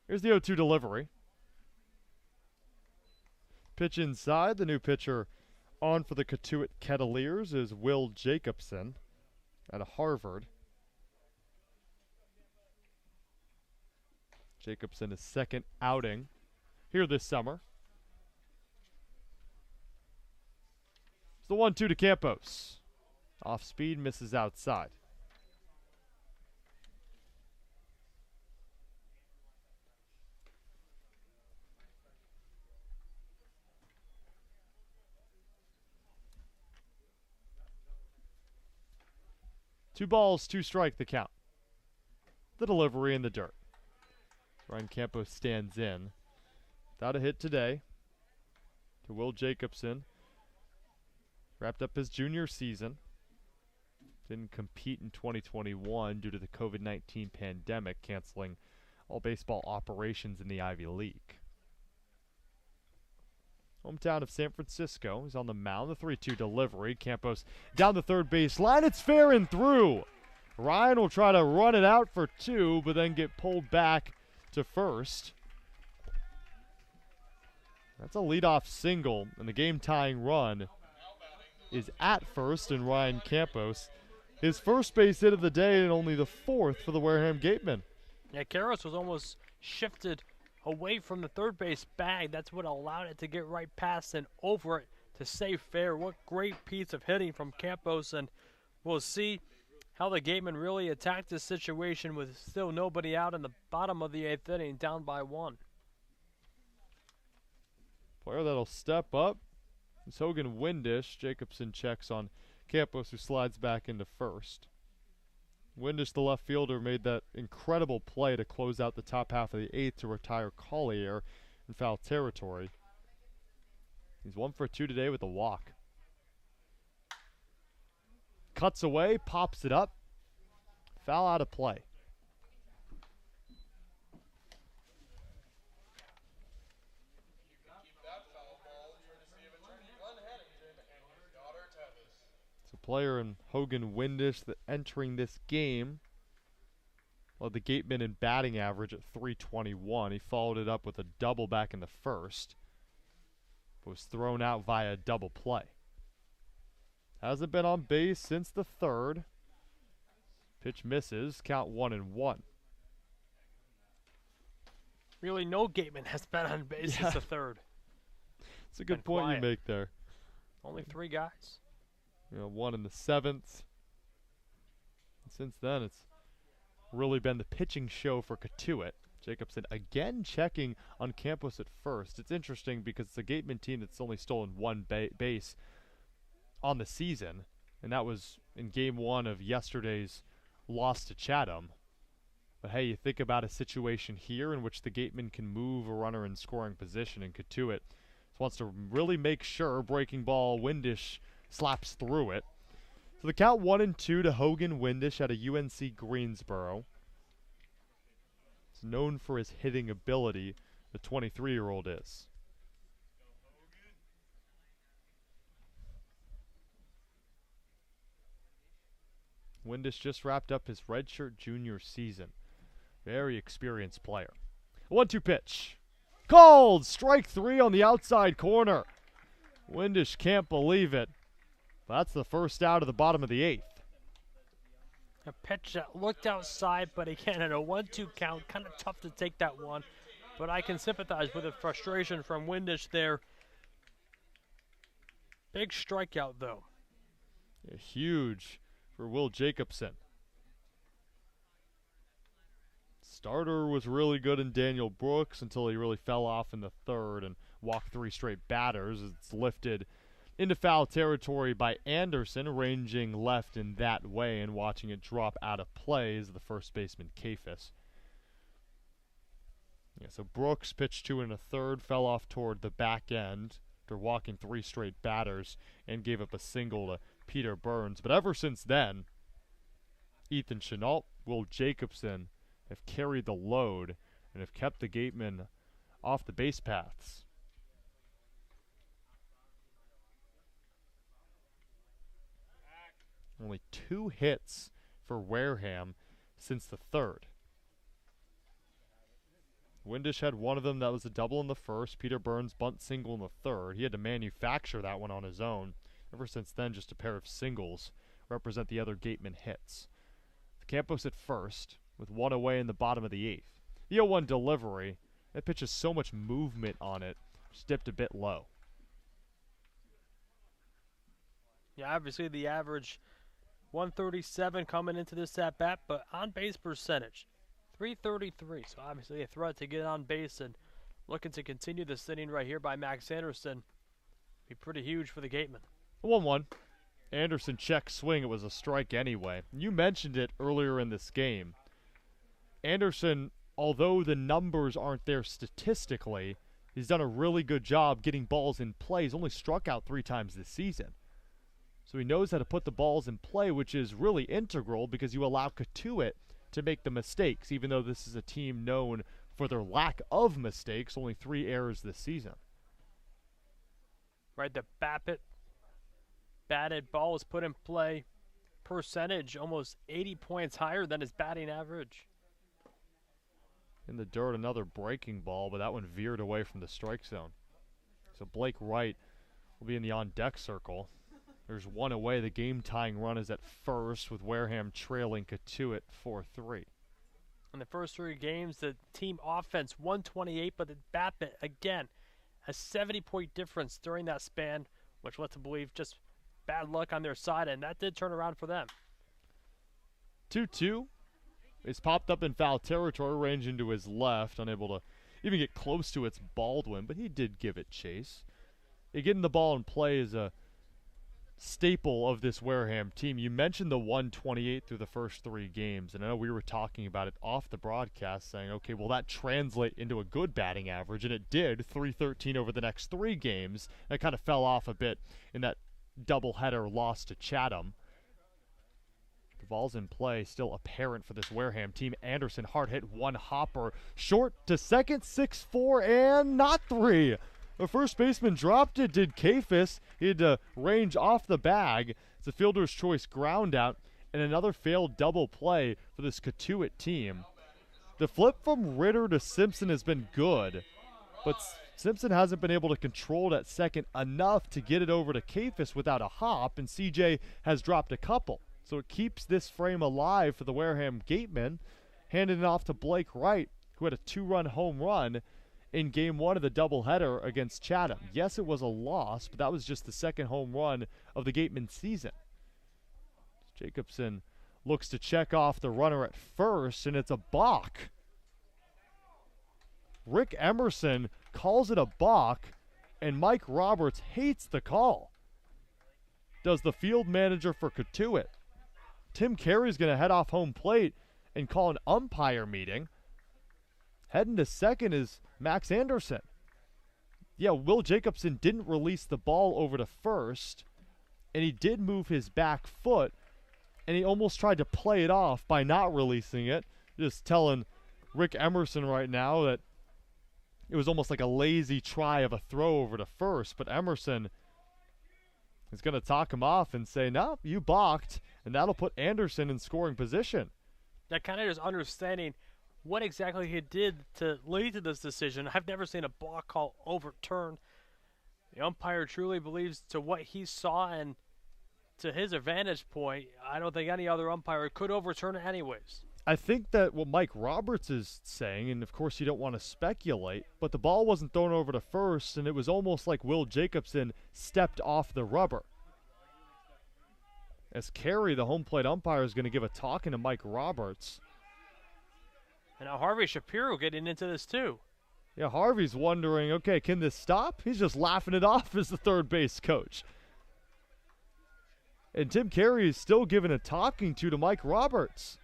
Here's the 0-2 delivery. Pitch inside. The new pitcher on for the Cotuit Kettleers is Will Jacobson out of Harvard. Jacobson his second outing here this summer. It's the 1-2 to Campos. Off speed, misses outside. Two balls, 2 strike the count. The delivery in the dirt. Ryan Campos stands in. Without a hit today. To Will Jacobson. Wrapped up his junior season. Didn't compete in 2021 due to the COVID-19 pandemic, canceling all baseball operations in the Ivy League. Hometown of San Francisco. He's on the mound. The 3-2 delivery. Campos down the third base line. It's fair and through. Ryan will try to run it out for 2, but then get pulled back to first. That's a leadoff single, and the game-tying run is at first, and Ryan Campos, his first base hit of the day and only the 4th for the Wareham Gatemen. Yeah, Karras was almost shifted away from the third base bag. That's what allowed it to get right past and over it to save fair. What great piece of hitting from Campos, and we'll see how the Gatemen really attacked this situation with still nobody out in the bottom of the 8th inning, down by 1. Player that'll step up is Hogan Windish. Jacobson checks on Campos, who slides back into first. Windish, the left fielder, made that incredible play to close out the top half of the 8th to retire Collier in foul territory. He's 1 for 2 today with a walk. Cuts away, pops it up. Foul out of play. Player in Hogan Windish that entering this game. Well, the Gatemen in batting average at .321. He followed it up with a double back in the first. But was thrown out via a double play. Hasn't been on base since the 3rd. Pitch misses. Count 1-1. Really, no Gateman has been on base since the 3rd. It's a good point you make there. Only 3 guys. 1 in the 7th. And since then, it's really been the pitching show for Cotuit. Jacobson again checking on Campos at first. It's interesting because it's a Gateman team that's only stolen one base on the season, and that was in Game 1 of yesterday's loss to Chatham. But hey, you think about a situation here in which the Gateman can move a runner in scoring position, and Cotuit wants to really make sure breaking ball Windish slaps through it. So the count 1-2 to Hogan Windish out of UNC Greensboro. He's known for his hitting ability, the 23-year-old is. Windish just wrapped up his redshirt junior season. Very experienced player. 1-2 pitch. Called! Strike 3 on the outside corner. Windish can't believe it. That's the first out of the bottom of the 8th. A pitch that looked outside, but again, at a 1-2 count, kind of tough to take that one. But I can sympathize with the frustration from Windish there. Big strikeout, though. Yeah, huge for Will Jacobson. Starter was really good in Daniel Brooks until he really fell off in the 3rd and walked 3 straight batters. It's lifted into foul territory by Anderson, ranging left in that way and watching it drop out of play is the first baseman, Kafis. Yeah, so Brooks pitched 2 1/3, fell off toward the back end after walking 3 straight batters and gave up a single to Peter Burns. But ever since then, Ethan Chenault, Will Jacobson have carried the load and have kept the Gatemen off the base paths. Only 2 hits for Wareham since the 3rd. Windish had one of them that was a double in the 1st. Peter Burns bunt single in the 3rd. He had to manufacture that one on his own. Ever since then, just a pair of singles represent the other Gateman hits. Campos at first, with 1 away in the bottom of the 8th. The 0-1 delivery, that pitch has so much movement on it, just dipped a bit low. Yeah, obviously the average 137 coming into this at-bat, but on-base percentage, 333. So obviously a threat to get on base and looking to continue this inning right here by Max Anderson. Be pretty huge for the Gatemen. 1-1. Anderson check swing. It was a strike anyway. You mentioned it earlier in this game. Anderson, although the numbers aren't there statistically, he's done a really good job getting balls in play. He's only struck out 3 times this season. So he knows how to put the balls in play, which is really integral because you allow Cotuit to make the mistakes, even though this is a team known for their lack of mistakes, only 3 errors this season. Right, the batted ball was put in play. Percentage almost 80 points higher than his batting average. In the dirt, another breaking ball, but that one veered away from the strike zone. So Blake Wright will be in the on-deck circle. There's 1 away. The game-tying run is at first, with Wareham trailing Cotuit 4-3. In the first 3 games, the team offense 128, but the BABIP, again, a 70-point difference during that span, which led to believe just bad luck on their side, and that did turn around for them. 2-2 is popped up in foul territory, ranging to his left, unable to even get close to its Baldwin, but he did give it chase. Getting the ball in play is a staple of this Wareham team. You mentioned the 128 through the first 3 games, and I know we were talking about it off the broadcast, saying, okay, will that translate into a good batting average? And it did, 313 over the next 3 games. That kind of fell off a bit in that doubleheader loss to Chatham. The ball's in play, still apparent for this Wareham team. Anderson hard hit, 1 hopper, short to second, 6-4, and not 3. The first baseman dropped it, did Kafis. He had to range off the bag. It's a fielder's choice ground out, and another failed double play for this Cotuit team. The flip from Ritter to Simpson has been good, but Simpson hasn't been able to control that second enough to get it over to Kafis without a hop, and CJ has dropped a couple. So it keeps this frame alive for the Wareham Gatemen, handing it off to Blake Wright, who had a 2-run home run in Game 1 of the doubleheader against Chatham. Yes, it was a loss, but that was just the second home run of the Gateman season. Jacobson looks to check off the runner at first, and it's a balk. Rick Emerson calls it a balk, and Mike Roberts hates the call. Does the field manager for Cotuit. Tim Carey's going to head off home plate and call an umpire meeting. Heading to second is Max Anderson. Yeah, Will Jacobson didn't release the ball over to first, and he did move his back foot, and he almost tried to play it off by not releasing it. Just telling Rick Emerson right now that it was almost like a lazy try of a throw over to first, but Emerson is going to talk him off and say, no, you balked, and that'll put Anderson in scoring position. That kind of just understanding what exactly he did to lead to this decision. I've never seen a balk call overturned. The umpire truly believes to what he saw, and to his advantage point, I don't think any other umpire could overturn it anyways. I think that what Mike Roberts is saying, and of course you don't want to speculate, but the ball wasn't thrown over to first, and it was almost like Will Jacobson stepped off the rubber. As Carey, the home plate umpire, is going to give a talking to Mike Roberts. And now Harvey Shapiro getting into this too. Yeah, Harvey's wondering, okay, can this stop? He's just laughing it off as the third base coach. And Tim Carey is still giving a talking to Mike Roberts.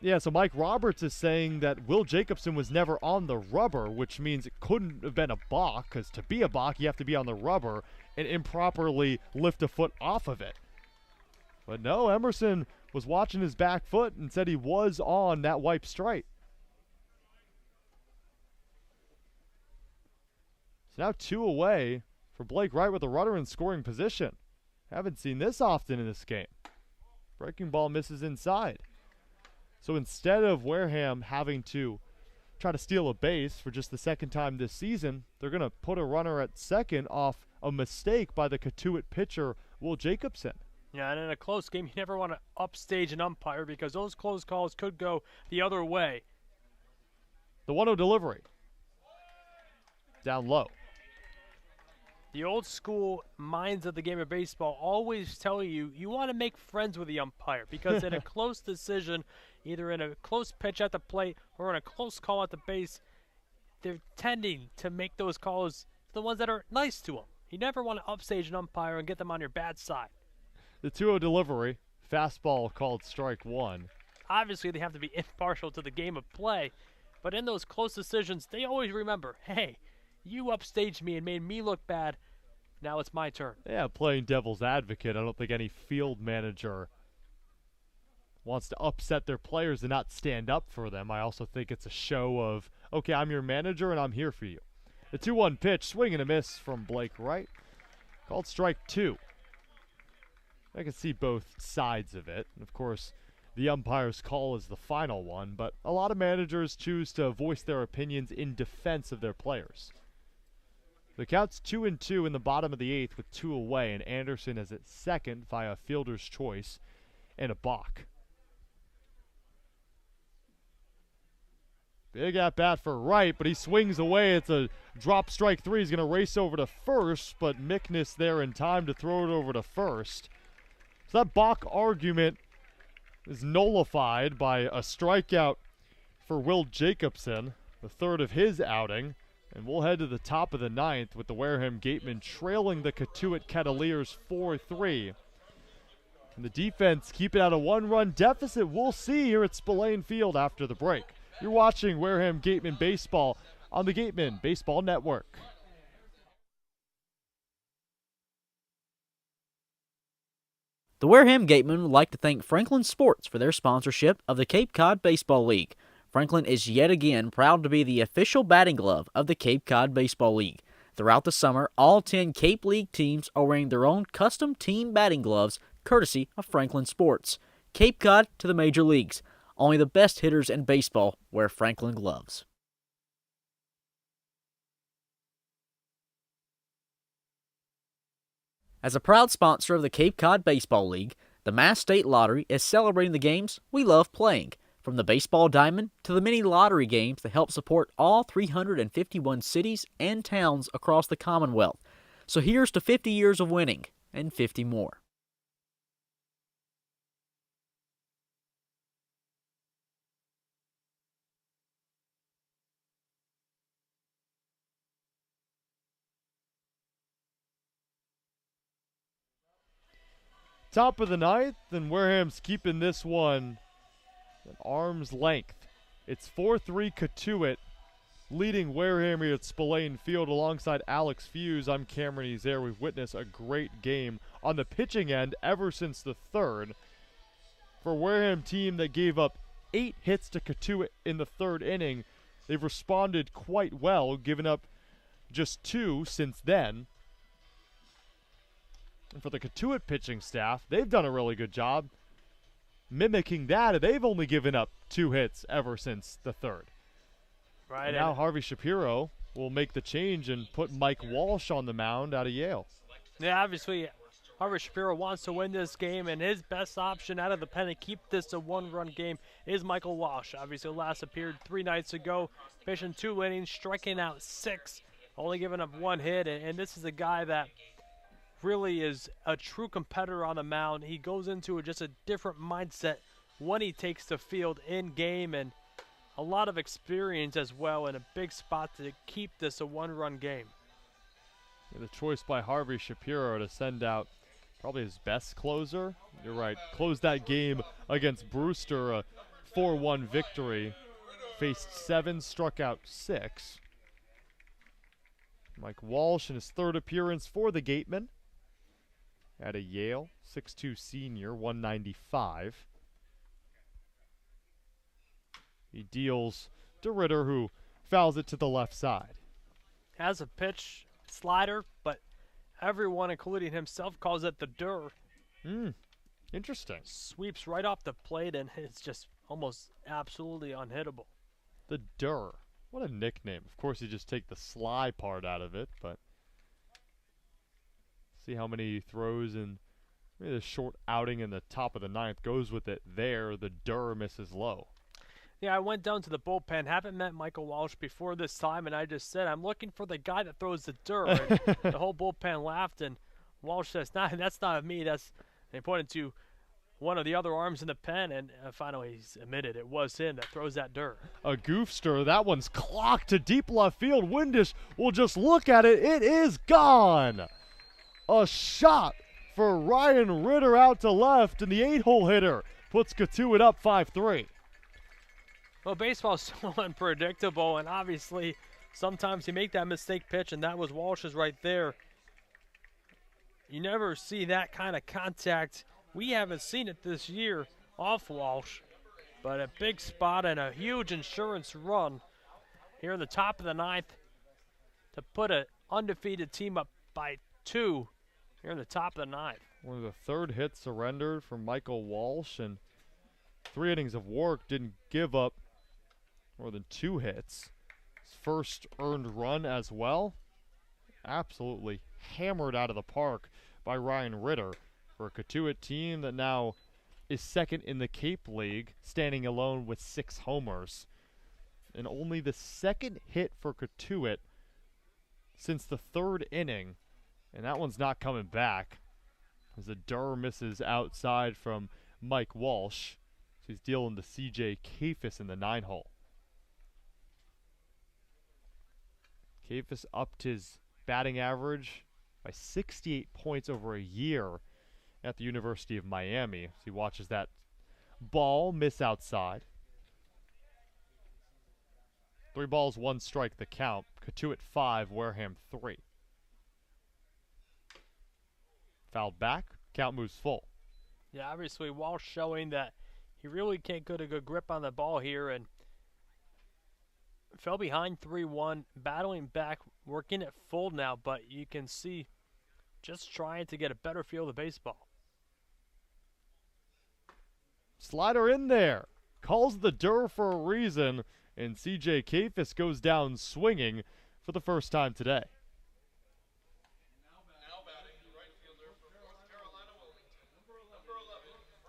Yeah, so Mike Roberts is saying that Will Jacobson was never on the rubber, which means it couldn't have been a balk, because to be a balk, you have to be on the rubber and improperly lift a foot off of it. But no, Emerson was watching his back foot and said he was on that wipe strike. So now 2 away for Blake Wright with a runner in scoring position. Haven't seen this often in this game. Breaking ball misses inside. So instead of Wareham having to try to steal a base for just the second time this season, they're going to put a runner at second off a mistake by the Cotuit pitcher, Will Jacobson. Yeah, and in a close game, you never want to upstage an umpire because those close calls could go the other way. The 1-0 delivery. Down low. The old school minds of the game of baseball always tell you want to make friends with the umpire because in a close decision, either in a close pitch at the plate or in a close call at the base, they're tending to make those calls the ones that are nice to them. You never want to upstage an umpire and get them on your bad side. The 2-0 delivery, fastball called strike one. Obviously, they have to be impartial to the game of play, but in those close decisions, they always remember, hey, you upstaged me and made me look bad. Now it's my turn. Yeah, playing devil's advocate, I don't think any field manager wants to upset their players and not stand up for them. I also think it's a show of, okay, I'm your manager and I'm here for you. The 2-1 pitch, swing and a miss from Blake Wright. Called strike two. I can see both sides of it. And of course, the umpire's call is the final one, but a lot of managers choose to voice their opinions in defense of their players. The count's 2-2 in the bottom of the 8th with 2 away, and Anderson is at second via fielder's choice and a balk. Big at-bat for Wright, but he swings away. It's a drop strike three. He's going to race over to first, but Mickness there in time to throw it over to first. So that balk argument is nullified by a strikeout for Will Jacobson, the third of his outing. And we'll head to the top of the 9th with the Wareham Gatemen trailing the Cotuit Cavaliers 4-3. And the defense keeping out a 1-run deficit. We'll see here at Spillane Field after the break. You're watching Wareham Gatemen Baseball on the Gatemen Baseball Network. The Wareham Gatemen would like to thank Franklin Sports for their sponsorship of the Cape Cod Baseball League. Franklin is yet again proud to be the official batting glove of the Cape Cod Baseball League. Throughout the summer, all 10 Cape League teams are wearing their own custom team batting gloves, courtesy of Franklin Sports. Cape Cod to the major leagues. Only the best hitters in baseball wear Franklin gloves. As a proud sponsor of the Cape Cod Baseball League, the Mass State Lottery is celebrating the games we love playing. From the baseball diamond to the many lottery games that help support all 351 cities and towns across the Commonwealth. So here's to 50 years of winning and 50 more. Top of the ninth, and Wareham's keeping this one at arm's length. It's 4-3 Cotuit, leading Wareham here at Spillane Field alongside Alex Feuz. I'm Cameron Ezeir. We've witnessed a great game on the pitching end ever since the third. For a Wareham team that gave up 8 hits to Cotuit in the third inning, they've responded quite well, giving up just 2 since then. And for the Cotuit pitching staff, they've done a really good job mimicking that. They've only given up 2 hits ever since the third. Right. And now Harvey Shapiro will make the change and put Mike Walsh on the mound out of Yale. Yeah, obviously, Harvey Shapiro wants to win this game, and his best option out of the pen to keep this a one-run game is Michael Walsh. Obviously, last appeared 3 nights ago, pitching 2 innings, striking out 6, only giving up 1 hit, and this is a guy that really is a true competitor on the mound. He goes into just a different mindset when he takes the field in game, and a lot of experience as well in a big spot to keep this a one-run game. The choice by Harvey Shapiro to send out probably his best closer. You're right. Closed that game against Brewster, a 4-1 victory. Faced 7, struck out 6. Mike Walsh in his 3rd appearance for the Gatemen. At a Yale, 6'2 senior, 195. He deals to Ritter, who fouls it to the left side. Has a pitch slider, but everyone, including himself, calls it the Dur. Interesting. Sweeps right off the plate, and it's just almost absolutely unhittable. The Dur. What a nickname. Of course, you just take the sly part out of it, but see how many throws in maybe the short outing in the top of the ninth goes with it there. The Dur misses low. Yeah, I went down to the bullpen. Haven't met Michael Walsh before this time, and I just said, I'm looking for the guy that throws the Dur. And the whole bullpen laughed, and Walsh says, that's not me. And he pointed to one of the other arms in the pen, and finally he's admitted it was him that throws that Dur. A goofster. That one's clocked to deep left field. Windish will just look at it. It is gone. A shot for Ryan Ritter out to left, and the 8-hole hitter puts Cotuit up 5-3. Well, baseball's so unpredictable, and obviously sometimes you make that mistake pitch, and that was Walsh's right there. You never see that kind of contact. We haven't seen it this year off Walsh, but a big spot and a huge insurance run here in the top of the ninth to put an undefeated team up by 2 here in the top of the ninth. One of the 3rd hits surrendered from Michael Walsh, and 3 innings of work didn't give up more than 2 hits. His first earned run as well. Absolutely hammered out of the park by Ryan Ritter for a Cotuit team that now is 2nd in the Cape League, standing alone with 6 homers. And only the 2nd hit for Cotuit since the 3rd inning. And that one's not coming back, as the Dur misses outside from Mike Walsh. So he's dealing to C.J. Kafis in the 9-hole. Kafis upped his batting average by 68 points over a year at the University of Miami. So he watches that ball miss outside. 3 balls, 1 strike the count. Cotuit 5, Wareham 3. Fouled back, count moves full. Yeah, obviously Walsh showing that he really can't get a good grip on the ball here, and fell behind 3-1, battling back, working it full now, but you can see just trying to get a better feel of the baseball. Slider in there, calls the Dur for a reason, and C.J. Kafis goes down swinging for the first time today.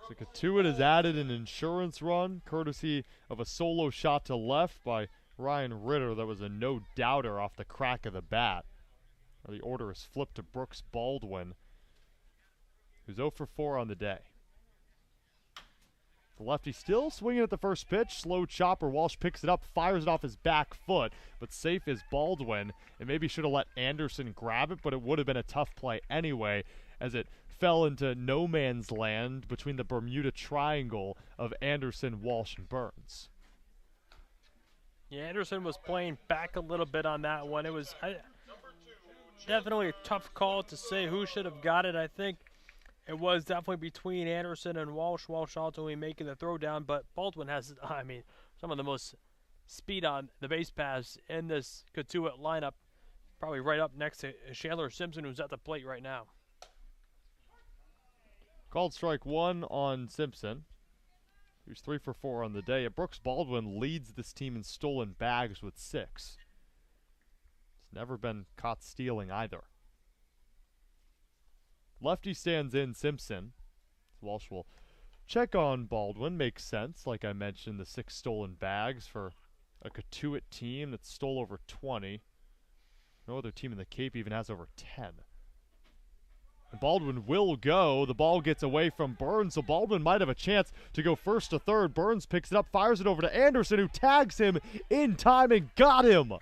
So Cotuit has added an insurance run, courtesy of a solo shot to left by Ryan Ritter that was a no-doubter off the crack of the bat. The order is flipped to Brooks Baldwin, who's 0 for 4 on the day. The lefty still swinging at the first pitch. Slow chopper. Walsh picks it up, fires it off his back foot, but safe is Baldwin. And maybe should have let Anderson grab it, but it would have been a tough play anyway, as it fell into no man's land between the Bermuda Triangle of Anderson, Walsh, and Burns. Yeah, Anderson was playing back a little bit on that one. It was definitely a tough call to say who should have got it. I think it was definitely between Anderson and Walsh. Walsh ultimately making the throw down, but Baldwin has, some of the most speed on the base pass in this Cotuit lineup. Probably right up next to Chandler Simpson, who's at the plate right now. Called strike one on Simpson, who's 3 for 4 on the day. Brooks Baldwin leads this team in stolen bags with 6. He's never been caught stealing either. Lefty stands in Simpson. Walsh will check on Baldwin. Makes sense. Like I mentioned, the 6 stolen bags for a Cotuit team that stole over 20. No other team in the Cape even has over 10. And Baldwin will go. The ball gets away from Burns, so Baldwin might have a chance to go first to third. Burns picks it up, fires it over to Anderson, who tags him in time and got him.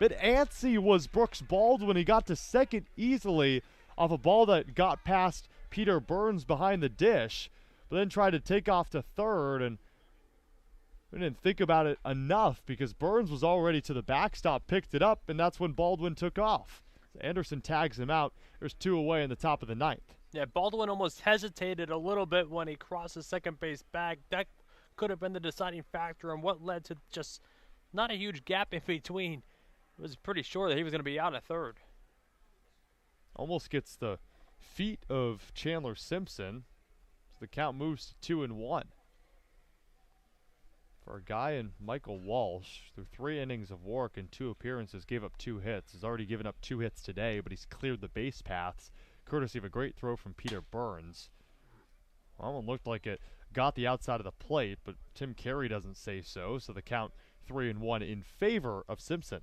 Bit antsy was Brooks Baldwin. He got to second easily off a ball that got past Peter Burns behind the dish, but then tried to take off to third, and we didn't think about it enough because Burns was already to the backstop, picked it up, and that's when Baldwin took off. So Anderson tags him out. There's 2 away in the top of the 9th. Yeah, Baldwin almost hesitated a little bit when he crossed the second base bag. That could have been the deciding factor and what led to just not a huge gap in between. It was pretty sure that he was going to be out at third. Almost gets the feet of Chandler Simpson. So the count moves to 2-1. For a guy in Michael Walsh, through 3 innings of work and 2 appearances, gave up 2 hits. He's already given up 2 hits today, but he's cleared the base paths, courtesy of a great throw from Peter Burns. Well, it looked like it got the outside of the plate, but Tim Carey doesn't say so, so the count 3-1 in favor of Simpson.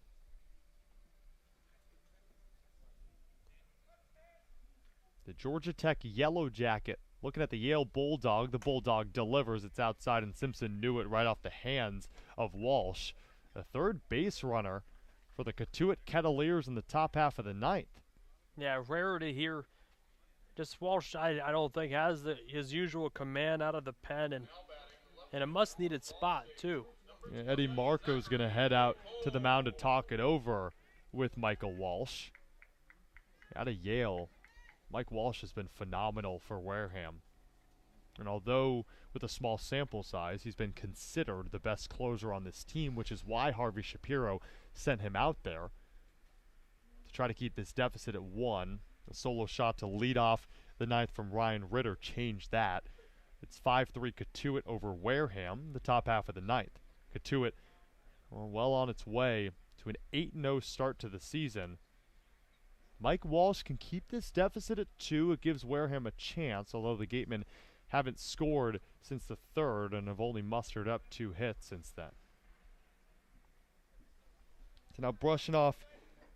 The Georgia Tech Yellow Jacket looking at the Yale Bulldog. The Bulldog delivers. It's outside, and Simpson knew it right off the hands of Walsh. The third base runner for the Cotuit Kettleers in the top half of the 9th. Yeah, rare to hear. Just Walsh, I don't think, has his usual command out of the pen, and a must-needed spot, too. Yeah, Eddie Marco's going to head out to the mound to talk it over with Michael Walsh. Out of Yale, Mike Walsh has been phenomenal for Wareham. And although with a small sample size, he's been considered the best closer on this team, which is why Harvey Shapiro sent him out there to try to keep this deficit at 1. A solo shot to lead off the 9th from Ryan Ritter changed that. It's 5-3 Cotuit over Wareham, the top half of the 9th. Cotuit, well on its way to an 8-0 start to the season. Mike Walsh can keep this deficit at 2. It gives Wareham a chance, although the Gatemen haven't scored since the 3rd and have only mustered up 2 hits since then. So now brushing off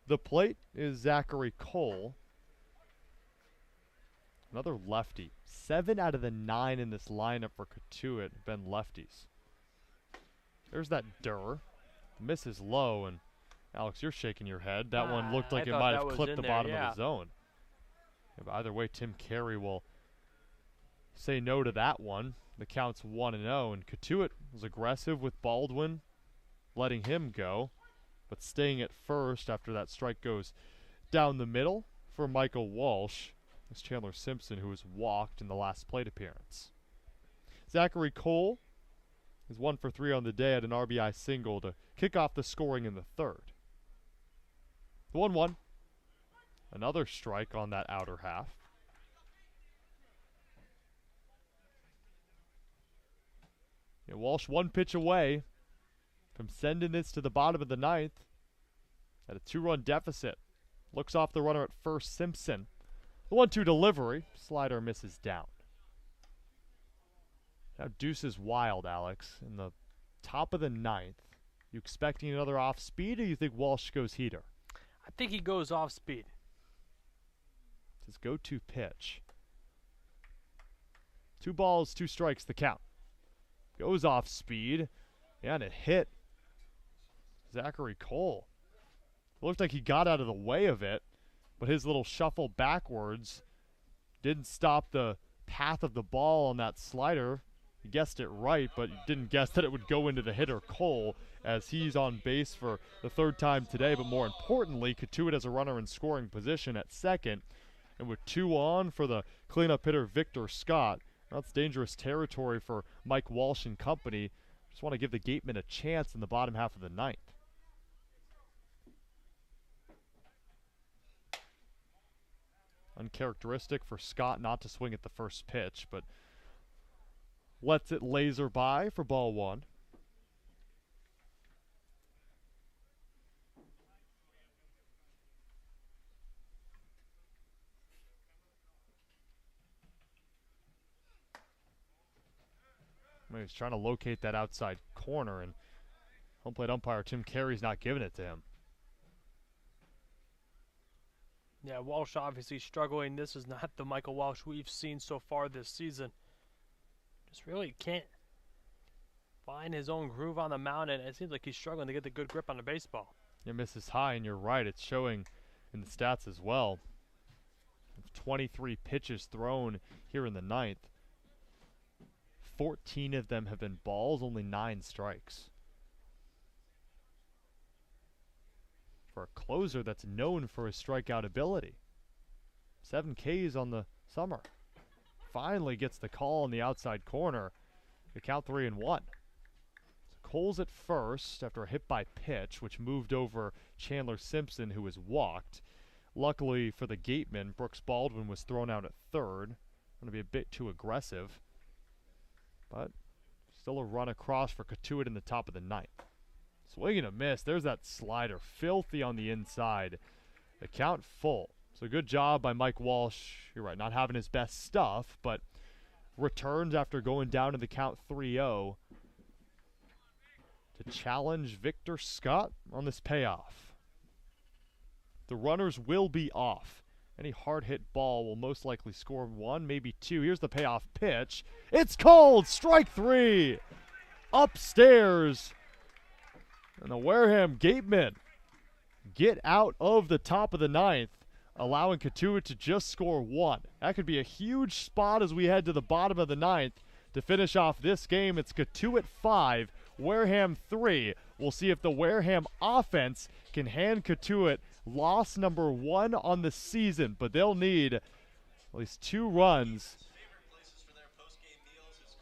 the plate is Zachary Cole. Another lefty. 7 out of the 9 in this lineup for Cotuit have been lefties. There's that Durr. Miss is low, and Alex, you're shaking your head. That one looked like it might have clipped the bottom of the zone. Yeah, but either way, Tim Carey will say no to that one. The count's 1-0, and Cotuit was aggressive with Baldwin, letting him go, but staying at first after that strike goes down the middle for Michael Walsh. It's Chandler Simpson, who was walked in the last plate appearance. Zachary Cole is 1 for 3 on the day at an RBI single to kick off the scoring in the 3rd. The 1-1. Another strike on that outer half. Yeah, Walsh 1 pitch away from sending this to the bottom of the 9th at a 2-run deficit. Looks off the runner at first, Simpson. The 1-2 delivery. Slider misses down. Now Deuce is wild, Alex. In the top of the 9th, you expecting another off speed, or you think Walsh goes heater? I think he goes off speed. It's his go-to pitch. 2 balls, 2 strikes, the count. Goes off speed, and it hit Zachary Cole. It looked like he got out of the way of it. but his little shuffle backwards didn't stop the path of the ball on that slider. He guessed it right, but didn't guess that it would go into the hitter Cole, as he's on base for the third time today. But more importantly, Cotuit has a runner in scoring position at second, and with 2 on for the cleanup hitter Victor Scott. That's dangerous territory for Mike Walsh and company. Just want to give the Gatemen a chance in the bottom half of the ninth. Uncharacteristic for Scott not to swing at the first pitch, but lets it laser by for ball 1. He's trying to locate that outside corner, and home plate umpire Tim Carey's not giving it to him. Yeah, Walsh obviously struggling. This is not the Michael Walsh we've seen so far this season. Just really can't find his own groove on the mound, and it seems like he's struggling to get the good grip on the baseball. It misses high, and you're right. It's showing in the stats as well. 23 pitches thrown here in the ninth. 14 of them have been balls, only 9 strikes. For a closer that's known for his strikeout ability. 7 Ks on the summer. Finally gets the call on the outside corner. The count 3-1. So Cole's at first after a hit by pitch, which moved over Chandler Simpson, who was walked. Luckily for the Gatemen, Brooks Baldwin was thrown out at third. Going to be a bit too aggressive. But still a run across for Cotuit in the top of the ninth. Swing and a miss. There's that slider. Filthy on the inside. The count full. So good job by Mike Walsh. You're right, not having his best stuff, but returns after going down to the count 3-0 to challenge Victor Scott on this payoff. The runners will be off. Any hard-hit ball will most likely score 1, maybe 2. Here's the payoff pitch. It's called! Strike 3! Upstairs. And the Wareham Gatemen get out of the top of the ninth, allowing Cotuit to just score 1. That could be a huge spot as we head to the bottom of the ninth. To finish off this game, it's Cotuit 5, Wareham 3. We'll see if the Wareham offense can hand Cotuit loss number 1 on the season, but they'll need at least 2 runs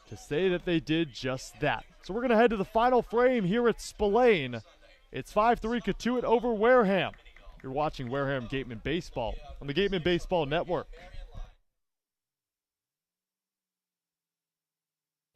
to say that they did just that. So we're going to head to the final frame here at Spillane. It's 5-3 Cotuit over Wareham. You're watching Wareham Gateman Baseball on the Gateman Baseball Network.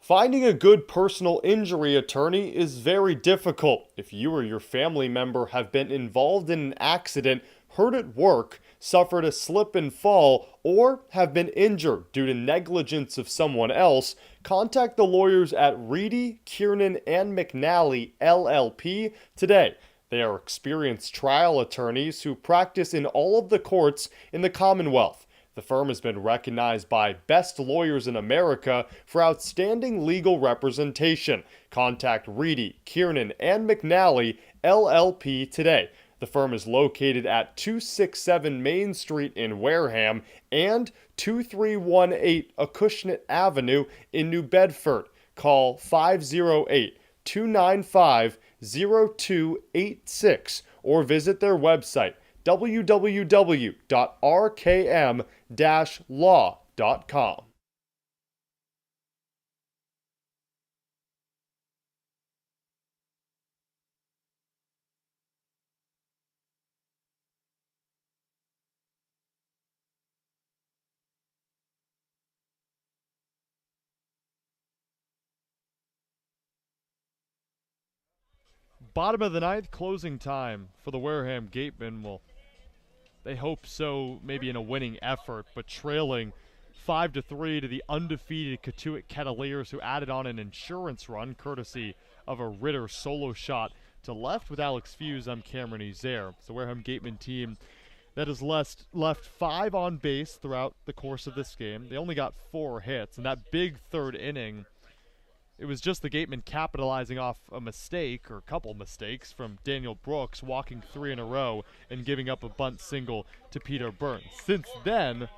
Finding a good personal injury attorney is very difficult. If you or your family member have been involved in an accident, hurt at work, suffered a slip and fall, or have been injured due to negligence of someone else, contact the lawyers at Reedy, Kiernan, and McNally, LLP today. They are experienced trial attorneys who practice in all of the courts in the Commonwealth. The firm has been recognized by Best Lawyers in America for outstanding legal representation. Contact Reedy, Kiernan, and McNally, LLP today. The firm is located at 267 Main Street in Wareham and 2318 Acushnet Avenue in New Bedford. Call 508-295-0286 or visit their website www.rkm-law.com. Bottom of the ninth, closing time for the Wareham Gatemen. Well, they hope so, maybe in a winning effort, but trailing 5-3 to the undefeated Cotuit Kettleers, who added on an insurance run courtesy of a Ritter solo shot to left. With Alex Feuz, I'm Cameron Ezeir. It's the Wareham Gatemen team that has left 5 on base throughout the course of this game. They only got 4 hits, and that big third inning It was just the Gatemen capitalizing off a mistake, or a couple mistakes, from Daniel Brooks walking 3 in a row and giving up a bunt single to Peter Burns. Since then,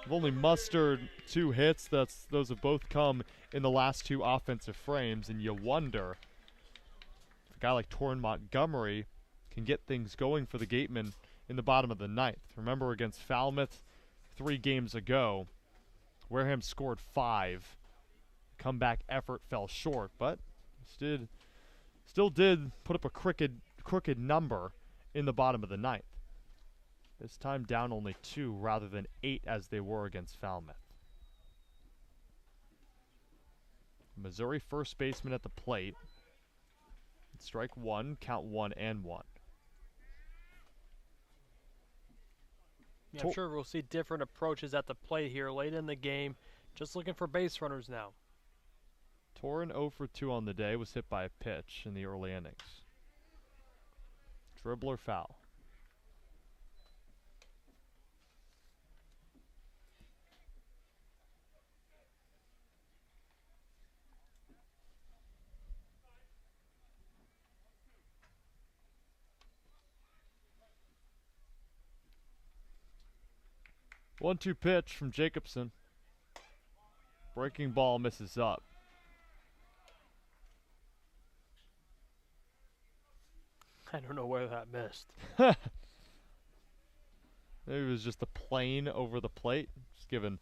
we've only mustered 2 hits. Those have both come in the last 2 offensive frames, and you wonder if a guy like Torrin Montgomery can get things going for the Gatemen in the bottom of the 9th. Remember, against Falmouth 3 games ago, Wareham scored 5. Comeback effort fell short, but still did put up a crooked number in the bottom of the 9th. This time down only 2 rather than 8 as they were against Falmouth. Missouri first baseman at the plate. Strike 1, count 1-1. Yeah, I'm sure we'll see different approaches at the plate here late in the game. Just looking for base runners now. Torrin 0 for 2 on the day, was hit by a pitch in the early innings. Dribbler foul. One-two pitch from Jacobson. Breaking ball misses up. I don't know where that missed. Maybe it was just a plane over the plate. Just giving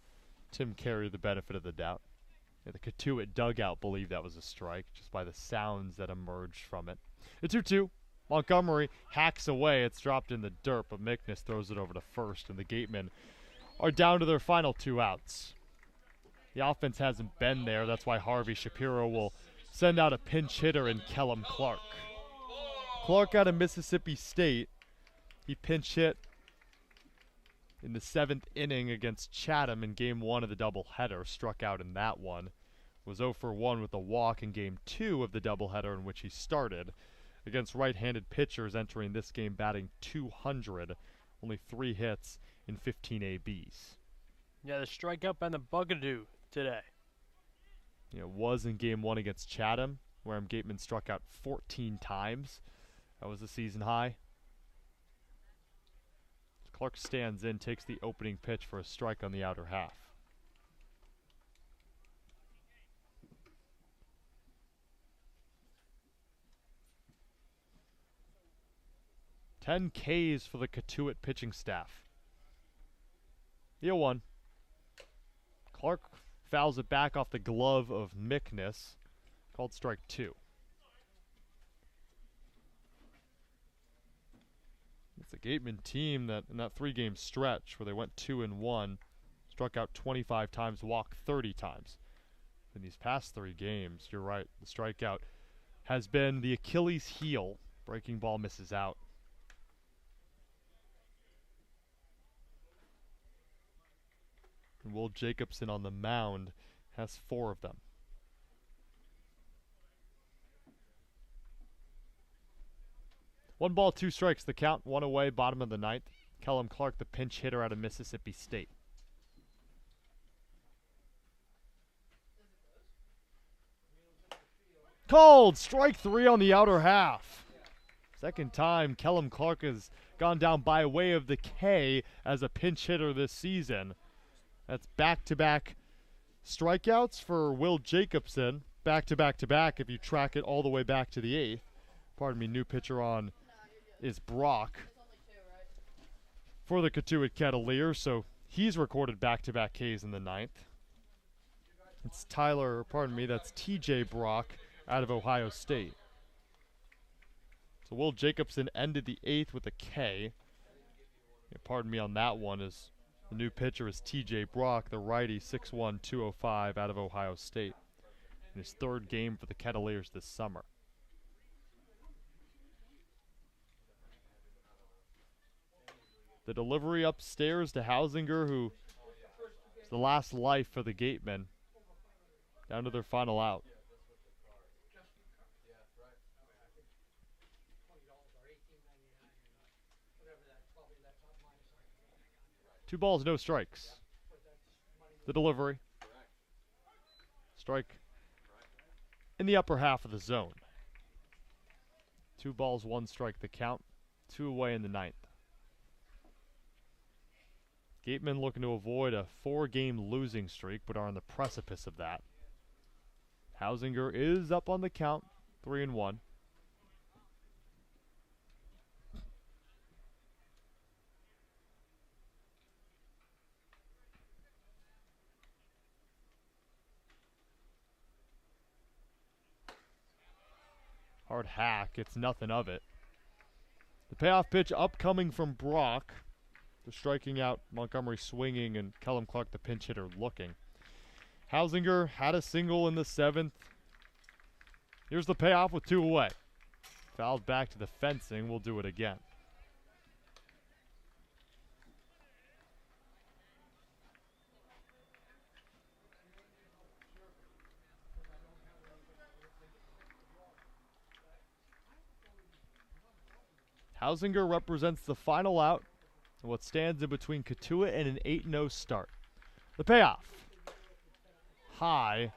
Tim Carey the benefit of the doubt. Yeah, the Cotuit dugout believed that was a strike just by the sounds that emerged from it. The 2-2. Montgomery hacks away. It's dropped in the dirt, but Mickness throws it over to first, and the Gatemen are down to their final 2 outs. The offense hasn't been there. That's why Harvey Shapiro will send out a pinch hitter in Kellum Clark. Clark out of Mississippi State. He pinch hit in the 7th inning against Chatham in Game 1 of the doubleheader. Struck out in that one. Was 0 for 1 with a walk in Game 2 of the doubleheader in which he started. Against right-handed pitchers entering this game batting .200. Only 3 hits in 15 ABs. Yeah, the strikeout been the bugadoo today. It was in Game 1 against Chatham, where Gateman struck out 14 times. That was the season high. Clark stands in, takes the opening pitch for a strike on the outer half. Ten Ks for the Cotuit pitching staff. The 0-1. Clark fouls it back off the glove of Mickness. Called strike 2. It's a Gateman team that in that 3-game stretch where they went 2-1, struck out 25 times, walked 30 times. In these past 3 games, you're right, the strikeout has been the Achilles heel. Breaking ball misses out. And Will Jacobson on the mound has 4 of them. One ball, 2 strikes, the count, 1 away, bottom of the 9th. Kellum Clark, the pinch hitter out of Mississippi State. Called, strike 3 on the outer half. Second time Kellum Clark has gone down by way of the K as a pinch hitter this season. That's back-to-back strikeouts for Will Jacobson. Back-to-back-to-back if you track it all the way back to the 8th. Pardon me, new pitcher on is Brock for the Cotuit Cavaliers, so he's recorded back-to-back Ks in the 9th. It's that's TJ Brock out of Ohio State. So Will Jacobson ended the 8th with a K. Yeah, pardon me on that one, as the new pitcher is TJ Brock, the righty, 6'1", 205 out of Ohio State. In his 3rd game for the Cavaliers this summer. The delivery upstairs to Hausinger, who is the last life for the Gatemen. Down to their final out. Two balls, no strikes. The delivery. Strike in the upper half of the zone. 2 balls, 1 strike the count. 2 away in the 9th. Gatemen looking to avoid a 4-game losing streak, but are on the precipice of that. Hausinger is up on the count, 3-1. Hard hack, it's nothing of it. The payoff pitch upcoming from Brock. They're striking out, Montgomery swinging, and Kellum Clark, the pinch hitter, looking. Hausinger had a single in the 7th. Here's the payoff with 2 away. Fouled back to the fencing. We'll do it again. Hausinger represents the final out and what stands in between Cotuit and an 8-0 start. The payoff. High.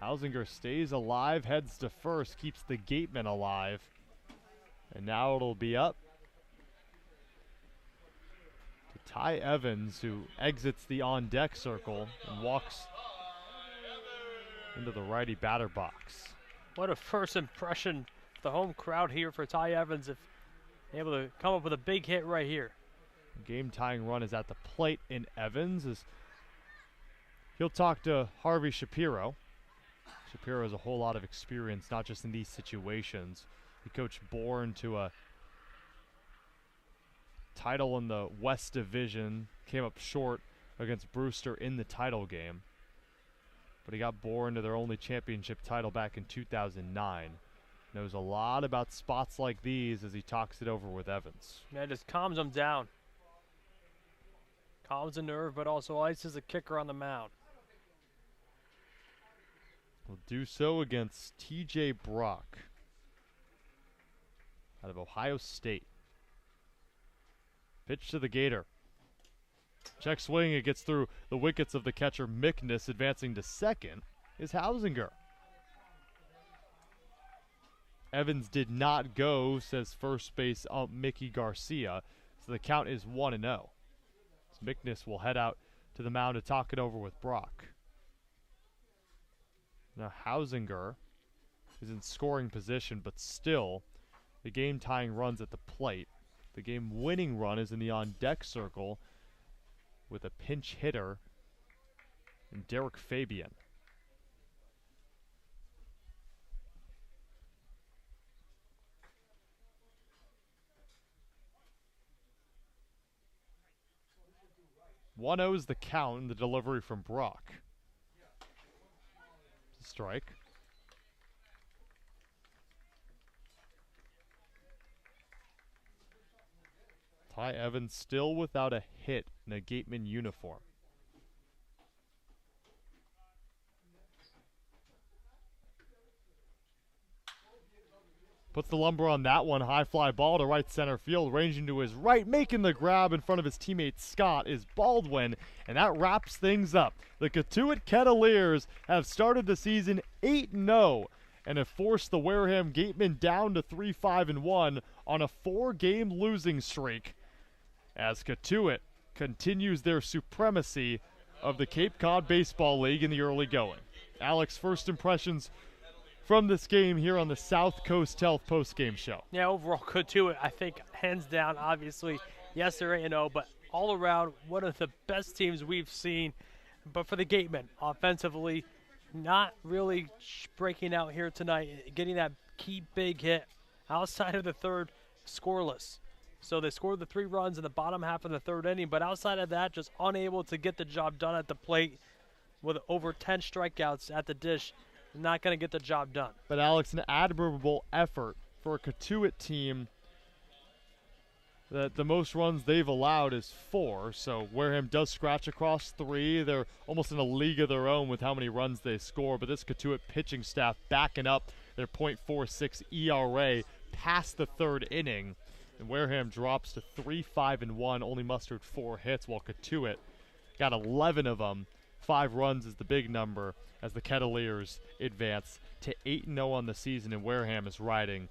Hausinger stays alive, heads to first, keeps the Gateman alive. And now it'll be up to Ty Evans, who exits the on-deck circle and walks into the righty batter box. What a first impression, the home crowd here for Ty Evans, if able to come up with a big hit right here. Game-tying run is at the plate in Evans as he'll talk to Harvey Shapiro. Shapiro has a whole lot of experience, not just in these situations. He coached Bourne to a title in the West Division, came up short against Brewster in the title game. But he got Bourne to their only championship title back in 2009. Knows a lot about spots like these as he talks it over with Evans. Yeah, just calms him down. Calms the nerve, but also ices a kicker on the mound. Will do so against TJ Brock out of Ohio State. Pitch to the Gator. Check swing, it gets through the wickets of the catcher Mickness. Advancing to second is Hausinger. Evans did not go, says first base Mickey Garcia. So the count is 1-0. So Mickness will head out to the mound to talk it over with Brock. Now Hausinger is in scoring position, but still the game-tying run's at the plate. The game-winning run is in the on-deck circle with a pinch hitter and Derek Fabian. One is the count and the delivery from Brock. Strike. Ty Evans still without a hit in a Gateman uniform. Puts the lumber on that one. High fly ball to right center field. Ranging to his right, making the grab in front of his teammate Scott is Baldwin. And that wraps things up. The Cotuit Kettleers have started the season 8-0 and have forced the Wareham Gatemen down to 3-5-1 on a 4-game losing streak as Cotuit continues their supremacy of the Cape Cod Baseball League in the early going. Alex, first impressions from this game here on the South Coast Health postgame show. Yeah, overall, Cotuit, I think, hands down, obviously, yes, they're 8-0, but all around, one of the best teams we've seen. But for the Gatemen, offensively, not really breaking out here tonight, getting that key big hit outside of the third, scoreless. So they scored the 3 runs in the bottom half of the 3rd inning, but outside of that, just unable to get the job done at the plate with over 10 strikeouts at the dish. Not going to get the job done. But Alex, an admirable effort for a Cotuit team that the most runs they've allowed is 4. So Wareham does scratch across 3. They're almost in a league of their own with how many runs they score. But this Cotuit pitching staff backing up their .46 ERA past the 3rd inning. And Wareham drops to 3-5-1, only mustered 4 hits, while Cotuit got 11 of them. 5 runs is the big number as the Kettleers advance to 8-0 on the season, and Wareham is riding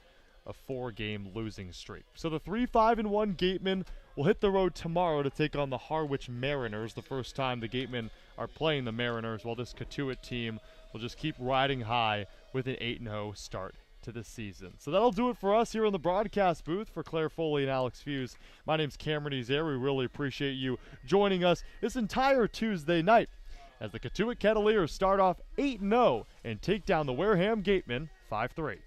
a 4-game losing streak. So the 3-5-1 Gatemen will hit the road tomorrow to take on the Harwich Mariners, the first time the Gatemen are playing the Mariners, while this Cotuit team will just keep riding high with an 8-0 start to the season. So that'll do it for us here in the broadcast booth. For Claire Foley and Alex Feuz, my name's Cameron Ezeir. We really appreciate you joining us this entire Tuesday night as the Cotuit Kettleers start off 8-0 and take down the Wareham Gatemen 5-3.